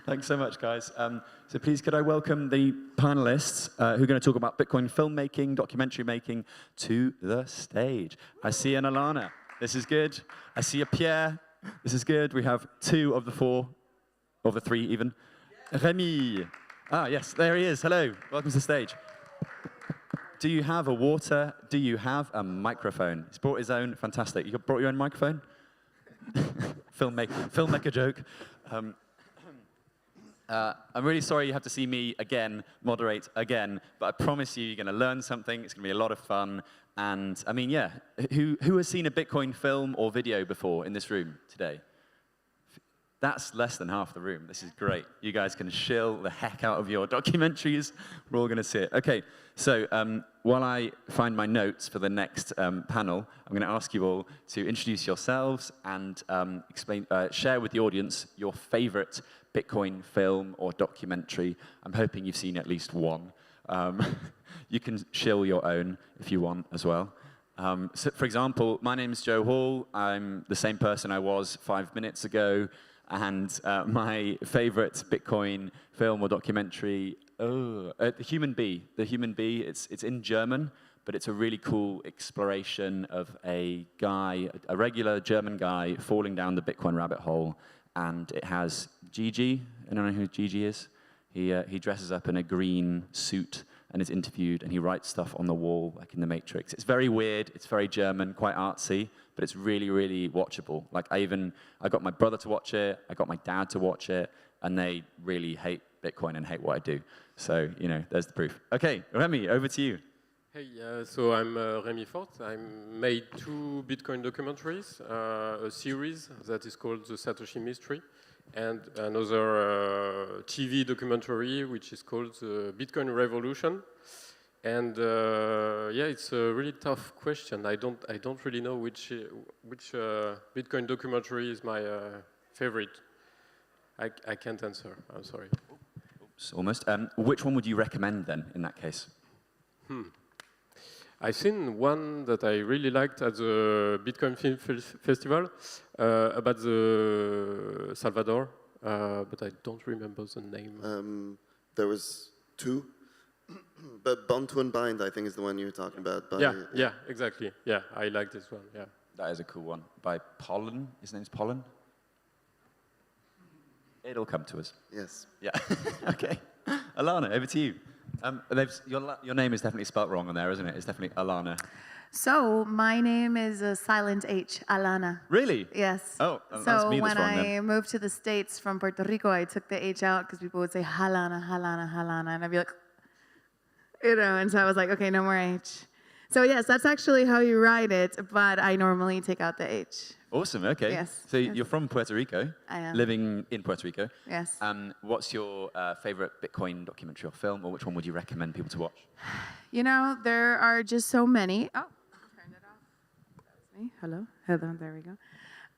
Thanks so much, guys. So please, could I welcome the panelists who are going to talk about Bitcoin filmmaking, documentary making, to the stage. I see an Alana. This is good. I see a Pierre. This is good. We have 2 of the 4, of the 3 even. Remy. Ah, yes, there he is. Hello. Welcome to the stage. Do you have a water? Do you have a microphone? He's brought his own. Fantastic. You brought your own microphone? Filmmaker joke. I'm really sorry you have to see me again, moderate again, but I promise you, you're going to learn something. It's going to be a lot of fun. And I mean, yeah, who has seen a Bitcoin film or video before in this room today? That's less than half the room. This is great. You guys can shill the heck out of your documentaries. We're all going to see it. Okay, so while I find my notes for the next panel, I'm going to ask you all to introduce yourselves and share with the audience your favorite Bitcoin film or documentary. I'm hoping you've seen at least one. You can shill your own if you want as well. So for example, my name is Joe Hall. I'm the same person I was 5 minutes ago. And my favorite Bitcoin film or documentary, The Human Bee. The Human Bee, it's in German, but it's a really cool exploration of a guy, a regular German guy, falling down the Bitcoin rabbit hole. And it has Gigi. I don't know who Gigi is. He dresses up in a green suit and is interviewed, and he writes stuff on the wall, like in The Matrix. It's very weird, it's very German, quite artsy, but it's really, really watchable. Like I got my brother to watch it, I got my dad to watch it, and they really hate Bitcoin and hate what I do. So, you know, there's the proof. Okay, Remy, over to you. Hey, so I'm Remy Fort. I made 2 Bitcoin documentaries, a series that is called The Satoshi Mystery, and another TV documentary which is called The Bitcoin Revolution. And yeah, it's a really tough question. I don't really know which Bitcoin documentary is my favorite. I can't answer. I'm sorry. Oops, almost. Which one would you recommend then in that case? I've seen one that I really liked at the Bitcoin Film Festival about the Salvador, but I don't remember the name. There was 2, but Bond to Unbind, I think, is the one you were talking about. Yeah, exactly. Yeah, I like this one. Yeah. That is a cool one. By Pollen. His name's Pollen. It'll come to us. Yes. Yeah. Okay. Alana, over to you. Your name is definitely spelt wrong on there, isn't it? It's definitely Alana. So my name is a silent H, Alana. Really? Yes. Oh, that's so me that's when wrong I then. moved to the States from Puerto Rico, I took the H out because people would say Halana, Halana, Halana, and I'd be like, you know, and so I was like, okay, no more H. So yes, that's actually how you write it, but I normally take out the H. Awesome, okay. Yes, So yes. you're from Puerto Rico. I am. Living in Puerto Rico. Yes. What's your favorite Bitcoin documentary or film, or which one would you recommend people to watch? You know, there are just so many. Oh, turned it off. That was me. Hello. Hello. There we go.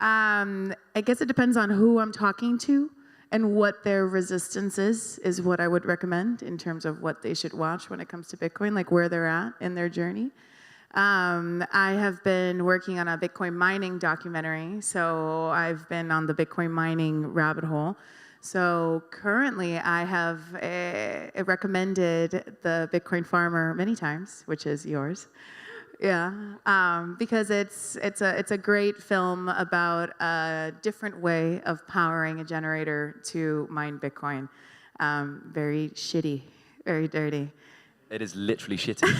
I guess it depends on who I'm talking to and what their resistance is what I would recommend in terms of what they should watch when it comes to Bitcoin, like where they're at in their journey. I have been working on a Bitcoin mining documentary, so I've been on the Bitcoin mining rabbit hole. So currently, I have recommended the Bitcoin Farmer many times, which is yours. Yeah, because it's a great film about a different way of powering a generator to mine Bitcoin. Very shitty, very dirty. It is literally shitty.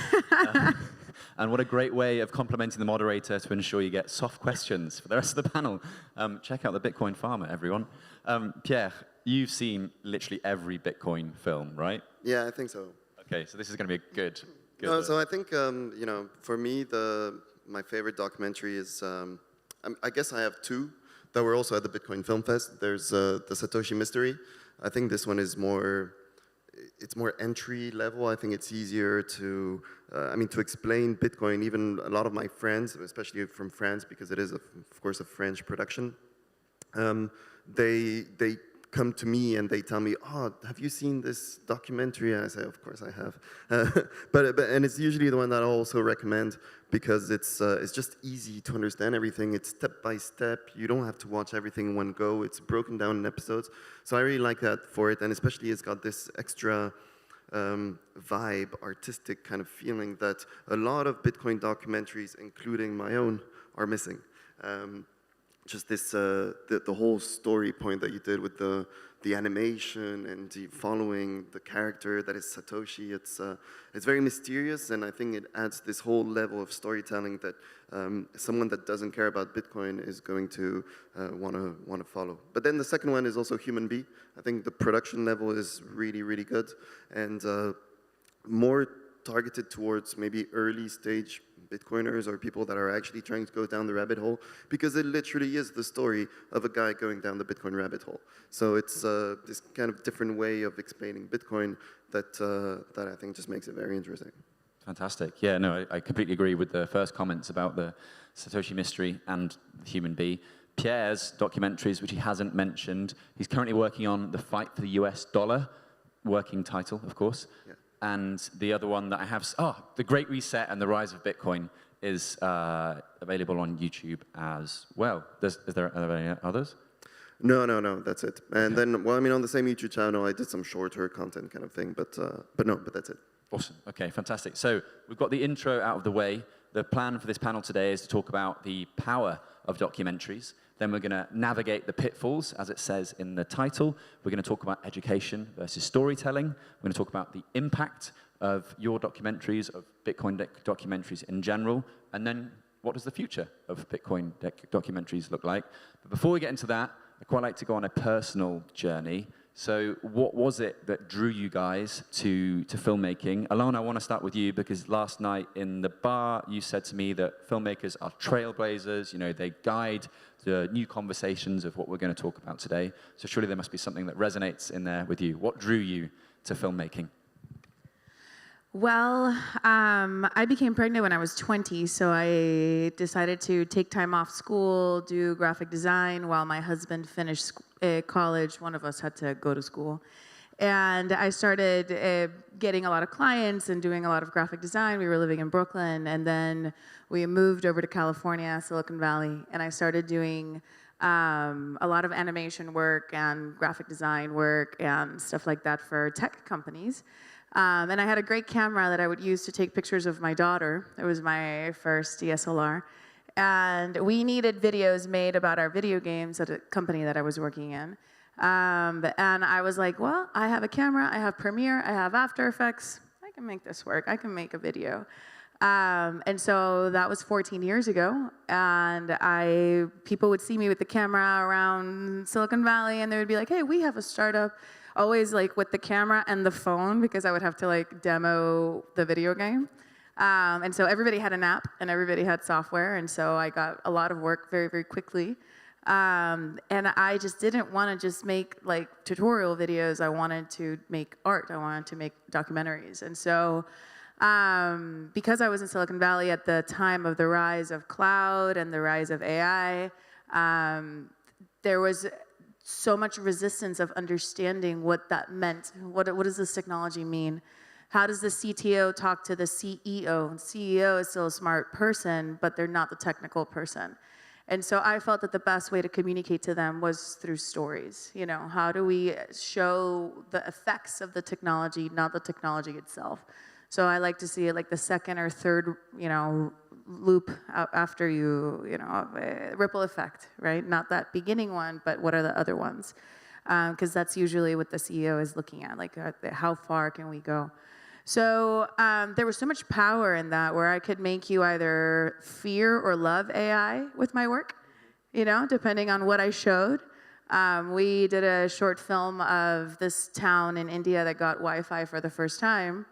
And what a great way of complimenting the moderator to ensure you get soft questions for the rest of the panel. Check out the Bitcoin Farmer, everyone. Pierre, you've seen literally every Bitcoin film, right? Yeah, I think so. Okay, so this is going to be a good. No, so I think, you know, for me, my favorite documentary is, I guess I have 2 that were also at the Bitcoin Film Fest. There's the Satoshi Mystery. I think this one is it's more entry level. I think it's easier to, to explain Bitcoin. Even a lot of my friends, especially from France, because it is, of course, a French production, they come to me and they tell me, oh, have you seen this documentary? And I say, of course I have. And it's usually the one that I also recommend because it's just easy to understand everything. It's step by step. You don't have to watch everything in one go. It's broken down in episodes. So I really like that for it. And especially it's got this extra vibe, artistic kind of feeling that a lot of Bitcoin documentaries, including my own, are missing. Just this, the whole story point that you did with the animation and the following the character that is Satoshi, it's very mysterious, and I think it adds this whole level of storytelling that someone that doesn't care about Bitcoin is going to want to follow. But then the second one is also Human Bee. I think the production level is really, really good, and more targeted towards maybe early stage Bitcoiners or people that are actually trying to go down the rabbit hole, because it literally is the story of a guy going down the Bitcoin rabbit hole. So it's this kind of different way of explaining Bitcoin that I think just makes it very interesting. Fantastic. Yeah, no, I completely agree with the first comments about the Satoshi Mystery and the Human Bee. Pierre's documentaries, which he hasn't mentioned, he's currently working on The Fight for the US Dollar, working title, of course. Yeah. And the other one that I have, The Great Reset and the Rise of Bitcoin is available on YouTube as well. Are there any others? No, that's it. And then, well, I mean, on the same YouTube channel, I did some shorter content kind of thing, but that's it. Awesome. Okay, fantastic. So we've got the intro out of the way. The plan for this panel today is to talk about the power of documentaries. Then we're going to navigate the pitfalls, as it says in the title. We're going to talk about education versus storytelling. We're going to talk about the impact of your documentaries, of Bitcoin documentaries in general. And then what does the future of Bitcoin documentaries look like? But before we get into that, I'd quite like to go on a personal journey. So what was it that drew you guys to filmmaking? Alana, I want to start with you because last night in the bar, you said to me that filmmakers are trailblazers. You know, they guide the new conversations of what we're going to talk about today. So surely there must be something that resonates in there with you. What drew you to filmmaking? Well, I became pregnant when I was 20, so I decided to take time off school, do graphic design while my husband finished college. One of us had to go to school. And I started getting a lot of clients and doing a lot of graphic design. We were living in Brooklyn, and then we moved over to California, Silicon Valley, and I started doing a lot of animation work and graphic design work and stuff like that for tech companies. And I had a great camera that I would use to take pictures of my daughter. It was my first DSLR. And we needed videos made about our video games at a company that I was working in. And I was like, well, I have a camera, I have Premiere, I have After Effects. I can make this work. I can make a video. And so that was 14 years ago. And people would see me with the camera around Silicon Valley, and they would be like, hey, we have a startup. Always like with the camera and the phone, because I would have to like demo the video game. And so everybody had an app and everybody had software. And so I got a lot of work very, very quickly. And I just didn't want to just make like tutorial videos. I wanted to make art. I wanted to make documentaries. And so because I was in Silicon Valley at the time of the rise of cloud and the rise of AI, there was so much resistance of understanding what that meant. What does this technology mean? How does the CTO talk to the CEO? And CEO is still a smart person, but they're not the technical person. And so I felt that the best way to communicate to them was through stories. You know, how do we show the effects of the technology, not the technology itself? So I like to see it like the second or third, loop after ripple effect, right? Not that beginning one, but what are the other ones? Because that's usually what the CEO is looking at, like how far can we go? So there was so much power in that, where I could make you either fear or love AI with my work, depending on what I showed. We did a short film of this town in India that got Wi-Fi for the first time.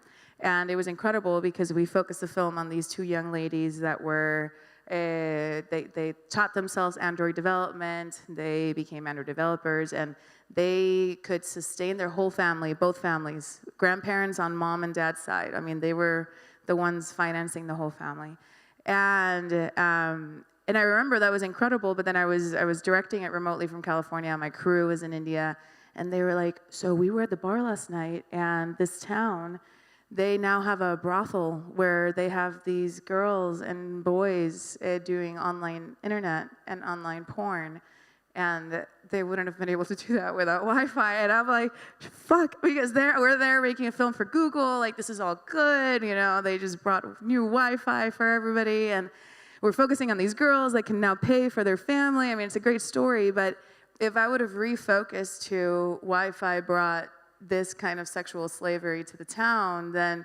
And it was incredible because we focused the film on these two young ladies that were, they taught themselves Android development, they became Android developers, and they could sustain their whole family, both families, grandparents on mom and dad's side. I mean, they were the ones financing the whole family. And I remember that was incredible, but then I was directing it remotely from California, my crew was in India, and they were like, so we were at the bar last night, and this town, they now have a brothel where they have these girls and boys doing online internet and online porn. And they wouldn't have been able to do that without Wi-Fi. And I'm like, fuck, because we're there making a film for Google. Like, this is all good. They just brought new Wi-Fi for everybody. And we're focusing on these girls that can now pay for their family. I mean, it's a great story. But if I would have refocused to Wi-Fi brought this kind of sexual slavery to the town, then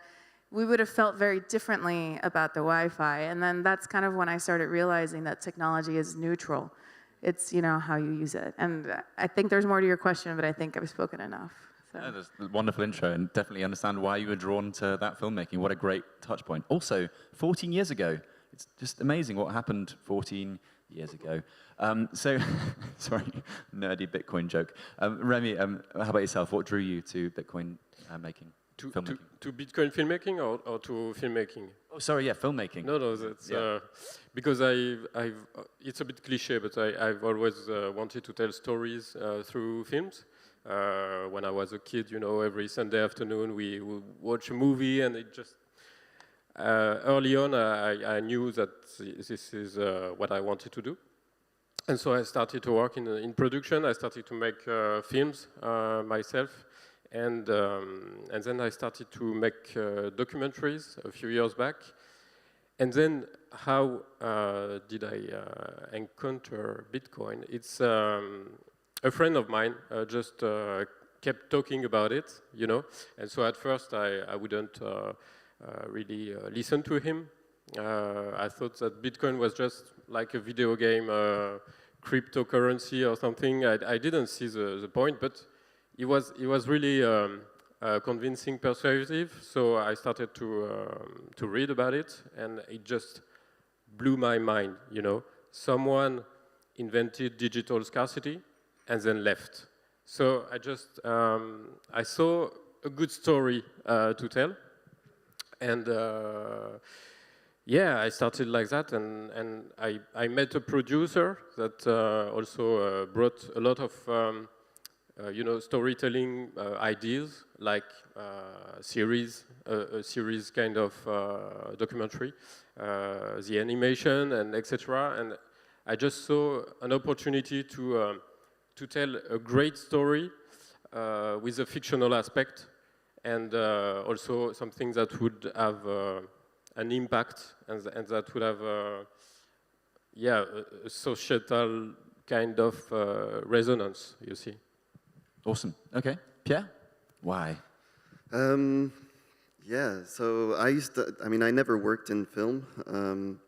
we would have felt very differently about the Wi-Fi. And then that's kind of when I started realizing that technology is neutral. It's, how you use it. And I think there's more to your question, but I think I've spoken enough. So. Yeah, that's a wonderful intro, and definitely understand why you were drawn to that filmmaking. What a great touch point. Also, 14 years ago, it's just amazing what happened 14 years ago. Sorry, nerdy Bitcoin joke. Remy, how about yourself? What drew you to Bitcoin making? Filmmaking? To Bitcoin filmmaking or to filmmaking? Oh, sorry, yeah, filmmaking. No, that's because it's a bit cliche, but I've always wanted to tell stories through films. When I was a kid, every Sunday afternoon we would watch a movie, and it just early on I knew that this is what I wanted to do. And so I started to work in production. I started to make films myself, and then I started to make documentaries a few years back. And then how did I encounter Bitcoin? It's a friend of mine just kept talking about it, And so at first I wouldn't really listen to him. I thought that Bitcoin was just like a video game, cryptocurrency or something. I didn't see the point, but he was really convincing, persuasive. So I started to read about it, and it just blew my mind. You know, someone invented digital scarcity and then left. So I saw a good story to tell, and yeah, I started like that, and I met a producer that also brought a lot of you know, storytelling ideas, like a series kind of documentary, the animation and etc. And I just saw an opportunity to tell a great story with a fictional aspect, and also something that would have an impact, and that would have yeah, a societal kind of resonance, you see. Awesome. Okay. Pierre? Why? Yeah, so I mean, I never worked in film.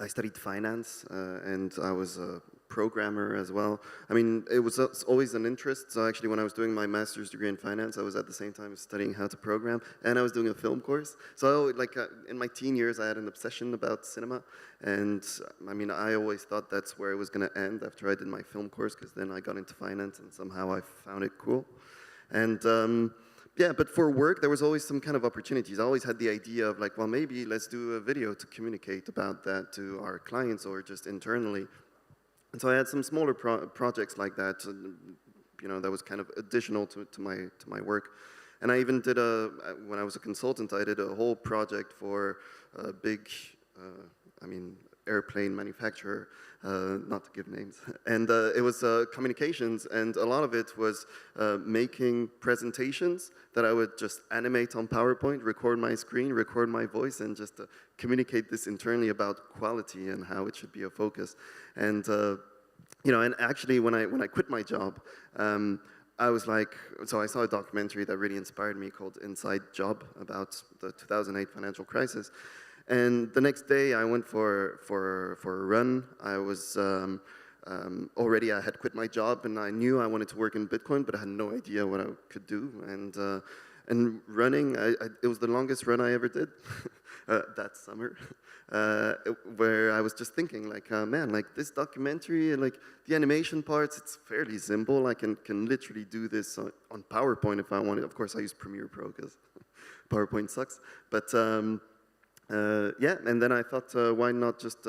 I studied finance, and I was a programmer as well. I mean, it was always an interest. So actually, when I was doing my master's degree in finance, I was at the same time studying how to program, and I was doing a film course. So like in my teen years, I had an obsession about cinema, and I mean, I always thought that's where it was going to end after I did my film course, because then I got into finance, and somehow I found it cool. And yeah, but for work, there was always some kind of opportunities. I always had the idea of like, well, maybe let's do a video to communicate about that to our clients or just internally. And so I had some smaller projects like that, you know, that was kind of additional to my work. And I even did when I was a consultant, I did a whole project for a big, I mean, airplane manufacturer, not to give names. And it was communications, and a lot of it was making presentations that I would just animate on PowerPoint, record my screen, record my voice, and just communicate this internally about quality and how it should be a focus. And you know, and actually when I quit my job, I was like, so I saw a documentary that really inspired me called Inside Job about the 2008 financial crisis. And the next day I went for a run. I was already, I had quit my job, and I knew I wanted to work in Bitcoin, but I had no idea what I could do. And running, it was the longest run I ever did that summer, where I was just thinking like, man, like this documentary and like the animation parts, it's fairly simple. I can literally do this on PowerPoint if I wanted. Of course, I use Premiere Pro because PowerPoint sucks. But yeah, and then I thought, why not just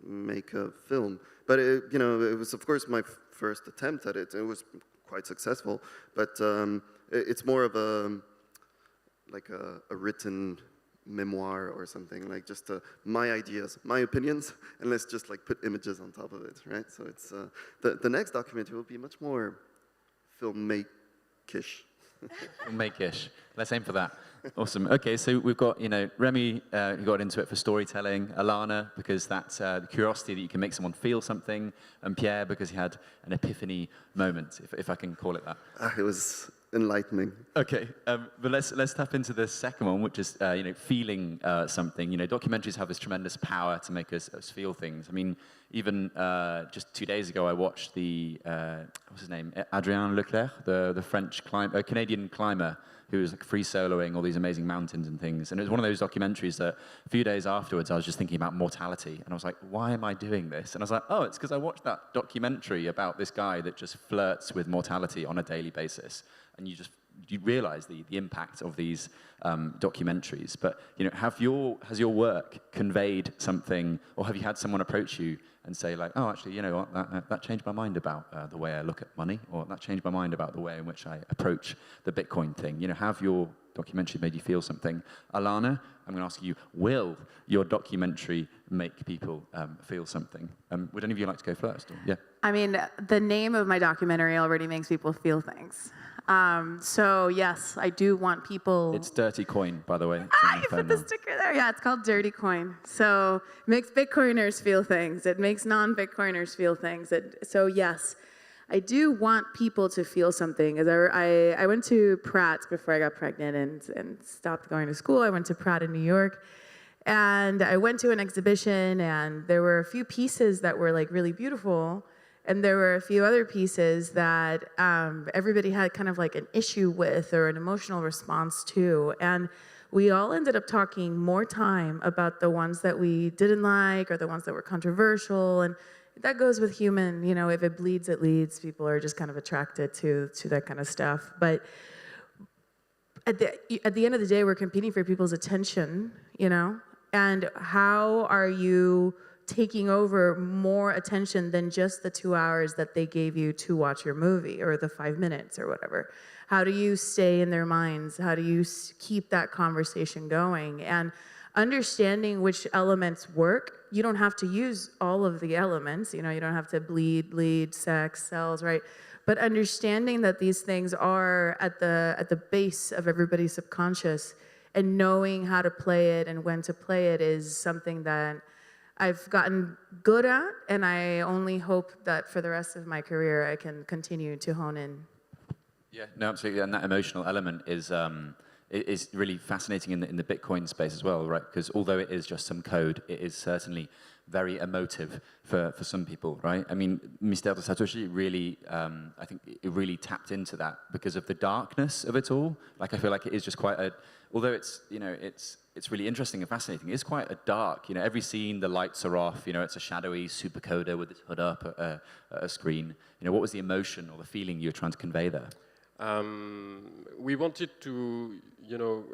make a film? But you know, it was of course my first attempt at it. It was quite successful, but it's more of a written memoir or something, like just my ideas, my opinions, and let's just like put images on top of it, right? So it's the next documentary will be much more filmmake-ish. Filmmake-ish. Let's aim for that. Awesome. Okay, so we've got, you know, Remy, who got into it for storytelling, Alana, because that's the curiosity that you can make someone feel something, and Pierre, because he had an epiphany moment, if I can call it that. It was enlightening. Okay, but let's tap into the second one, which is you know, feeling something. You know, documentaries have this tremendous power to make us feel things. I mean, even just 2 days ago, I watched the what's his name, Adrien Leclerc, the French Canadian climber, who was like free soloing all these amazing mountains and things. And it was one of those documentaries that a few days afterwards, I was just thinking about mortality. And I was like, why am I doing this? And I was like, oh, it's because I watched that documentary about this guy that just flirts with mortality on a daily basis. And you realize the impact of these documentaries. But you know, has your work conveyed something, or have you had someone approach you and say like, oh, actually, you know what, that changed my mind about the way I look at money, or that changed my mind about the way in which I approach the Bitcoin thing? You know, have your documentary made you feel something? Alana, I'm going to ask you, will your documentary make people feel something? Would any of you like to go first? Or, yeah. I mean, the name of my documentary already makes people feel things. So yes, I do want people. It's Dirty Coin, by the way. You put the sticker there. Yeah, it's called Dirty Coin. So it makes Bitcoiners feel things. It makes non-Bitcoiners feel things. So yes, I do want people to feel something. As I went to Pratt before I got pregnant and stopped going to school. I went to Pratt in New York, and I went to an exhibition, and there were a few pieces that were like really beautiful. And there were a few other pieces that everybody had kind of like an issue with or an emotional response to. And we all ended up talking more time about the ones that we didn't like or the ones that were controversial. And that goes with human, you know, if it bleeds, it leads. People are just kind of attracted to that kind of stuff. But at the end of the day, we're competing for people's attention, you know? And how are you taking over more attention than just the 2 hours that they gave you to watch your movie or the 5 minutes or whatever? How do you stay in their minds? How do you keep that conversation going? And understanding which elements work, you don't have to use all of the elements, you know, you don't have to bleed, sex, cells, right? But understanding that these things are at the base of everybody's subconscious and knowing how to play it and when to play it is something that I've gotten good at, and I only hope that for the rest of my career I can continue to hone in. Yeah, no, absolutely, and that emotional element is really fascinating in the Bitcoin space as well, right? Because although it is just some code, it is certainly very emotive for some people, right? I mean, Mr. Satoshi really, I think it really tapped into that because of the darkness of it all. Like, I feel like it is just quite a, although it's, you know, it's really interesting and fascinating, it's quite a dark, you know, every scene, the lights are off, you know, it's a shadowy supercoder with its hood up at a screen. You know, what was the emotion or the feeling you were trying to convey there? We wanted to, you know,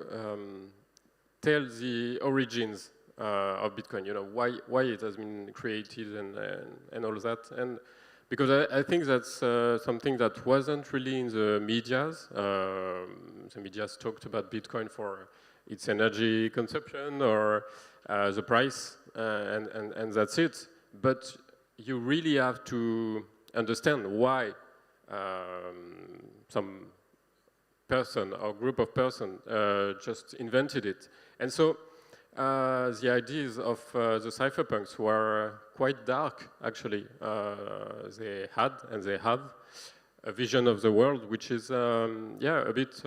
tell the origins of Bitcoin. You know, why it has been created and all of that. And because I think that's something that wasn't really in the medias. The medias talked about Bitcoin for its energy consumption or the price, and that's it. But you really have to understand why some person or group of persons just invented it. And so the ideas of the cypherpunks were quite dark, actually. They had and they have a vision of the world which is, yeah, a bit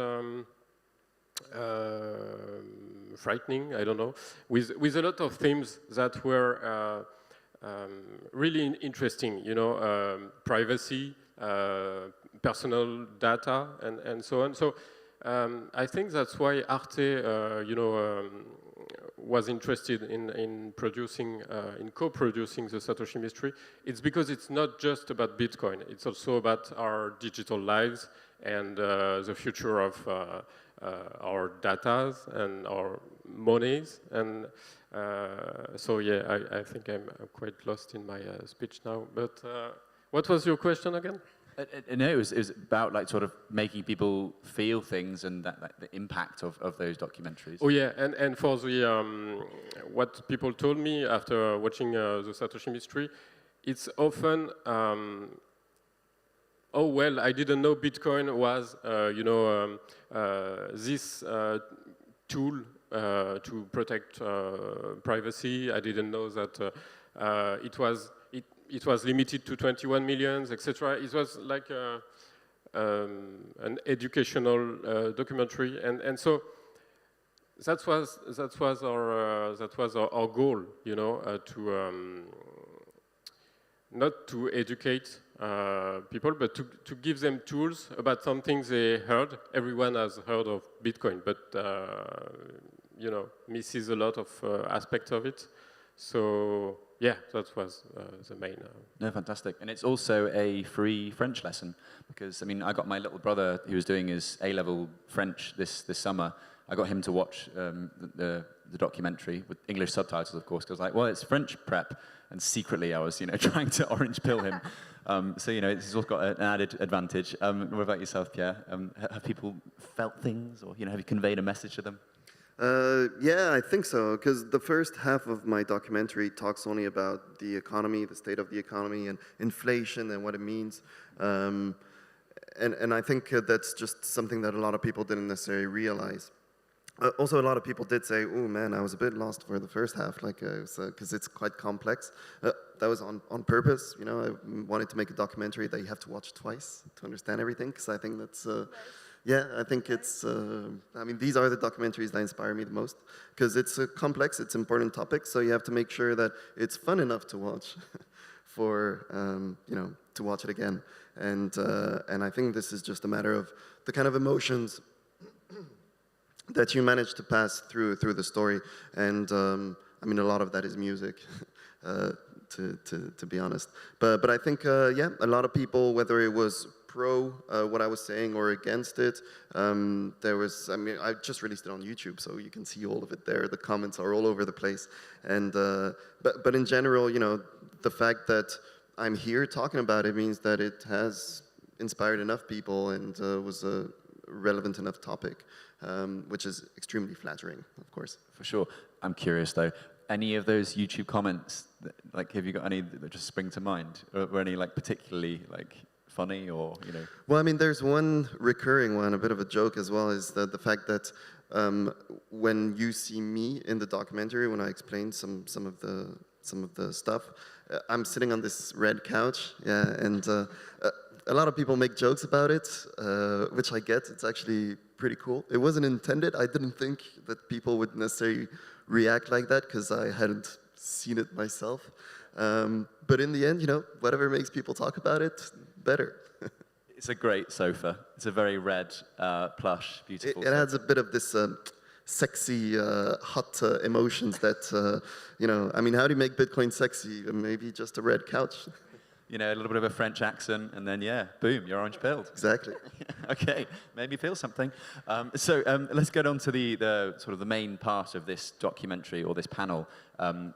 frightening, I don't know, with a lot of themes that were really interesting, you know, privacy, personal data, and so on. So I think that's why Arte, you know, was interested in producing, in co-producing the Satoshi Mystery. It's because it's not just about Bitcoin. It's also about our digital lives and the future of our data and our monies. And so, yeah, I think I'm quite lost in my speech now. But what was your question again? No, it was about like sort of making people feel things and that like, the impact of those documentaries. Oh yeah, and for the what people told me after watching the Satoshi Mystery, it's often oh well, I didn't know Bitcoin was you know this tool to protect privacy. I didn't know that it was limited to 21 million, etc. It was like an educational documentary, and so that was our goal, you know, to not to educate people, but to give them tools about something they heard. Everyone has heard of Bitcoin, but you know, misses a lot of aspects of it. So yeah, that was the main. No, fantastic. And it's also a free French lesson because, I mean, I got my little brother who was doing his A-level French this summer. I got him to watch the documentary with English subtitles, of course, because I was like, well, it's French prep. And secretly I was, you know, trying to orange pill him. So, you know, this has also got an added advantage. What about yourself, Pierre? Have people felt things or, you know, have you conveyed a message to them? Yeah, I think so, because the first half of my documentary talks only about the economy, the state of the economy, and inflation and what it means. And I think that's just something that a lot of people didn't necessarily realize. Also, a lot of people did say, oh man, I was a bit lost for the first half, like, because it's quite complex. That was on purpose, you know, I wanted to make a documentary that you have to watch twice to understand everything, because I think that's... yeah, I think it's, I mean, these are the documentaries that inspire me the most, because it's a complex, it's important topic, so you have to make sure that it's fun enough to watch for, you know, to watch it again. And I think this is just a matter of the kind of emotions that you manage to pass through the story. And I mean, a lot of that is music, to be honest. But I think, yeah, a lot of people, whether it was pro what I was saying or against it, there was, I mean, I just released it on YouTube, so you can see all of it there. The comments are all over the place. And, but in general, you know, the fact that I'm here talking about it means that it has inspired enough people and was a relevant enough topic, which is extremely flattering, of course. For sure. I'm curious though, any of those YouTube comments, like have you got any that just spring to mind? Or were any like particularly like funny or, you know? Well, I mean, there's one recurring one, a bit of a joke as well, is the fact that when you see me in the documentary, when I explain some of the stuff, I'm sitting on this red couch, yeah, and a lot of people make jokes about it, which I get. It's actually pretty cool. It wasn't intended. I didn't think that people would necessarily react like that because I hadn't seen it myself. But in the end, you know, whatever makes people talk about it, better. It's a great sofa. It's a very red, plush, beautiful It adds a bit of this sexy, hot emotions that, you know, I mean, how do you make Bitcoin sexy? Maybe just a red couch. You know, a little bit of a French accent, and then, yeah, boom, you're orange pilled. Exactly. Okay, made me feel something. So let's get on to the sort of the main part of this documentary or this panel,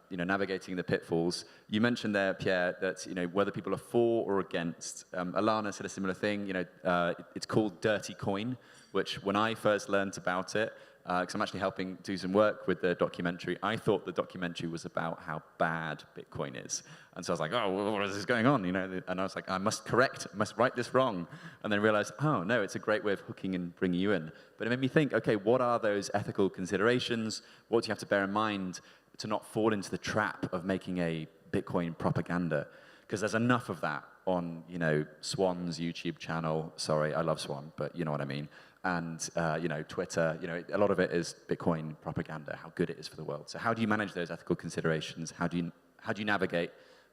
you know, navigating the pitfalls. You mentioned there, Pierre, that, you know, whether people are for or against. Alana said a similar thing, you know, it's called Dirty Coin, which when I first learned about it, because I'm actually helping do some work with the documentary, I thought the documentary was about how bad Bitcoin is. And so I was like, oh, what is this going on? You know, and I was like, I must right this wrong. And then realized, oh, no, it's a great way of hooking and bringing you in. But it made me think, okay, what are those ethical considerations? What do you have to bear in mind to not fall into the trap of making a Bitcoin propaganda? Because there's enough of that on, you know, Swan's YouTube channel. Sorry, I love Swan, but you know what I mean. And, you know, Twitter, you know, a lot of it is Bitcoin propaganda, how good it is for the world. So how do you manage those ethical considerations? How do you navigate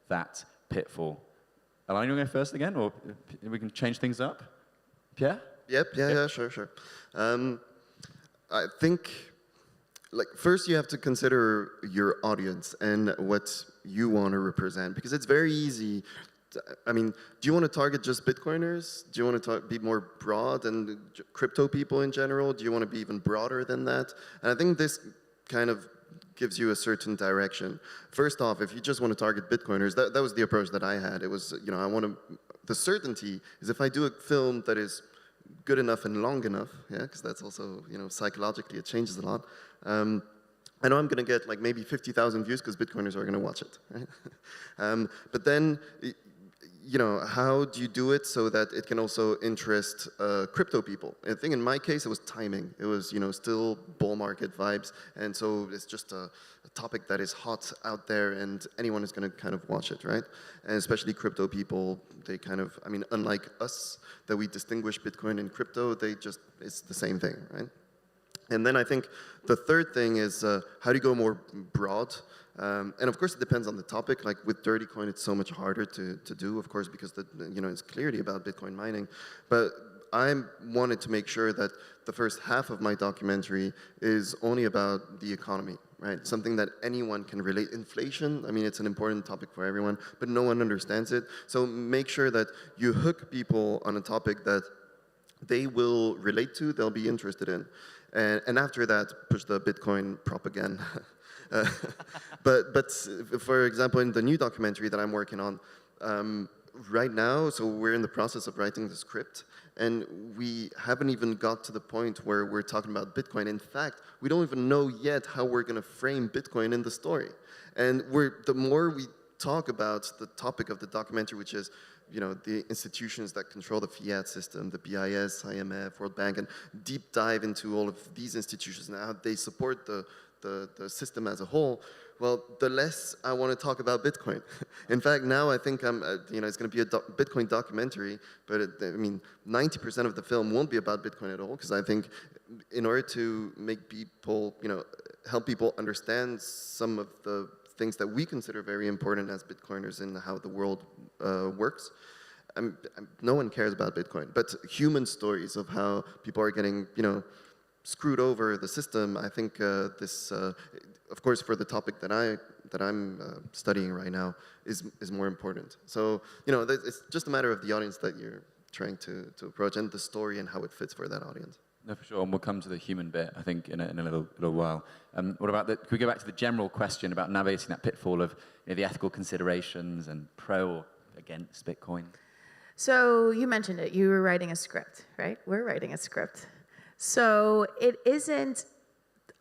that pitfall? Alana, you want to go first again, or we can change things up? Pierre? Yep, yeah, sure. I think, like, first you have to consider your audience and what you want to represent, because it's very easy. I mean, do you want to target just Bitcoiners? Do you want to be more broad and crypto people in general? Do you want to be even broader than that? And I think this kind of gives you a certain direction. First off, if you just want to target Bitcoiners, that was the approach that I had. It was, you know, the certainty is if I do a film that is good enough and long enough, yeah, because that's also, you know, psychologically it changes a lot. I know I'm going to get like maybe 50,000 views because Bitcoiners are going to watch it, right? But then, you know, how do you do it so that it can also interest crypto people? I think in my case, it was timing. It was, you know, still bull market vibes. And so it's just a topic that is hot out there and anyone is going to kind of watch it, right? And especially crypto people, they kind of, I mean, unlike us, that we distinguish Bitcoin and crypto, it's the same thing, right? And then I think the third thing is how do you go more broad? And of course, it depends on the topic. Like with Dirty Coin, it's so much harder to do, of course, because you know, it's clearly about Bitcoin mining. But I wanted to make sure that the first half of my documentary is only about the economy, right? Something that anyone can relate. Inflation, I mean, it's an important topic for everyone, but no one understands it. So make sure that you hook people on a topic that they will relate to, they'll be interested in. And after that, push the Bitcoin propaganda. But for example, in the new documentary that I'm working on, right now, so we're in the process of writing the script, and we haven't even got to the point where we're talking about Bitcoin. In fact, we don't even know yet how we're going to frame Bitcoin in the story. And the more we talk about the topic of the documentary, which is, you know, the institutions that control the fiat system, the BIS, IMF, World Bank, and deep dive into all of these institutions and how they support the system as a whole, well, the less I want to talk about Bitcoin. In fact, now I think you know, it's going to be a Bitcoin documentary, but I mean, 90% of the film won't be about Bitcoin at all, because I think in order to make people, you know, help people understand some of the things that we consider very important as Bitcoiners in how the world works. no one cares about Bitcoin, but human stories of how people are getting, screwed over the system. I think this, of course, for the topic that I'm studying right now, is more important. So it's just a matter of the audience that you're trying to approach and the story and how it fits for that audience. No, for sure, and we'll come to the human bit, I think, in a little while. What about can we go back to the general question about navigating that pitfall of the ethical considerations and pro or against Bitcoin? So you mentioned it. You were writing a script, right? We're writing a script. So it isn't,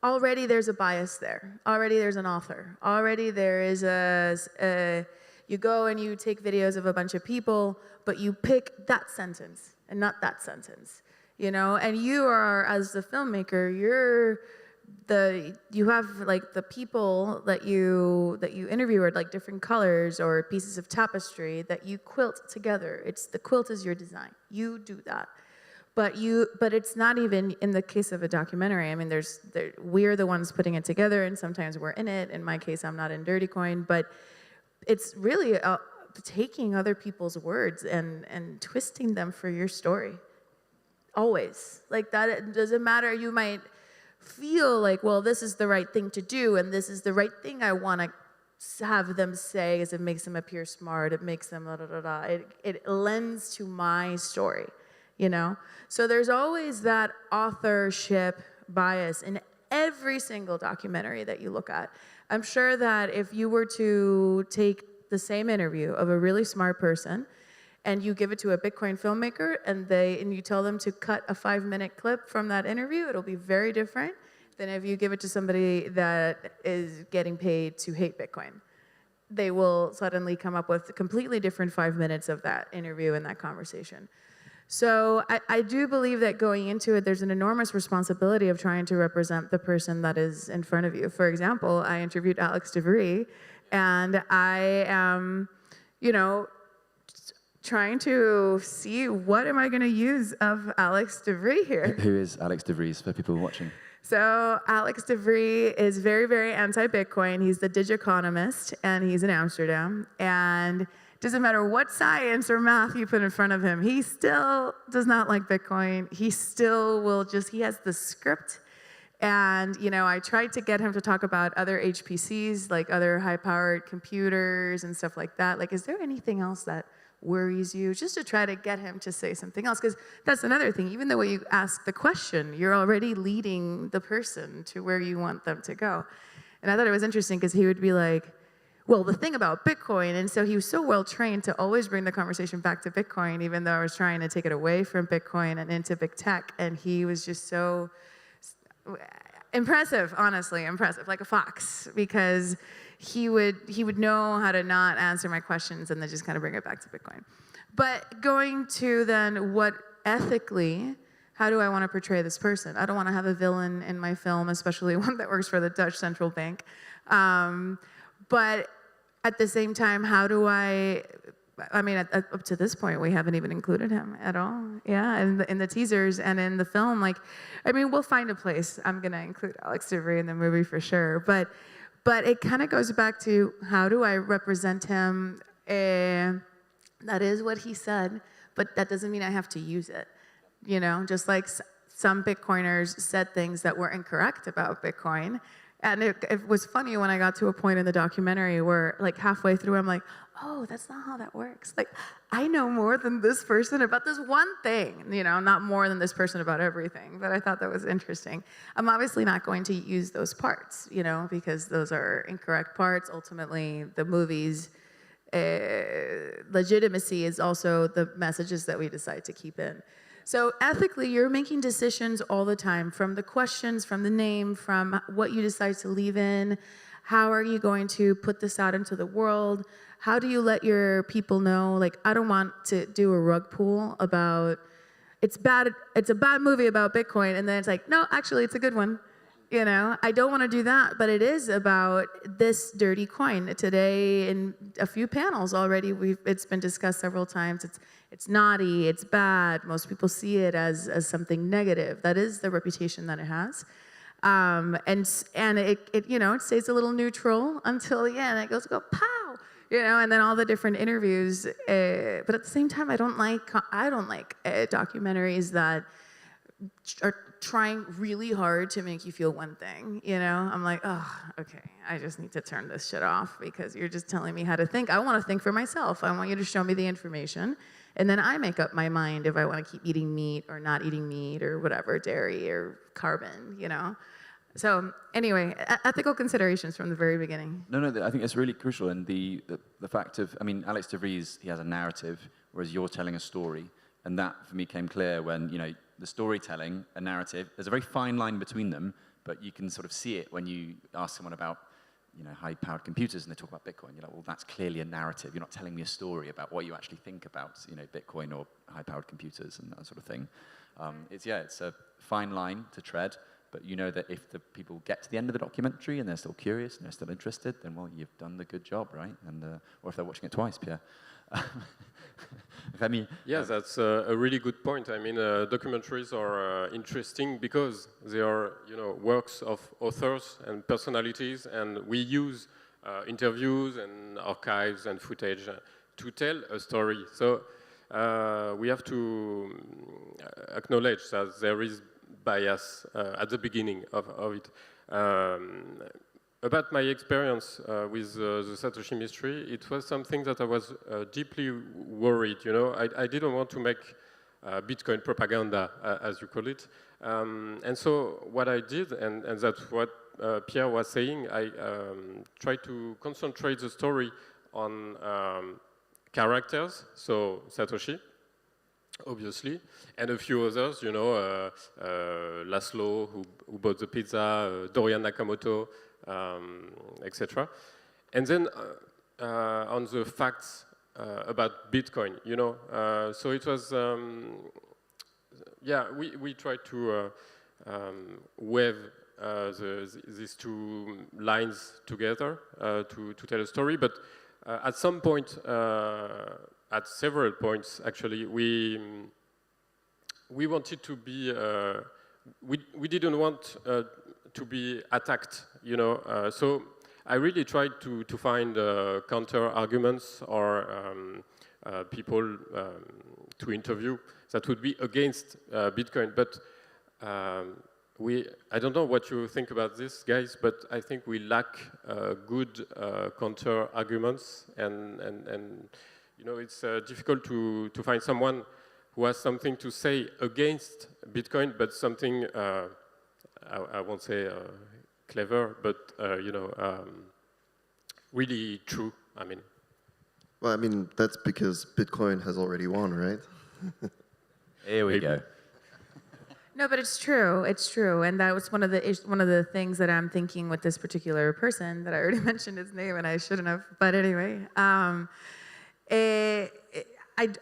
already there's a bias there. Already there's an author. Already there is you go and you take videos of a bunch of people, but you pick that sentence and not that sentence. And you are, as the filmmaker, you have like the people that you interview are like different colors or pieces of tapestry that you quilt together. The quilt is your design. You do that. But it's not even in the case of a documentary. I mean, we're the ones putting it together, and sometimes we're in it. In my case, I'm not in Dirty Coin, but it's really taking other people's words and twisting them for your story. Always. Like that, it doesn't matter. You might feel like, well, this is the right thing to do, and this is the right thing I want to have them say, because it makes them appear smart. It makes them It lends to my story, So there's always that authorship bias in every single documentary that you look at. I'm sure that if you were to take the same interview of a really smart person and you give it to a Bitcoin filmmaker and you tell them to cut a 5-minute clip from that interview, it'll be very different than if you give it to somebody that is getting paid to hate Bitcoin. They will suddenly come up with completely different 5 minutes of that interview and that conversation. So I do believe that going into it, there's an enormous responsibility of trying to represent the person that is in front of you. For example, I interviewed Alex DeVry, and I am, trying to see what am I going to use of Alex DeVry here. Who is Alex DeVries for people watching? So Alex DeVry is very, very anti-Bitcoin. He's the digiconomist, and he's in Amsterdam. And it doesn't matter what science or math you put in front of him, he still does not like Bitcoin. He still will he has the script. And, I tried to get him to talk about other HPCs, like other high-powered computers and stuff like that. Like, is there anything else that worries you? Just to try to get him to say something else. Because that's another thing. Even the way you ask the question, you're already leading the person to where you want them to go. And I thought it was interesting because he would be like, well, the thing about Bitcoin, and so he was so well trained to always bring the conversation back to Bitcoin, even though I was trying to take it away from Bitcoin and into big tech. And he was just so impressive, honestly, impressive, like a fox, because he would know how to not answer my questions and then just kind of bring it back to Bitcoin. But going to then what ethically, how do I want to portray this person? I don't want to have a villain in my film, especially one that works for the Dutch Central Bank. But at the same time, how do up to this point, we haven't even included him at all. Yeah, in the teasers and in the film, we'll find a place. I'm going to include Alex DeVry in the movie for sure. But it kind of goes back to how do I represent him? That is what he said, but that doesn't mean I have to use it. Just like some Bitcoiners said things that were incorrect about Bitcoin. And it was funny when I got to a point in the documentary where, halfway through, I'm like, oh, that's not how that works. I know more than this person about this one thing, not more than this person about everything. But I thought that was interesting. I'm obviously not going to use those parts, because those are incorrect parts. Ultimately, the movie's legitimacy is also the messages that we decide to keep in. So ethically, you're making decisions all the time, from the questions, from the name, from what you decide to leave in. How are you going to put this out into the world? How do you let your people know? I don't want to do a rug pull about, it's a bad movie about Bitcoin, and then it's like, no, actually, it's a good one. I don't want to do that, but it is about this dirty coin. Today, in a few panels already, it's been discussed several times. It's naughty, it's bad. Most people see it as something negative. That is the reputation that it has. And it stays a little neutral until the end. It goes, pow! you know, and then all the different interviews. But at the same time, I don't like documentaries that are trying really hard to make you feel one thing, you know? I'm like, oh, okay, I just need to turn this shit off because you're just telling me how to think. I want to think for myself. I want you to show me the information, and then I make up my mind if I want to keep eating meat or not eating meat or whatever, dairy or carbon, you know? So anyway, ethical considerations from the very beginning. No, I think it's really crucial. And the fact of, I mean, Alex de Vries, he has a narrative, whereas you're telling a story. And that, for me, came clear when, you know, the storytelling, a narrative, there's a very fine line between them, but you can sort of see it when you ask someone about, you know, high-powered computers and they talk about Bitcoin. You're like, well, that's clearly a narrative. You're not telling me a story about what you actually think about, you know, Bitcoin or high-powered computers and that sort of thing. It's a fine line to tread, but you know that if the people get to the end of the documentary and they're still curious and they're still interested, then, well, you've done the good job, right? And or if they're watching it twice, Pierre. Yeah, that's a really good point. I mean, documentaries are interesting because they are, you know, works of authors and personalities, and we use interviews and archives and footage to tell a story. So we have to acknowledge that there is bias at the beginning of it. About my experience with the Satoshi mystery, it was something that I was deeply worried. You know, I didn't want to make Bitcoin propaganda, as you call it. And so what I did, and that's what Pierre was saying, I tried to concentrate the story on characters, so Satoshi, obviously, and a few others, you know, Laszlo, who bought the pizza, Dorian Nakamoto, etc. And then on the facts about Bitcoin, you know. So it was, yeah, we tried to weave these two lines together to tell a story, but at some point, at several points, actually, we wanted to be, we didn't want to be attacked, you know. So I really tried to find counter arguments or people to interview that would be against Bitcoin. But I don't know what you think about this, guys, but I think we lack good counter arguments, and you know, it's difficult to find someone who has something to say against Bitcoin, but something I won't say clever, but you know, really true. I mean. Well, I mean, that's because Bitcoin has already won, right? Here we go. No, but it's true. It's true, and that was one of the things that I'm thinking with this particular person that I already mentioned his name, and I shouldn't have. But anyway, I'm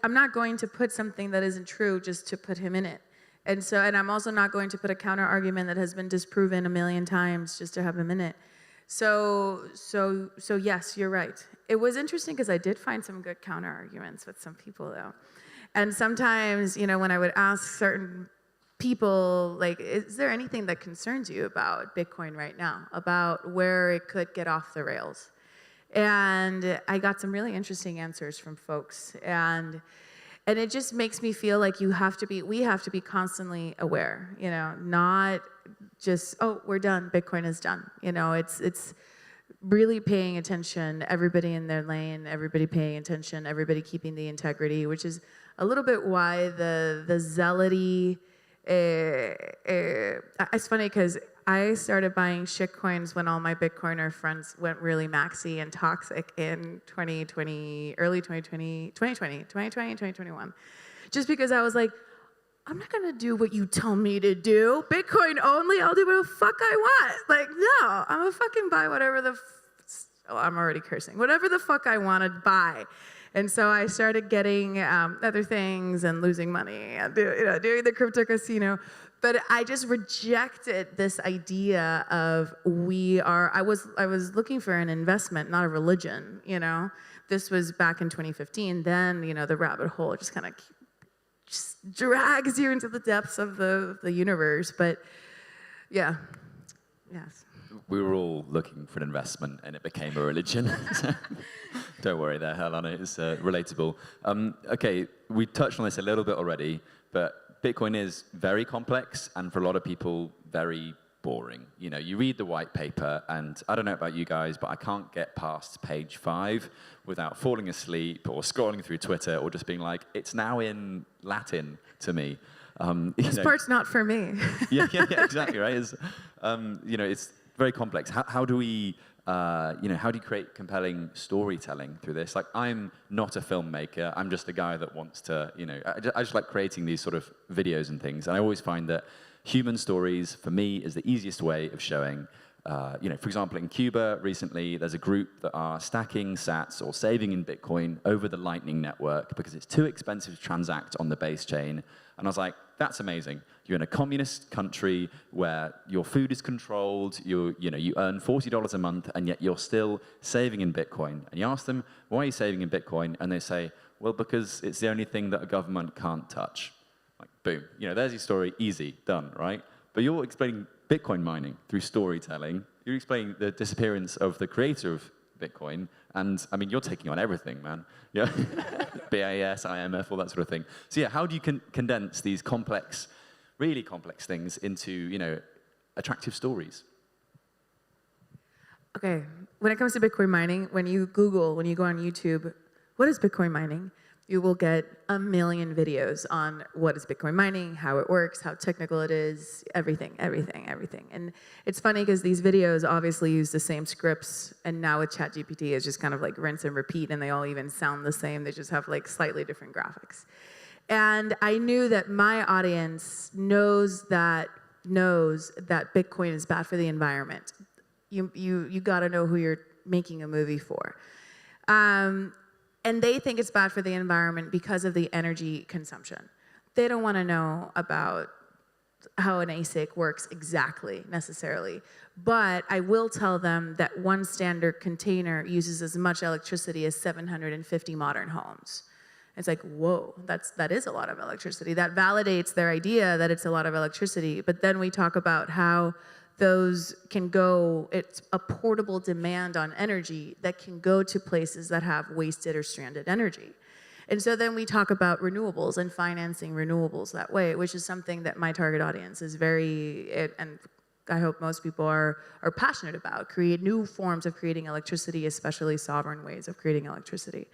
not going to put something that isn't true just to put him in it. And I'm also not going to put a counter argument that has been disproven a million times just to have him in it. So yes, you're right. It was interesting because I did find some good counter arguments with some people though. And sometimes, you know, when I would ask certain people, like, is there anything that concerns you about Bitcoin right now, about where it could get off the rails? And I got some really interesting answers from folks. And it just makes me feel like we have to be constantly aware, you know, not just, oh, we're done, Bitcoin is done. You know, it's really paying attention, everybody in their lane, everybody paying attention, everybody keeping the integrity, which is a little bit why the zealoty, it's funny because I started buying shitcoins when all my Bitcoiner friends went really maxi and toxic in 2020, 2021. Just because I was like, I'm not gonna do what you tell me to do. Bitcoin only, I'll do what the fuck I want. Like, no, I'm gonna fucking buy whatever I'm already cursing. Whatever the fuck I wanna buy. And so I started getting other things and losing money and doing the crypto casino. But I just rejected this idea of I was looking for an investment, not a religion, you know. This was back in 2015. Then, you know, the rabbit hole just kind of just drags you into the depths of the universe. But yeah, yes. we were all looking for an investment, and it became a religion. So, don't worry there, Helena, it's relatable. Okay, we touched on this a little bit already, but Bitcoin is very complex, and for a lot of people, very boring. You know, you read the white paper, and I don't know about you guys, but I can't get past page 5 without falling asleep or scrolling through Twitter or just being like, it's now in Latin to me. This part's not for me. yeah, exactly, right? It's, you know, it's very complex. How do we, you know, how do you create compelling storytelling through this? Like, I'm not a filmmaker. I'm just a guy that wants to, you know, I just like creating these sort of videos and things. And I always find that human stories, for me, is the easiest way of showing, you know, for example, in Cuba recently, there's a group that are stacking sats or saving in Bitcoin over the Lightning Network because it's too expensive to transact on the base chain. And I was like, that's amazing. You're in a communist country where your food is controlled, you know, you earn $40 a month, and yet you're still saving in Bitcoin. And you ask them, why are you saving in Bitcoin? And they say, well, because it's the only thing that a government can't touch. Like, boom. You know, there's your story, easy, done, right? But you're explaining Bitcoin mining through storytelling. You're explaining the disappearance of the creator of Bitcoin, and I mean, you're taking on everything, man. Yeah, BAS, IMF, all that sort of thing. So yeah, how do you condense these complex, really complex things into, you know, attractive stories? Okay, when it comes to Bitcoin mining, when you go on YouTube, what is Bitcoin mining? You will get a million videos on what is Bitcoin mining, how it works, how technical it is, everything. And it's funny because these videos obviously use the same scripts, and now with ChatGPT, it's just kind of like rinse and repeat, and they all even sound the same. They just have like slightly different graphics. And I knew that my audience knows that Bitcoin is bad for the environment. You got to know who you're making a movie for. And they think it's bad for the environment because of the energy consumption. They don't want to know about how an ASIC works exactly, necessarily. But I will tell them that one standard container uses as much electricity as 750 modern homes. It's like, whoa, that is a lot of electricity. That validates their idea that it's a lot of electricity. But then we talk about how those can go, it's a portable demand on energy that can go to places that have wasted or stranded energy. And so then we talk about renewables and financing renewables that way, which is something that my target audience is and I hope most people are passionate about, create new forms of creating electricity, especially sovereign ways of creating electricity.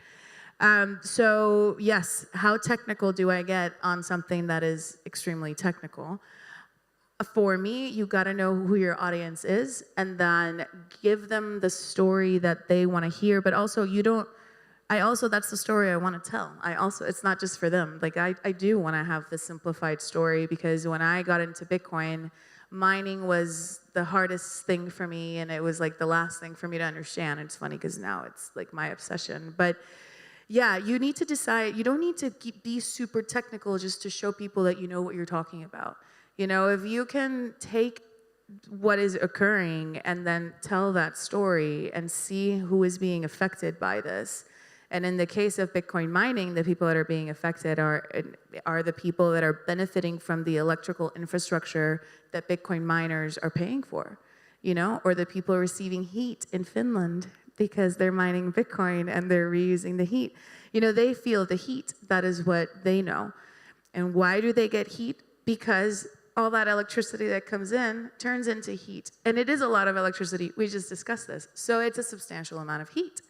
So yes, how technical do I get on something that is extremely technical? For me, you got to know who your audience is, and then give them the story that they want to hear. But also, that's the story I want to tell. It's not just for them. Like, I do want to have the simplified story, because when I got into Bitcoin, mining was the hardest thing for me, and it was like the last thing for me to understand. It's funny because now it's like my obsession. But yeah, you need to decide. You don't need to be super technical just to show people that you know what you're talking about. You know, if you can take what is occurring and then tell that story and see who is being affected by this. And in the case of Bitcoin mining, the people that are being affected are the people that are benefiting from the electrical infrastructure that Bitcoin miners are paying for, you know, or the people receiving heat in Finland because they're mining Bitcoin and they're reusing the heat. You know, they feel the heat. That is what they know. And why do they get heat? Because all that electricity that comes in turns into heat. And it is a lot of electricity. We just discussed this. So it's a substantial amount of heat.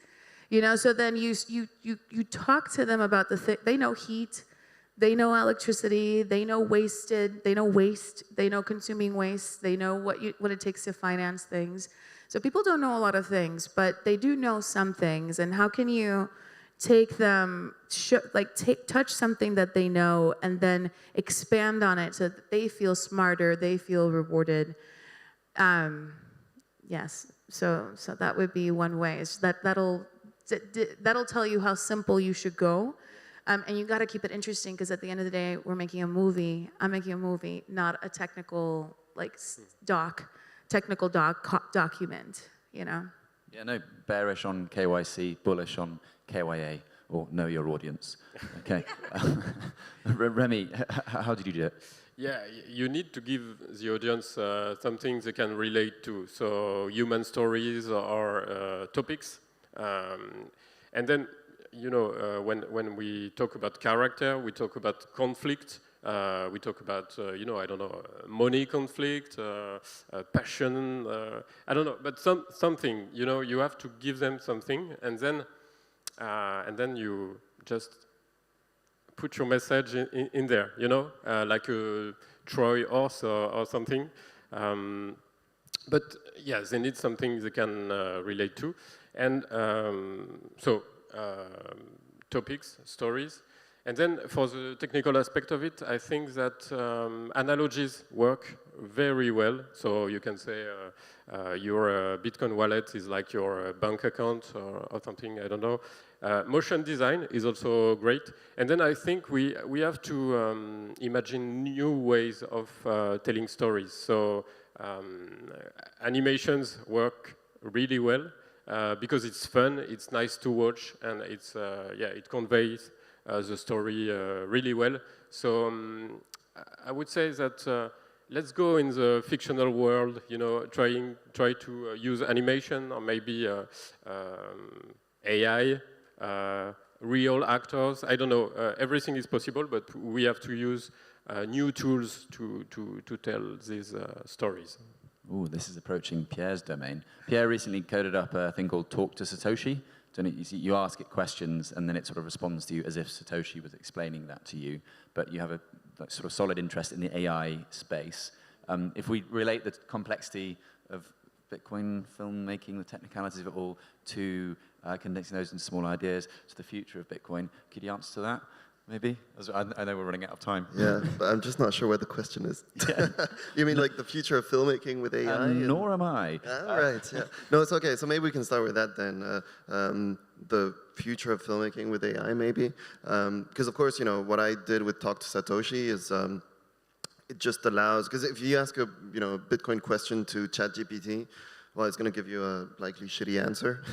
You know, so then you talk to them about the thing. They know heat, they know electricity, they know waste, they know consuming waste, they know what it takes to finance things. So people don't know a lot of things, but they do know some things. And how can you take them, touch something that they know and then expand on it so that they feel smarter, they feel rewarded. Yes, so that would be one way. Is that'll tell you how simple you should go. And you got to keep it interesting, because at the end of the day, we're making a movie. I'm making a movie, not a technical document, you know? Yeah, no, bearish on KYC, bullish on KYA. or know your audience. Okay. Remy, how did you do it? Yeah, you need to give the audience something they can relate to. So human stories or topics. And then, you know, when we talk about character, we talk about conflict. We talk about, you know, I don't know, money conflict, passion, I don't know, but something, you know, you have to give them something, and then you just put your message in there, you know, like a Troy horse or something. But yeah, they need something they can relate to. And topics, stories. And then for the technical aspect of it, I think that analogies work very well. So you can say your Bitcoin wallet is like your bank account or something, I don't know. Motion design is also great. And then I think we have to imagine new ways of telling stories. So animations work really well because it's fun, it's nice to watch, and it's it conveys the story really well. So I would say that let's go in the fictional world, you know, try to use animation or maybe AI, real actors. I don't know. Everything is possible, but we have to use new tools to tell these stories. Ooh, this is approaching Pierre's domain. Pierre recently coded up a thing called Talk to Satoshi. You ask it questions, and then it sort of responds to you as if Satoshi was explaining that to you. But you have a sort of solid interest in the AI space. If we relate the complexity of Bitcoin filmmaking, the technicalities of it all, to condensing those into small ideas, to the future of Bitcoin, could you answer to that? Maybe? I know we're running out of time. Yeah, but I'm just not sure what the question is. Yeah. You mean like the future of filmmaking with AI? Nor am I. Right, yeah. No, it's okay. So maybe we can start with that then. The future of filmmaking with AI, maybe. Because of course, you know, what I did with Talk to Satoshi is it just allows, because if you ask a Bitcoin question to ChatGPT, well, it's going to give you a likely shitty answer.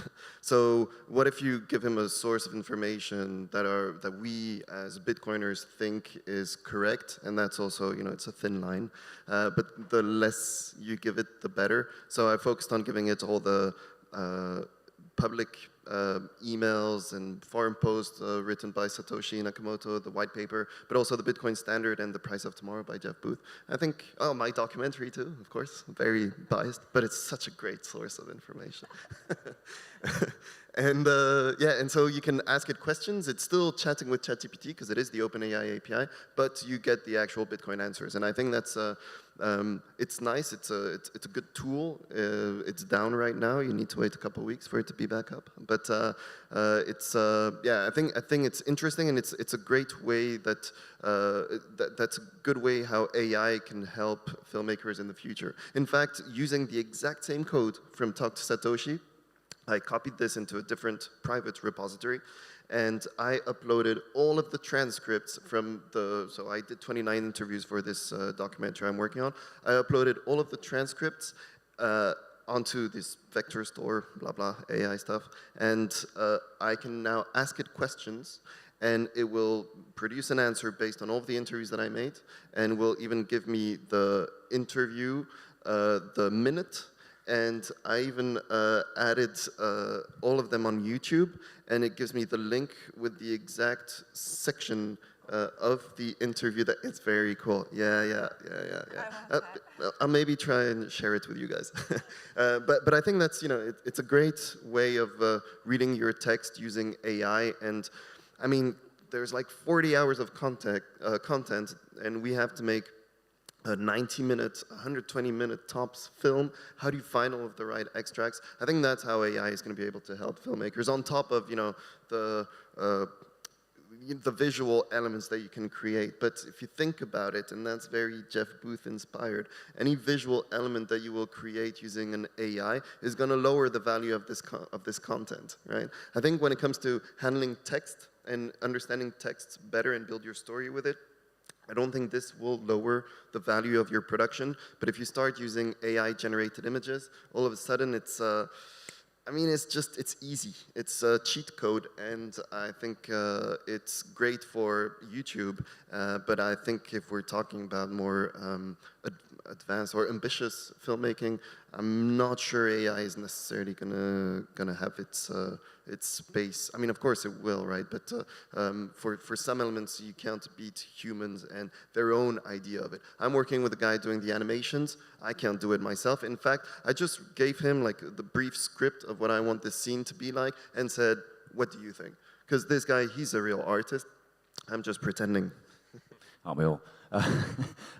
So what if you give him a source of information that we as Bitcoiners think is correct, and that's also, you know, it's a thin line. But the less you give it, the better. So I focused on giving it all the public emails and forum posts written by Satoshi Nakamoto, the white paper, but also the Bitcoin Standard and the Price of Tomorrow by Jeff Booth. I think, my documentary too, of course, very biased, but it's such a great source of information. And and so you can ask it questions. It's still chatting with ChatGPT because it is the OpenAI API, but you get the actual Bitcoin answers. And I think that's it's nice. It's a good tool. It's down right now. You need to wait a couple of weeks for it to be back up. But I think it's interesting, and it's a great way that's a good way how AI can help filmmakers in the future. In fact, using the exact same code from Talk to Satoshi, I copied this into a different private repository, and I uploaded all of the transcripts from so I did 29 interviews for this documentary I'm working on. I uploaded all of the transcripts onto this vector store, blah, blah, AI stuff, and I can now ask it questions, and it will produce an answer based on all of the interviews that I made, and will even give me the interview, the minute, and I even added all of them on YouTube, and it gives me the link with the exact section of the interview. That it's very cool. Yeah. I'll maybe try and share it with you guys. But I think that's, it's a great way of reading your text using AI. And I mean, there's like 40 hours of content, and we have to make a 90-minute, 120-minute tops film. How do you find all of the right extracts? I think that's how AI is going to be able to help filmmakers, on top of the visual elements that you can create. But if you think about it, and that's very Jeff Booth inspired, any visual element that you will create using an AI is going to lower the value of this content, right? I think when it comes to handling text and understanding texts better and build your story with it, I don't think this will lower the value of your production, but if you start using AI-generated images, all of a sudden it's, I mean, it's easy. It's a cheat code, and I think it's great for YouTube. But I think if we're talking about more advanced or ambitious filmmaking, I'm not sure AI is necessarily gonna have its space. I mean, of course it will, right? But for some elements, you can't beat humans and their own idea of it. I'm working with a guy doing the animations. I can't do it myself. In fact, I just gave him like the brief script of what I want this scene to be like and said, "What do you think?" Because this guy, he's a real artist. I'm just pretending. Aren't we all?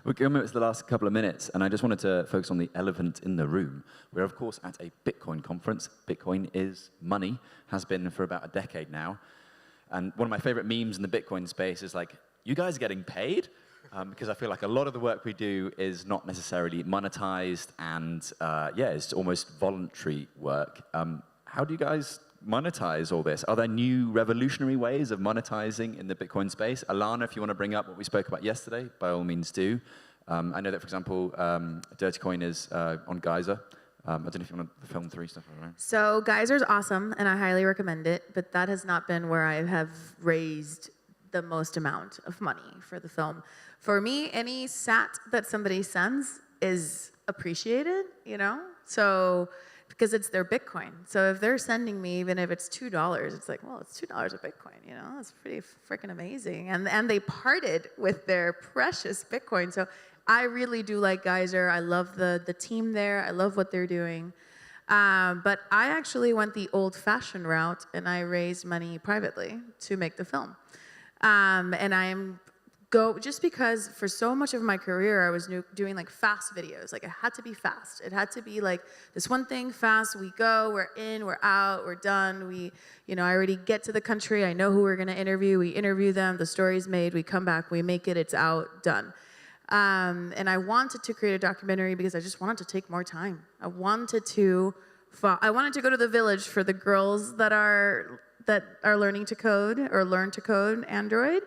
We're coming to the last couple of minutes, and I just wanted to focus on the elephant in the room. We're, of course, at a Bitcoin conference. Bitcoin is money, has been for about a decade now. And one of my favorite memes in the Bitcoin space is like, you guys are getting paid? Because I feel like a lot of the work we do is not necessarily monetized, and yeah, it's almost voluntary work. How do you guys monetize all this? Are there new revolutionary ways of monetizing in the Bitcoin space? Alana, if you want to bring up what we spoke about yesterday, by all means do. I know that, for example, Dirty Coin is on Geyser. I don't know if you want to film 3 stuff around. So Geyser's awesome, and I highly recommend it, but that has not been where I have raised the most amount of money for the film. For me, any sat that somebody sends is appreciated, you know? So, because it's their Bitcoin. So if they're sending me, even if it's $2, it's like, well, it's $2 of Bitcoin, you know? That's pretty freaking amazing. And they parted with their precious Bitcoin. So I really do like Geyser. I love the team there. I love what they're doing. But I actually went the old-fashioned route, and I raised money privately to make the film. And just because for so much of my career I was doing like fast videos. Like it had to be fast. It had to be like this one thing fast. We go, we're in, we're out, we're done. I already get to the country. I know who we're gonna interview. We interview them. The story's made. We come back. We make it. It's out. Done. And I wanted to create a documentary because I just wanted to take more time. I wanted to go to the village for the girls that are learning to code or learn to code Android,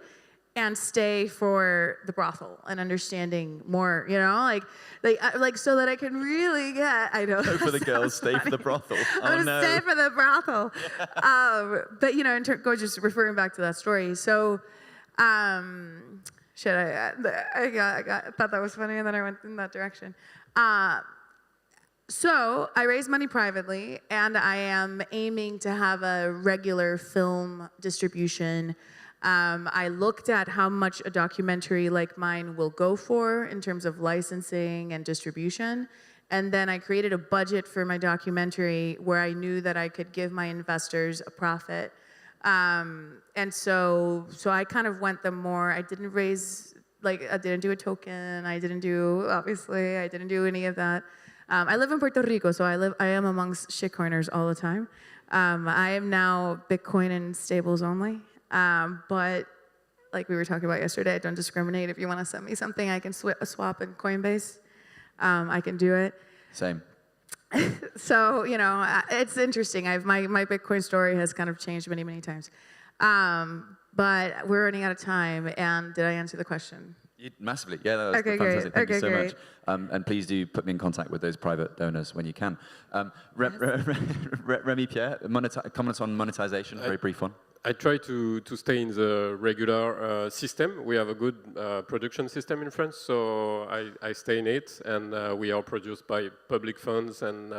and stay for the brothel and understanding more, you know, like so that I can really get. I know. Go for the girls, stay for the brothel. Oh no. Stay for the brothel. But just referring back to that story. So, I thought that was funny, and then I went in that direction. So I raised money privately, and I am aiming to have a regular film distribution. I looked at how much a documentary like mine will go for in terms of licensing and distribution. And then I created a budget for my documentary where I knew that I could give my investors a profit. And so I kind of went the more, I didn't do a token. I didn't do any of that. I live in Puerto Rico, so I am amongst shitcoiners all the time. I am now Bitcoin and stables only. But like we were talking about yesterday, I don't discriminate. If you want to send me something, I can swap in Coinbase. I can do it. Same. So, it's interesting. My Bitcoin story has kind of changed many, many times. But we're running out of time. And did I answer the question? Massively. Yeah, that was Okay, fantastic. great. Thank you so Great. much. And please do put me in contact with those private donors when you can. Remy Pierre, comments on monetization, very brief one. I try to stay in the regular system. We have a good production system in France, so I stay in it, and we are produced by public funds and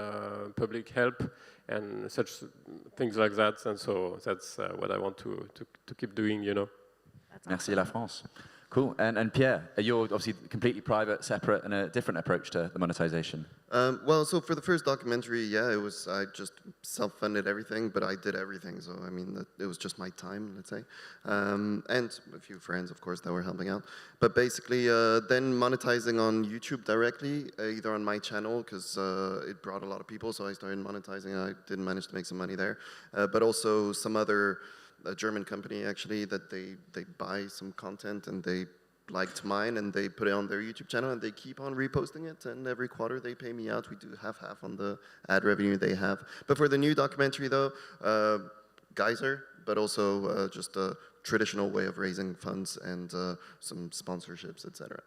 public help and such things like that. And so that's what I want to keep doing, you know. Merci la France. Cool. And Pierre, you're obviously completely private, separate, and a different approach to the monetization. Well, so for the first documentary, I just self-funded everything, but I did everything. So, I mean, it was just my time, let's say. And a few friends, of course, that were helping out. But basically, then monetizing on YouTube directly, either on my channel, because it brought a lot of people, so I started monetizing. I did manage to make some money there. But also some other a German company, actually, that they buy some content and they liked mine and they put it on their YouTube channel and they keep on reposting it, and every quarter they pay me out. We do half on the ad revenue they have. But for the new documentary though, Geyser, but also just a traditional way of raising funds and some sponsorships, etc.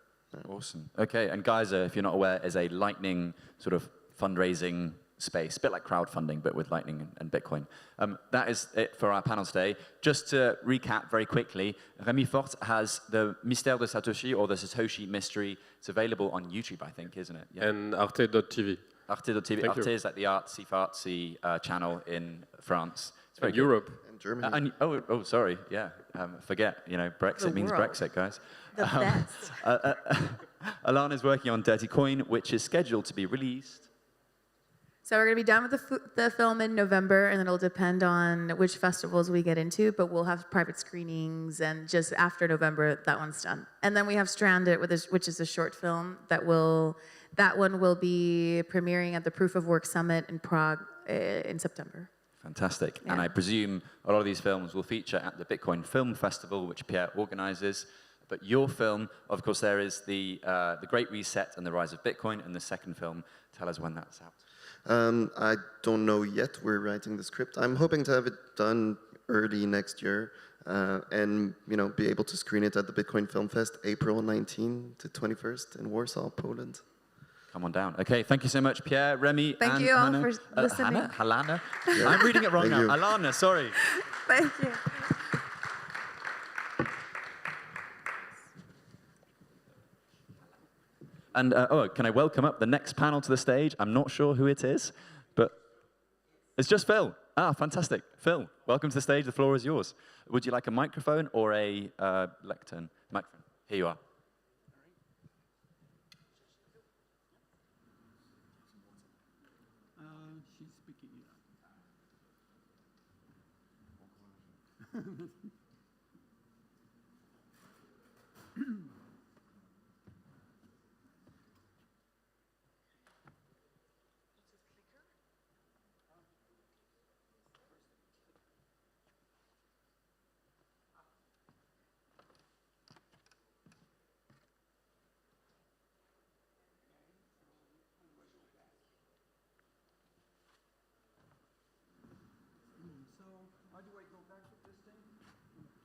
Awesome. Okay, and Geyser, if you're not aware, is a lightning sort of fundraising space, a bit like crowdfunding, but with Lightning and Bitcoin. That is it for our panel today. Just to recap very quickly, Rémi Forte has the Mystère de Satoshi, or the Satoshi Mystery. It's available on YouTube, I think, isn't it? Yeah. And Arte.tv. Arte.tv. Thank Arte you. is like the artsy channel in France. It's very And good. Europe. And Germany. Oh, sorry. Yeah. Forget. Brexit means world. Brexit, guys. The best. Alana's working on Dirty Coin, which is scheduled to be released. So we're going to be done with the film in November, and it'll depend on which festivals we get into, but we'll have private screenings, and just after November, that one's done. And then we have Stranded, which is a short film that one will be premiering at the Proof of Work Summit in Prague in September. Fantastic. Yeah. And I presume a lot of these films will feature at the Bitcoin Film Festival, which Pierre organizes. But your film, of course, there is the Great Reset and the Rise of Bitcoin, and the second film. Tell us when that's out. I don't know yet. We're writing the script. I'm hoping to have it done early next year, and be able to screen it at the Bitcoin Film Fest, April 19 to 21st in Warsaw, Poland. Come on down. Okay, thank you so much, Pierre, Remy, Thank and you all Hannah. for listening. Alana? I'm reading it wrong Thank now. you. Alana, sorry. Thank you. And can I welcome up the next panel to the stage? I'm not sure who it is, but it's just Phil. Ah, fantastic. Phil, welcome to the stage. The floor is yours. Would you like a microphone or a lectern? Microphone. Here you are. She's speaking. How do I go back with this thing?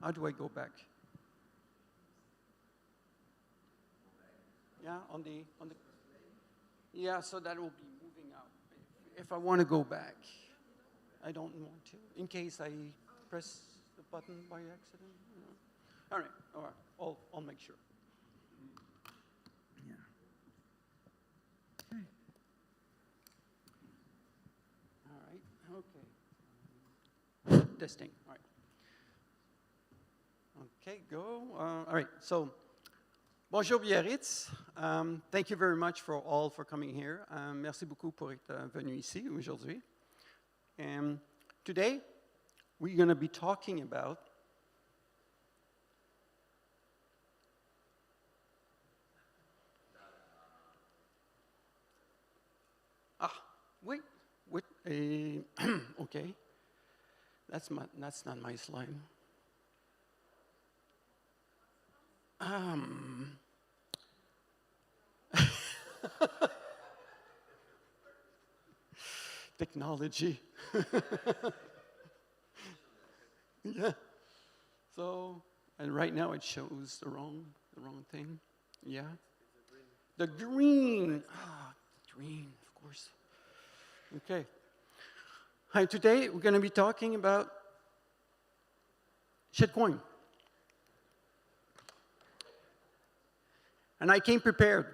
How do I go back? Yeah, on the. Yeah, so that will be moving out. If I want to go back, I don't want to. In case I press the button by accident. All right. I'll make sure. Yeah. All right. Okay. Testing. All right. Okay, go. All right. So, bonjour Biarritz. Thank you very much for coming here. Merci beaucoup pour être venu ici aujourd'hui. And today, we're going to be talking about wait, okay. That's not my slide. Technology. Yeah. So, and right now it shows the wrong thing. Yeah. The green. Green, of course. Okay. Hi, today we're going to be talking about shitcoin. And I came prepared.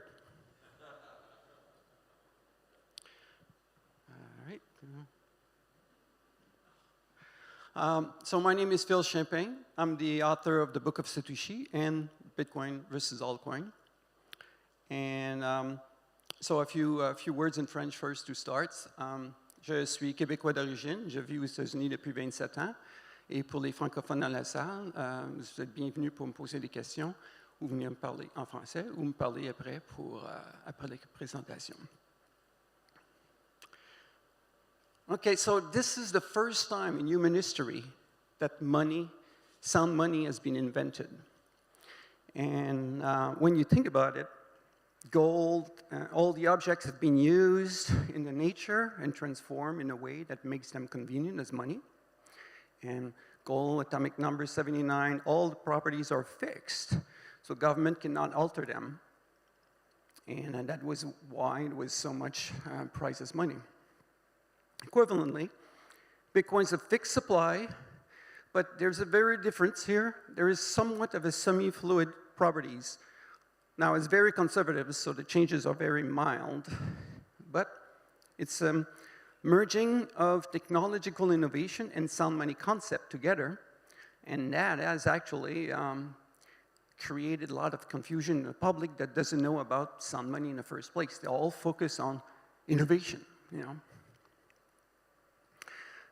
All right. So my name is Phil Champagne. I'm the author of the Book of Satoshi and Bitcoin versus Altcoin. And so a few words in French first to start. Je suis québécois d'origine. Je vis aux États-Unis depuis 27 ans. Et pour les francophones dans la salle, vous êtes bienvenus pour me poser des questions ou venir me parler en français ou me parler après après la présentation. Okay, so this is the first time in human history that sound money has been invented. And when you think about it, gold, all the objects have been used in the nature and transformed in a way that makes them convenient as money. And gold, atomic number 79, all the properties are fixed, so government cannot alter them. And that was why it was so much prized as money. Equivalently, Bitcoin's a fixed supply, but there's a very difference here. There is somewhat of a semi-fluid properties. Now, it's very conservative, so the changes are very mild, but it's a merging of technological innovation and sound money concept together, and that has actually created a lot of confusion in the public that doesn't know about sound money in the first place. They all focus on innovation, you know.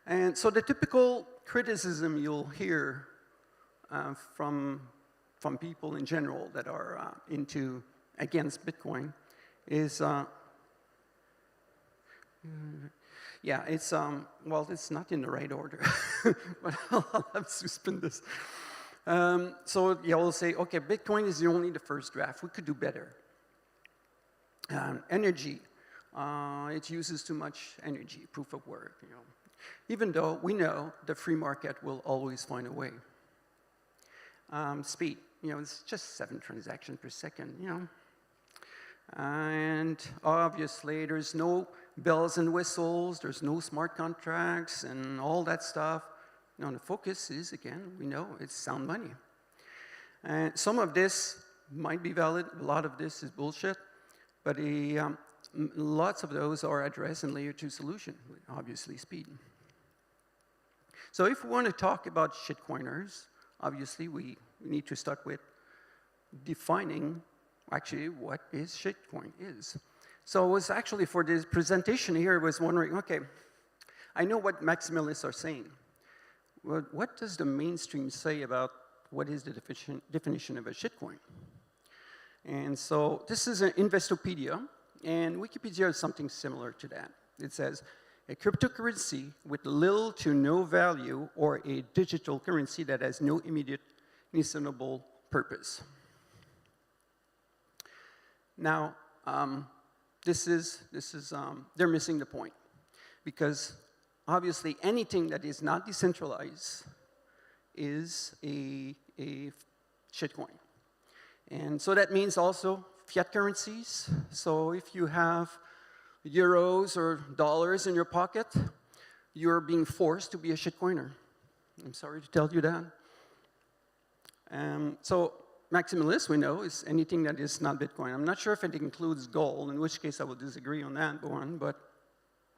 And so the typical criticism you'll hear from people in general that are against Bitcoin is, yeah, it's, well, it's not in the right order, but I'll have to spin this. So you'll say, okay, Bitcoin is only the first draft. We could do better. Energy, it uses too much energy, proof of work, you know. Even though we know the free market will always find a way. Speed, you know, it's just 7 transactions per second, you know. And obviously, there's no bells and whistles, there's no smart contracts and all that stuff. No, the focus is, again, we know it's sound money. And some of this might be valid, a lot of this is bullshit, but lots of those are addressed in layer 2 solution, obviously speed. So if we want to talk about shitcoiners, obviously we need to start with defining actually what is shitcoin is. So I was actually, for this presentation here, I was wondering, okay, I know what maximalists are saying. Well, what does the mainstream say about what is the definition of a shitcoin? And so this is an Investopedia, and Wikipedia is something similar to that. It says, a cryptocurrency with little to no value or a digital currency that has no immediate discernible purpose. Now, they're missing the point, because obviously anything that is not decentralized is a shitcoin. And so that means also fiat currencies. So if you have euros or dollars in your pocket, you're being forced to be a shitcoiner. I'm sorry to tell you that. So maximalist, we know, is anything that is not Bitcoin. I'm not sure if it includes gold, in which case I will disagree on that one, but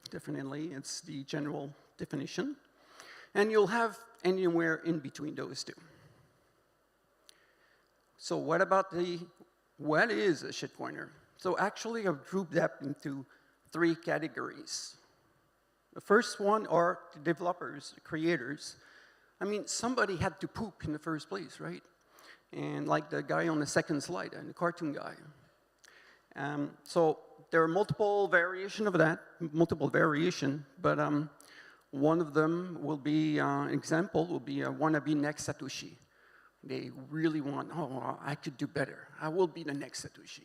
definitely it's the general definition. And you'll have anywhere in between those two. So what is a shitcoiner? So actually I've grouped that into 3 categories. The first one are the developers, the creators. I mean, somebody had to poop in the first place, right? And like the guy on the second slide, the cartoon guy. So there are multiple variations of that, but one of them will be, example will be a wannabe next Satoshi. They really want, oh, I could do better. I will be the next Satoshi.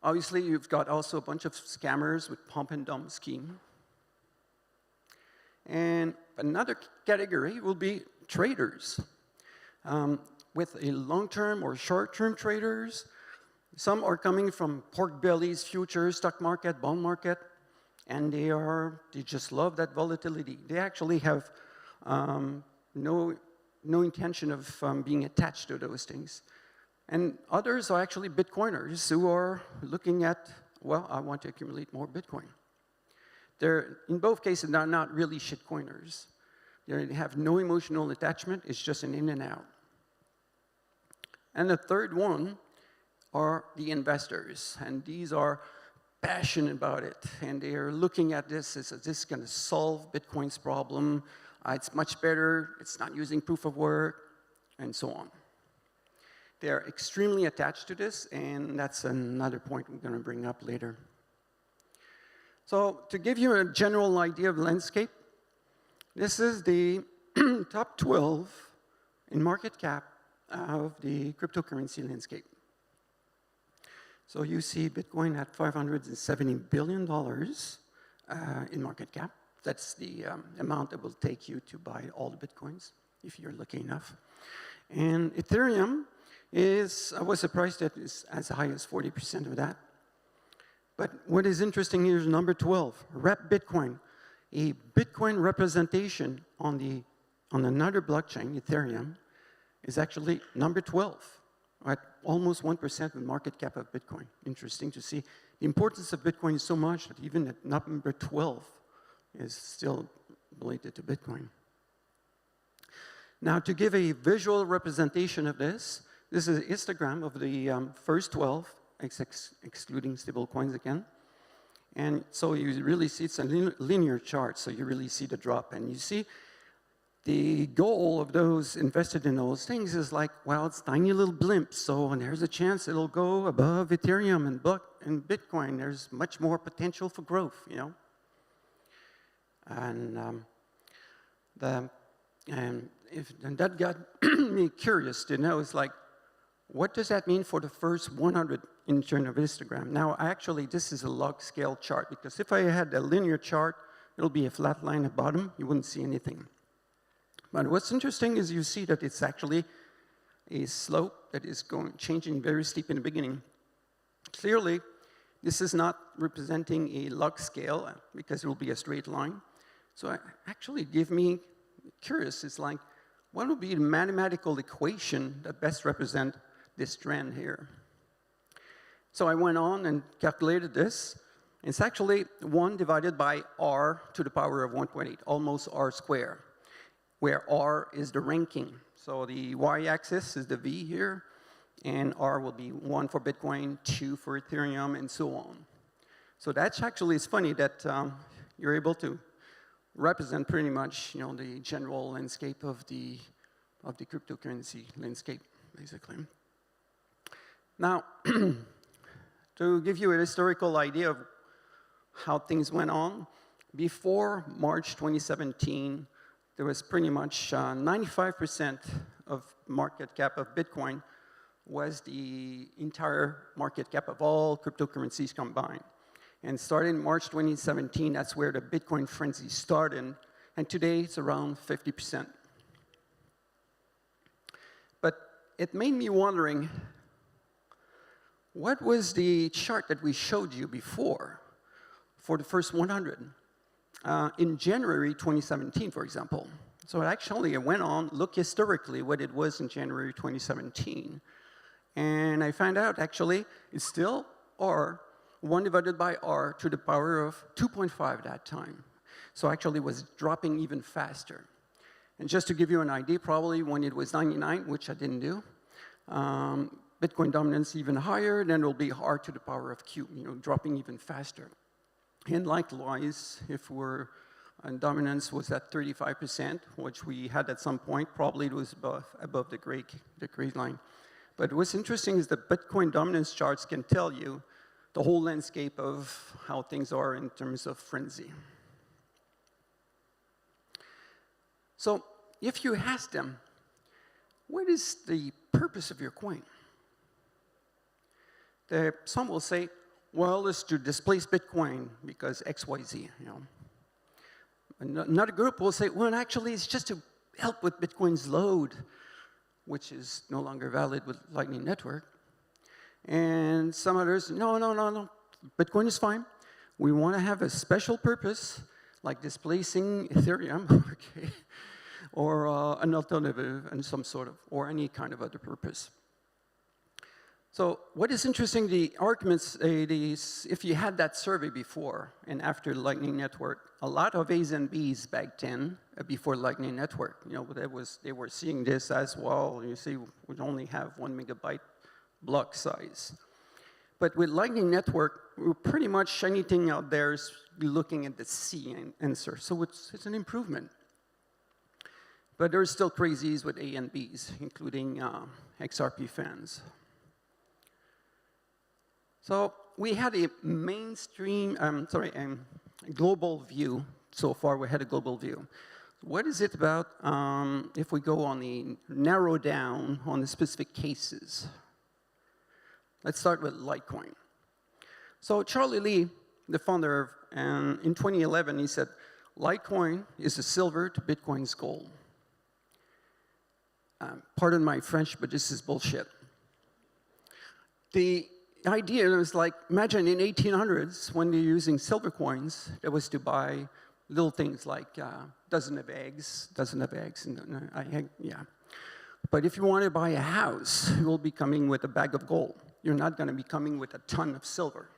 Obviously, you've got also a bunch of scammers with pump and dump scheme. And another category will be traders. With a long-term or short-term traders. Some are coming from pork bellies, futures, stock market, bond market, and they just love that volatility. They actually have no intention of being attached to those things. And others are actually Bitcoiners who are looking at, well, I want to accumulate more Bitcoin. In both cases, they're not really shitcoiners. They have no emotional attachment, it's just an in and out. And the third one are the investors, and these are passionate about it, and they are looking at this as, is this going to solve Bitcoin's problem? It's much better, it's not using proof of work, and so on. They're extremely attached to this, and that's another point we're going to bring up later. So to give you a general idea of the landscape, this is the top 12 in market cap of the cryptocurrency landscape. So you see Bitcoin at $570 billion in market cap. That's the amount that will take you to buy all the Bitcoins, if you're lucky enough. And Ethereum I was surprised that it's as high as 40% of that. But what is interesting here is number 12, Rep Bitcoin. A Bitcoin representation on another blockchain, Ethereum, is actually number 12, at almost 1% of the market cap of Bitcoin. Interesting to see. The importance of Bitcoin is so much that even at number 12 is still related to Bitcoin. Now, to give a visual representation of this is a histogram of the first 12, excluding stable coins again. And so you really see it's a linear chart, so you really see the drop. And you see the goal of those invested in those things is like, well, it's tiny little blimps, so and there's a chance it'll go above Ethereum and Bitcoin. There's much more potential for growth, you know. And and that got me curious to know, it's like, what does that mean for the first 100 in terms of histogram? Now, actually, this is a log scale chart, because if I had a linear chart, it'll be a flat line at bottom. You wouldn't see anything. But what's interesting is you see that it's actually a slope that is changing very steep in the beginning. Clearly, this is not representing a log scale, because it will be a straight line. So it actually gave me curious. It's like, what would be the mathematical equation that best represent this trend here? So I went on and calculated this. It's actually 1 divided by r to the power of 1.8, almost r squared, where r is the ranking. So the y-axis is the V here, and r will be 1 for Bitcoin, 2 for Ethereum, and so on. So that's actually, it's funny that you're able to represent pretty much, you know, the general landscape of the cryptocurrency landscape, basically. Now, to give you a historical idea of how things went on, before March 2017, there was pretty much 95% of market cap of Bitcoin was the entire market cap of all cryptocurrencies combined. And starting in March 2017, that's where the Bitcoin frenzy started. And today, it's around 50%. But it made me wondering, what was the chart that we showed you before for the first 100? In January 2017, for example. So actually, I went on, looked historically what it was in January 2017. And I found out, actually, it's still R, 1 divided by R to the power of 2.5 that time. So actually, it was dropping even faster. And just to give you an idea, probably when it was 99, which I didn't do, Bitcoin dominance even higher, then it will be R to the power of Q, you know, dropping even faster. And likewise, if dominance was at 35%, which we had at some point, probably it was above the gray line. But what's interesting is that Bitcoin dominance charts can tell you the whole landscape of how things are in terms of frenzy. So if you ask them, what is the purpose of your coin? Some will say, well, it's to displace Bitcoin because X, Y, Z, you know. Another group will say, well, actually, it's just to help with Bitcoin's load, which is no longer valid with Lightning Network. And some others, no, Bitcoin is fine. We want to have a special purpose, like displacing Ethereum, okay, or an alternative and some sort of, or any kind of other purpose. So what is interesting, the arguments, if you had that survey before and after Lightning Network, a lot of A's and B's back then, before Lightning Network, you know, they were seeing this as, well, you see, we only have 1 megabyte block size. But with Lightning Network, pretty much anything out there is looking at the C answer. So it's an improvement. But there's still crazies with A and B's, including XRP fans. So we had a global view. So far, we had a global view. What is it about if we go on the narrow down on the specific cases? Let's start with Litecoin. So Charlie Lee, the founder of, in 2011, he said, Litecoin is the silver to Bitcoin's gold. Pardon my French, but this is bullshit. idea was like, imagine in 1800s when they're using silver coins, that was to buy little things like dozen of eggs, and yeah. But if you want to buy a house, you will be coming with a bag of gold. You're not going to be coming with a ton of silver.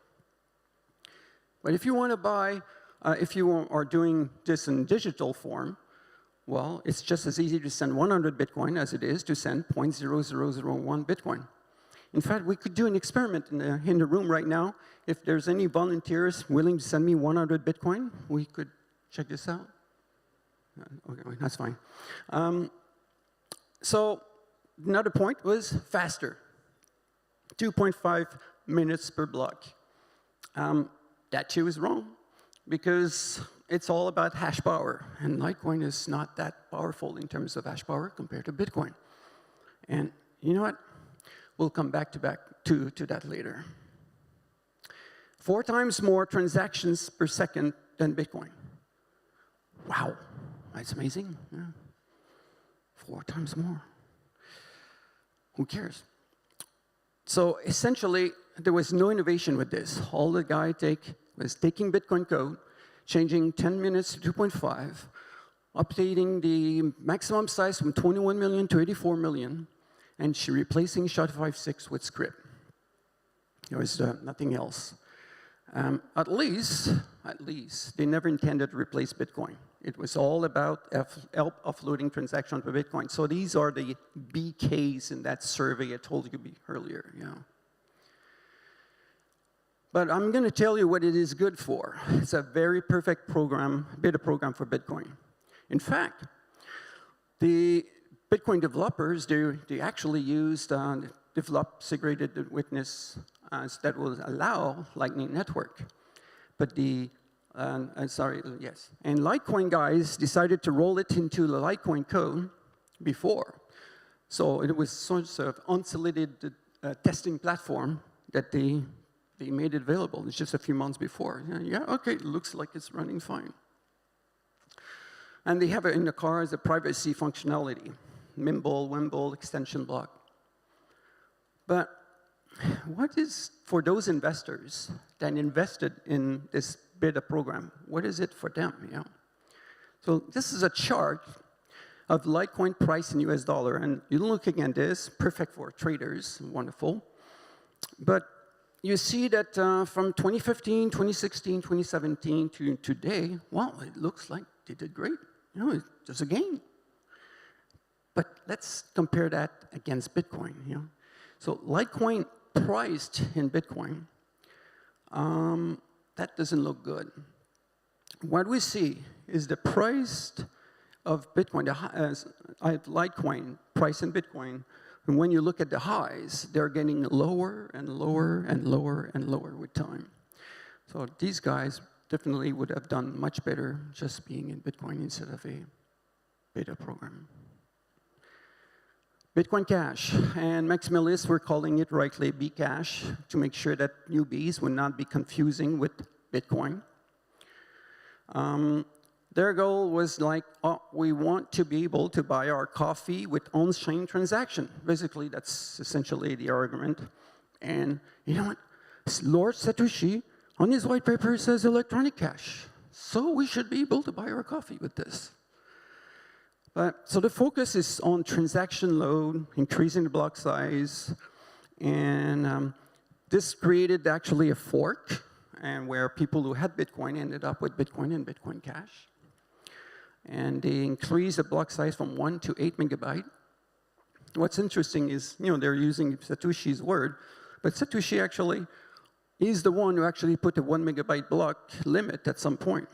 But if you want to buy, if you are doing this in digital form, well, it's just as easy to send 100 Bitcoin as it is to send 0.0001 Bitcoin. In fact, we could do an experiment in the room right now. If there's any volunteers willing to send me 100 Bitcoin, we could check this out. Okay, that's fine. So another point was faster. 2.5 minutes per block. That too is wrong, because it's all about hash power, and Litecoin is not that powerful in terms of hash power compared to Bitcoin. And you know what? We'll come back to that later. 4 times more transactions per second than Bitcoin. Wow, that's amazing. Yeah. 4 times more. Who cares? So essentially, there was no innovation with this. All the guy was taking Bitcoin code, changing 10 minutes to 2.5, updating the maximum size from 21 million to 84 million, and replacing SHA-256 with script. There was nothing else. At least, they never intended to replace Bitcoin. It was all about offloading transactions to Bitcoin. So these are the BKs in that survey I told you earlier. Yeah. But I'm going to tell you what it is good for. It's a very perfect beta program for Bitcoin. In fact, the Bitcoin developers, they actually develop segregated witness that will allow Lightning Network. But and Litecoin guys decided to roll it into the Litecoin code before. So it was sort of unsolicited testing platform that they made it available. It's just a few months before. Yeah, okay, it looks like it's running fine. And they have it in the car as a privacy functionality. Wimble, extension block. But what is, for those investors that invested in this beta program, what is it for them? You know? So this is a chart of Litecoin price in US dollar. And you're looking at this, perfect for traders, wonderful. But you see that from 2015, 2016, 2017 to today, well, it looks like they did great. You know, there's a gain. But let's compare that against Bitcoin. You know? So Litecoin priced in Bitcoin, that doesn't look good. What we see is the price of Bitcoin, Litecoin price in Bitcoin, and when you look at the highs, they're getting lower and lower and lower and lower with time. So these guys definitely would have done much better just being in Bitcoin instead of a beta program. Bitcoin Cash, and maximalists were calling it rightly Bcash to make sure that newbies would not be confusing with Bitcoin. Their goal was like, oh, we want to be able to buy our coffee with on-chain transaction. Basically, that's essentially the argument. And you know what? Lord Satoshi, on his white paper, says electronic cash. So we should be able to buy our coffee with this. So the focus is on transaction load, increasing the block size, and this created actually a fork, and where people who had Bitcoin ended up with Bitcoin and Bitcoin Cash. And they increased the block size from 1 to 8 megabyte. What's interesting is, you know, they're using Satoshi's word, but Satoshi actually is the one who actually put the 1 megabyte block limit at some point.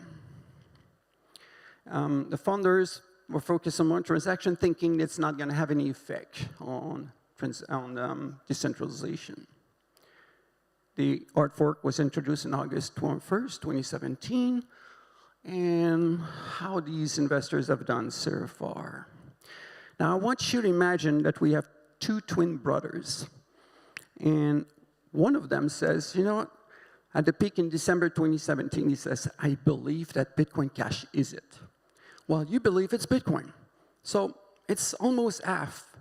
The founders were focused on one transaction, thinking it's not going to have any effect on decentralization. The art fork was introduced on August 21st, 2017, and how these investors have done so far. Now, I want you to imagine that we have 2 twin brothers, and one of them says, you know what, at the peak in December 2017, he says, I believe that Bitcoin Cash is it. Well, you believe it's Bitcoin. So it's almost half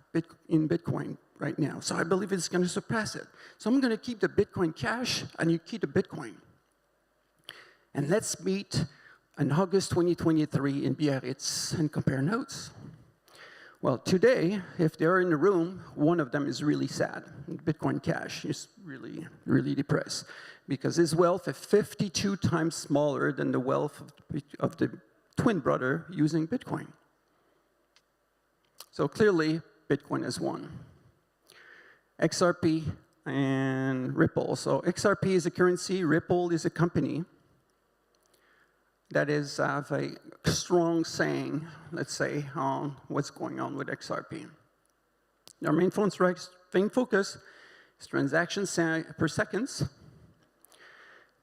in Bitcoin right now. So I believe it's going to surpass it. So I'm going to keep the Bitcoin Cash, and you keep the Bitcoin. And let's meet in August 2023 in Biarritz and compare notes. Well, today, if they're in the room, one of them is really sad. Bitcoin Cash is really, really depressed because his wealth is 52 times smaller than the wealth of the twin brother using Bitcoin. So clearly, Bitcoin has won. XRP and Ripple. So XRP is a currency, Ripple is a company that is have a strong saying, let's say, on what's going on with XRP. Their main focus is transactions per seconds.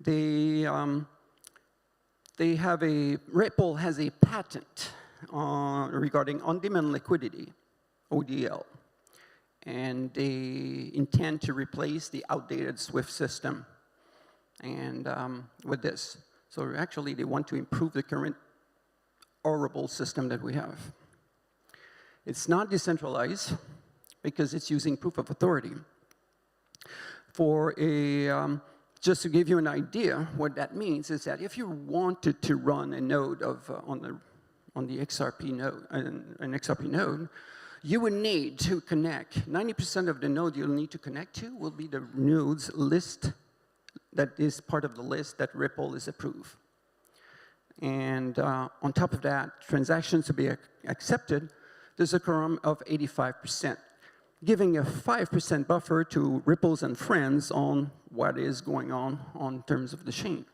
Ripple has a patent regarding on-demand liquidity, ODL, and they intend to replace the outdated SWIFT system and with this. So actually, they want to improve the current horrible system that we have. It's not decentralized because it's using proof of authority. For a, just to give you an idea, what that means is that if you wanted to run a node of, on the XRP node, an XRP node, you would need to connect. 90% of the node you'll need to connect to will be the nodes list that is part of the list that Ripple is approved. And on top of that, transactions to be accepted, there's a quorum of 85%, giving a 5% buffer to Ripples and friends on what is going on terms of the chain.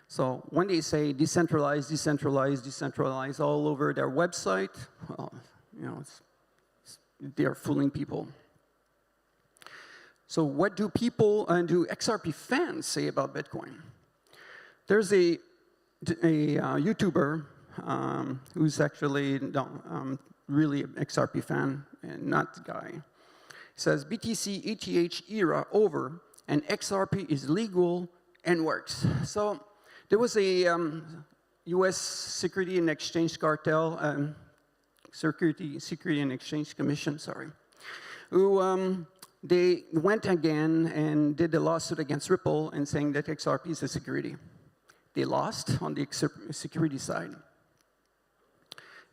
So when they say decentralized, decentralized, decentralized all over their website, well, you know, they're fooling people. So what do people and do XRP fans say about Bitcoin? There's a YouTuber who's actually really an XRP fan and not the guy. He says, BTC ETH era over and XRP is legal and works. So there was a US Security and Exchange Cartel, Security and Exchange Commission, sorry, who they went again and did a lawsuit against Ripple and saying that XRP is a security. They lost on the security side.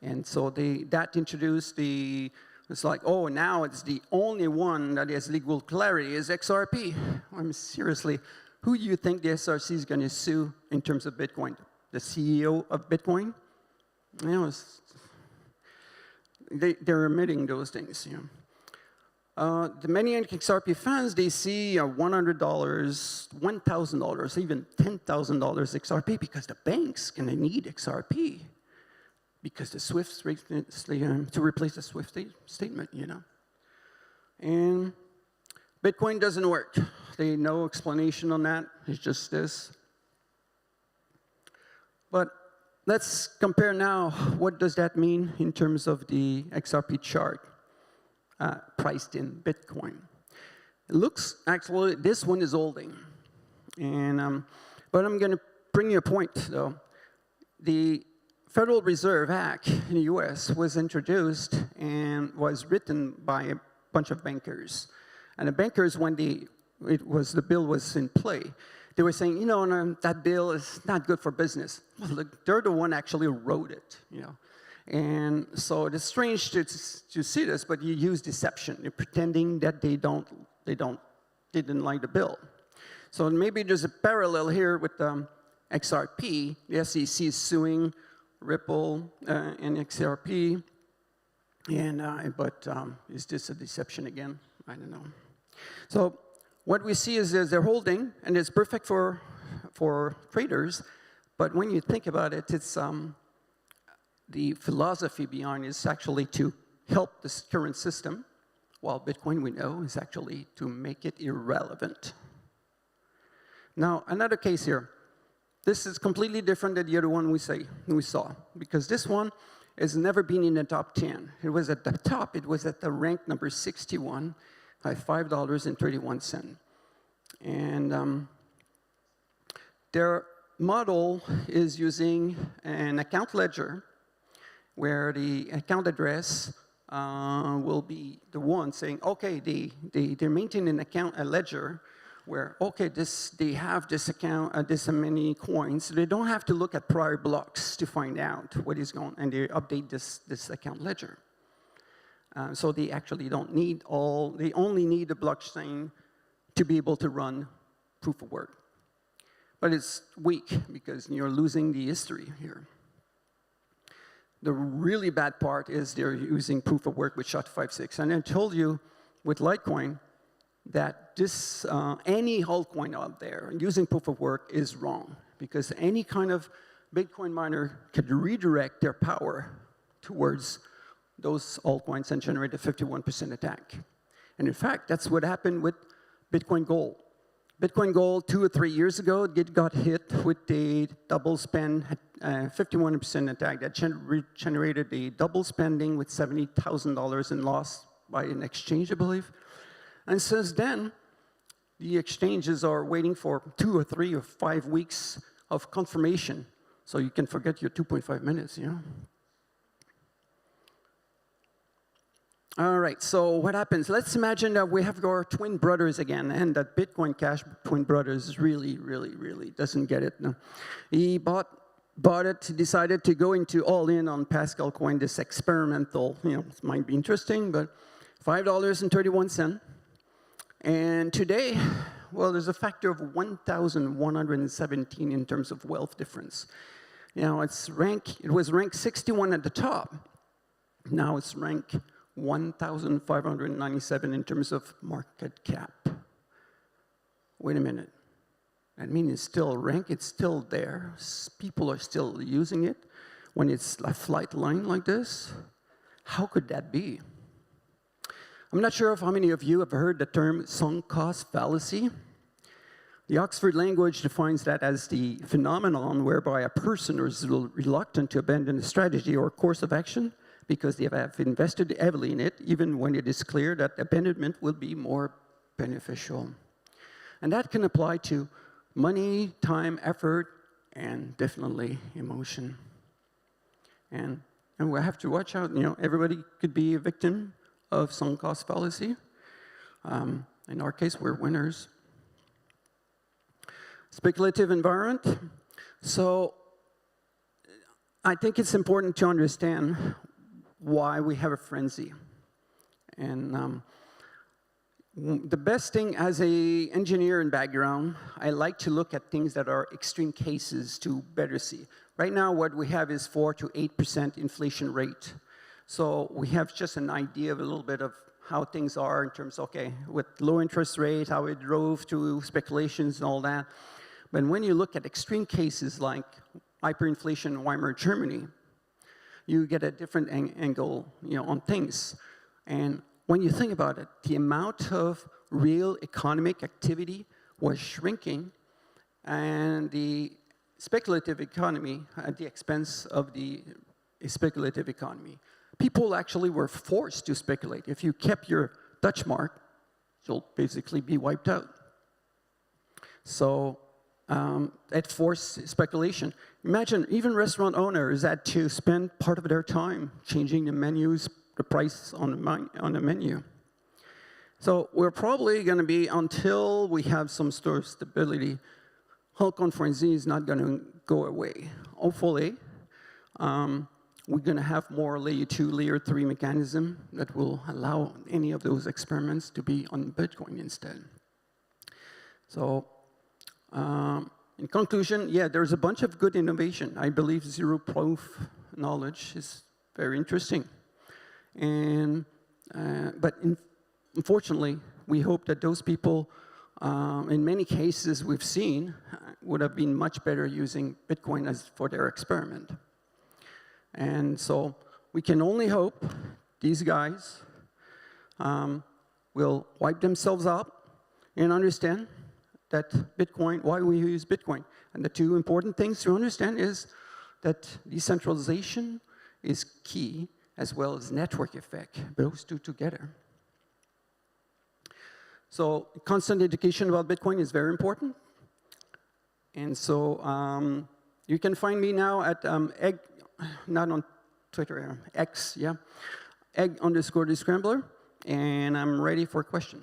And so that introduced it's like, oh, now it's the only one that has legal clarity is XRP. I mean, seriously, who do you think the SRC is going to sue in terms of Bitcoin? The CEO of Bitcoin? You know, they're admitting those things, you know. The many XRP fans, they see $100, $1,000, even $10,000 XRP because the bank's going to need XRP because the SWIFT to replace the SWIFT statement, you know. And Bitcoin doesn't work. There's no explanation on that. It's just this. But let's compare now. What does that mean in terms of the XRP chart? Priced in Bitcoin. It looks, actually, this one is holding. And, but I'm going to bring you a point, though. The Federal Reserve Act in the US was introduced and was written by a bunch of bankers. And the bankers, when the bill was in play, they were saying, you know, no, that bill is not good for business. Well, they're the one actually wrote it, you know. And so it's strange to see this, but you use deception. You're pretending that they didn't like the bill. So maybe there's a parallel here with XRP. The SEC is suing Ripple and XRP, and but is this a deception again? I don't know. So what we see is they're holding, and it's perfect for traders. But when you think about it, it's the philosophy behind is actually to help this current system, while Bitcoin, we know, is actually to make it irrelevant. Now, another case here. This is completely different than the other one we saw, because this one has never been in the top 10. It was at the top. It was at the rank number 61 at $5.31. And their model is using an account ledger where the account address will be the one saying, okay, they're maintaining a ledger where, okay, they have this account, this many coins. They don't have to look at prior blocks to find out what is going, and they update this account ledger. So they actually don't need they only need the blockchain to be able to run proof of work. But it's weak because you're losing the history here. The really bad part is they're using proof of work with SHA-256. And I told you with Litecoin that any altcoin out there using proof of work is wrong, because any kind of Bitcoin miner could redirect their power towards those altcoins and generate a 51% attack. And in fact, that's what happened with Bitcoin Gold. Bitcoin Gold 2 or 3 years ago, it got hit with a double spend, 51% attack that generated a double spending with $70,000 in loss by an exchange, I believe. And since then, the exchanges are waiting for 2 or 3 or 5 weeks of confirmation, so you can forget your 2.5 minutes, you know? All right, so what happens? Let's imagine that we have our twin brothers again, and that Bitcoin Cash twin brothers really doesn't get it. No. He bought it, decided to go into all in on Pascal Coin, this experimental, it might be interesting, but $5.31. And today, well, there's a factor of 1,117 in terms of wealth difference. It was ranked 61 at the top. Now it's ranked 1,597 in terms of market cap. Wait a minute. That means it's still ranked, it's still there. People are still using it when it's a flight line like this. How could that be? I'm not sure how many of you have heard the term sunk cost fallacy. The Oxford language defines that as the phenomenon whereby a person is reluctant to abandon a strategy or course of action because they have invested heavily in it, even when it is clear that abandonment will be more beneficial. And that can apply to money, time, effort, and definitely emotion. And we have to watch out. Everybody could be a victim of sunk cost fallacy. In our case, we're winners. Speculative environment. So I think it's important to understand why we have a frenzy. And the best thing as an engineer in background, I like to look at things that are extreme cases to better see. Right now, what we have is 4 to 8% inflation rate. So we have just an idea of a little bit of how things are in terms of, okay, with low interest rate, how it drove to speculations and all that. But when you look at extreme cases like hyperinflation in Weimar Germany, you get a different angle on things. And when you think about it, the amount of real economic activity was shrinking, and the speculative economy at the expense of the speculative economy. People actually were forced to speculate. If you kept your Dutch mark, you'll basically be wiped out. So it forced speculation. Imagine even restaurant owners had to spend part of their time changing the menus, the price on the menu. So we're probably going to be, until we have some sort of stability, altcoin frenzy is not going to go away. Hopefully, we're going to have more layer 2, layer 3 mechanism that will allow any of those experiments to be on Bitcoin instead. So, in conclusion, yeah, there's a bunch of good innovation. I believe zero proof knowledge is very interesting. And, but unfortunately, we hope that those people, in many cases we've seen, would have been much better using Bitcoin for their experiment. And so we can only hope these guys will wipe themselves out and understand that Bitcoin, why we use Bitcoin. And the two important things to understand is that decentralization is key, as well as network effect, those two together. So constant education about Bitcoin is very important. And so you can find me now at not on Twitter, X, yeah. egg_the_scrambler, and I'm ready for a question.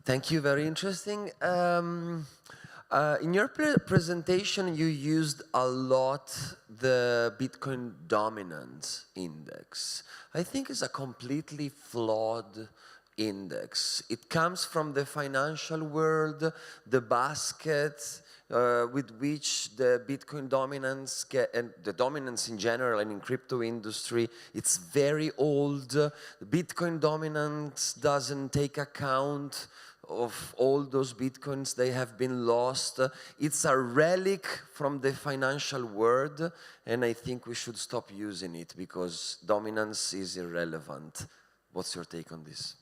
Thank you, very interesting. In your presentation, you used a lot the Bitcoin dominance index. I think it's a completely flawed index. It comes from the financial world, the basket with which the Bitcoin dominance and the dominance in general and in crypto industry, it's very old. Bitcoin dominance doesn't take account of all those Bitcoins they have been lost. It's a relic from the financial world, and I think we should stop using it because dominance is irrelevant. What's your take on this?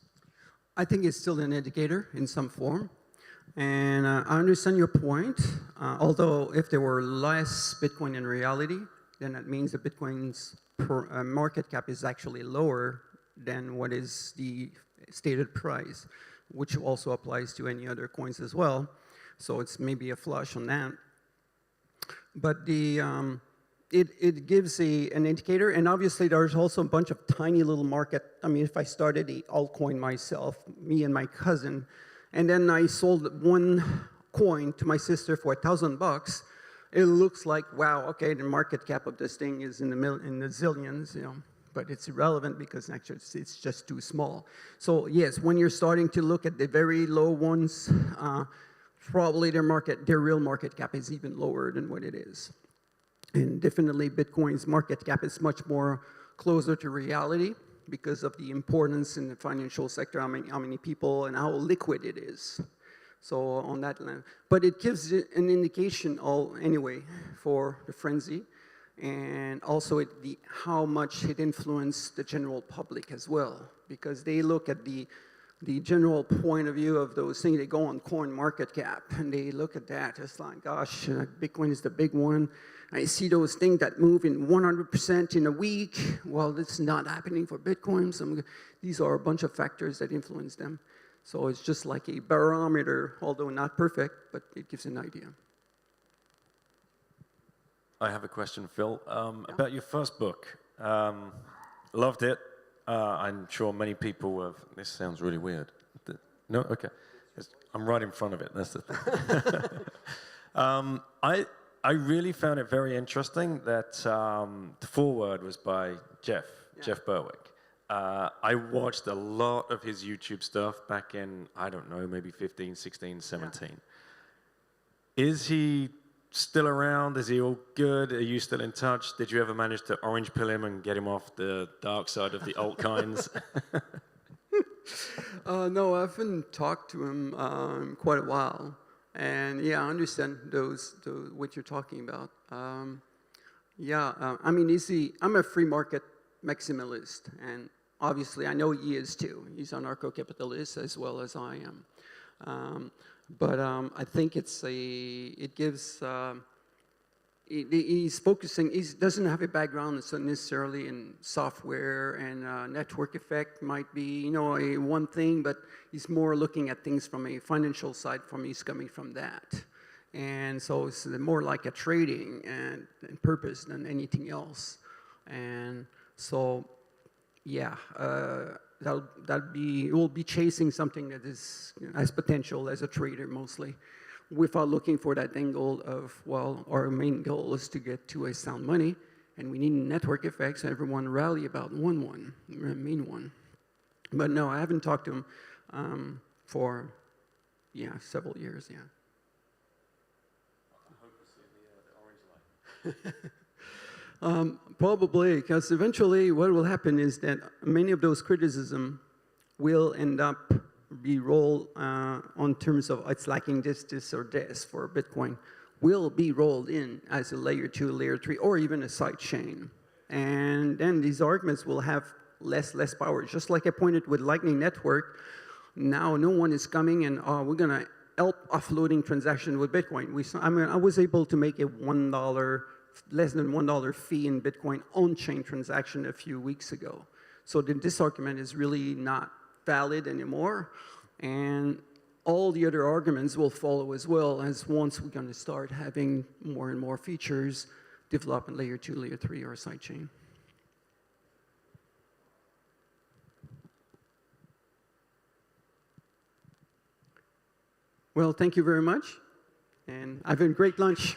I think it's still an indicator in some form. And I understand your point, although if there were less Bitcoin in reality, then that means that Bitcoin's market cap is actually lower than what is the stated price, which also applies to any other coins as well. So it's maybe a flush on that. But the, it gives an indicator, and obviously there's also a bunch of tiny little market. I mean, if I started the altcoin myself, me and my cousin, and then I sold one coin to my sister for $1,000, it looks like, wow, okay, the market cap of this thing is in the zillions, you know, but it's irrelevant because actually it's just too small. So yes, when you're starting to look at the very low ones, probably their real market cap is even lower than what it is. And definitely Bitcoin's market cap is much more closer to reality because of the importance in the financial sector, how many people and how liquid it is. So on that level, but it gives an indication anyway for the frenzy, and also how much it influenced the general public as well, because they look at the general point of view of those things. They go on coin market cap and they look at that. It's like, gosh, Bitcoin is the big one. I see those things that move in 100% in a week. Well, that's not happening for Bitcoin. These are a bunch of factors that influence them. So it's just like a barometer, although not perfect, but it gives an idea. I have a question, Phil, about your first book. Loved it. I'm sure many people have. This sounds really weird. No? Okay. I'm right in front of it. That's the thing. I really found it very interesting that the foreword was by Jeff Berwick. I watched a lot of his YouTube stuff back in, I don't know, maybe 15, 16, 17. Yeah. Is he still around? Is he all good? Are you still in touch? Did you ever manage to orange pill him and get him off the dark side of the altcoins? No, I haven't talked to him in quite a while. And yeah, I understand what you're talking about. I mean, I'm a free market maximalist, and obviously I know he is too. He's anarcho-capitalist as well as I am. But I think he's focusing, he doesn't have a background necessarily in software, and network effect might be, one thing, but he's more looking at things from a financial side, he's coming from that. And so it's more like a trading and purpose than anything else. And so, yeah, we'll be chasing something that has potential as a trader mostly, without looking for that angle of, well, our main goal is to get to a sound money, and we need network effects, and everyone rally about main one. But no, I haven't talked to him for, several years, yeah. I hope we'll see the orange light. Probably, because eventually what will happen is that many of those criticisms will end up be rolled on terms of it's lacking this, or this for Bitcoin, will be rolled in as a layer 2, layer 3, or even a side chain. And then these arguments will have less power. Just like I pointed with Lightning Network, now no one is coming and we're going to help offloading transaction with Bitcoin. I was able to make a $1 less than $1 fee in Bitcoin on-chain transaction a few weeks ago. So this argument is really not valid anymore. And all the other arguments will follow as well, as once we're going to start having more and more features develop in layer 2, layer 3, or sidechain. Well, thank you very much, and I've had a great lunch.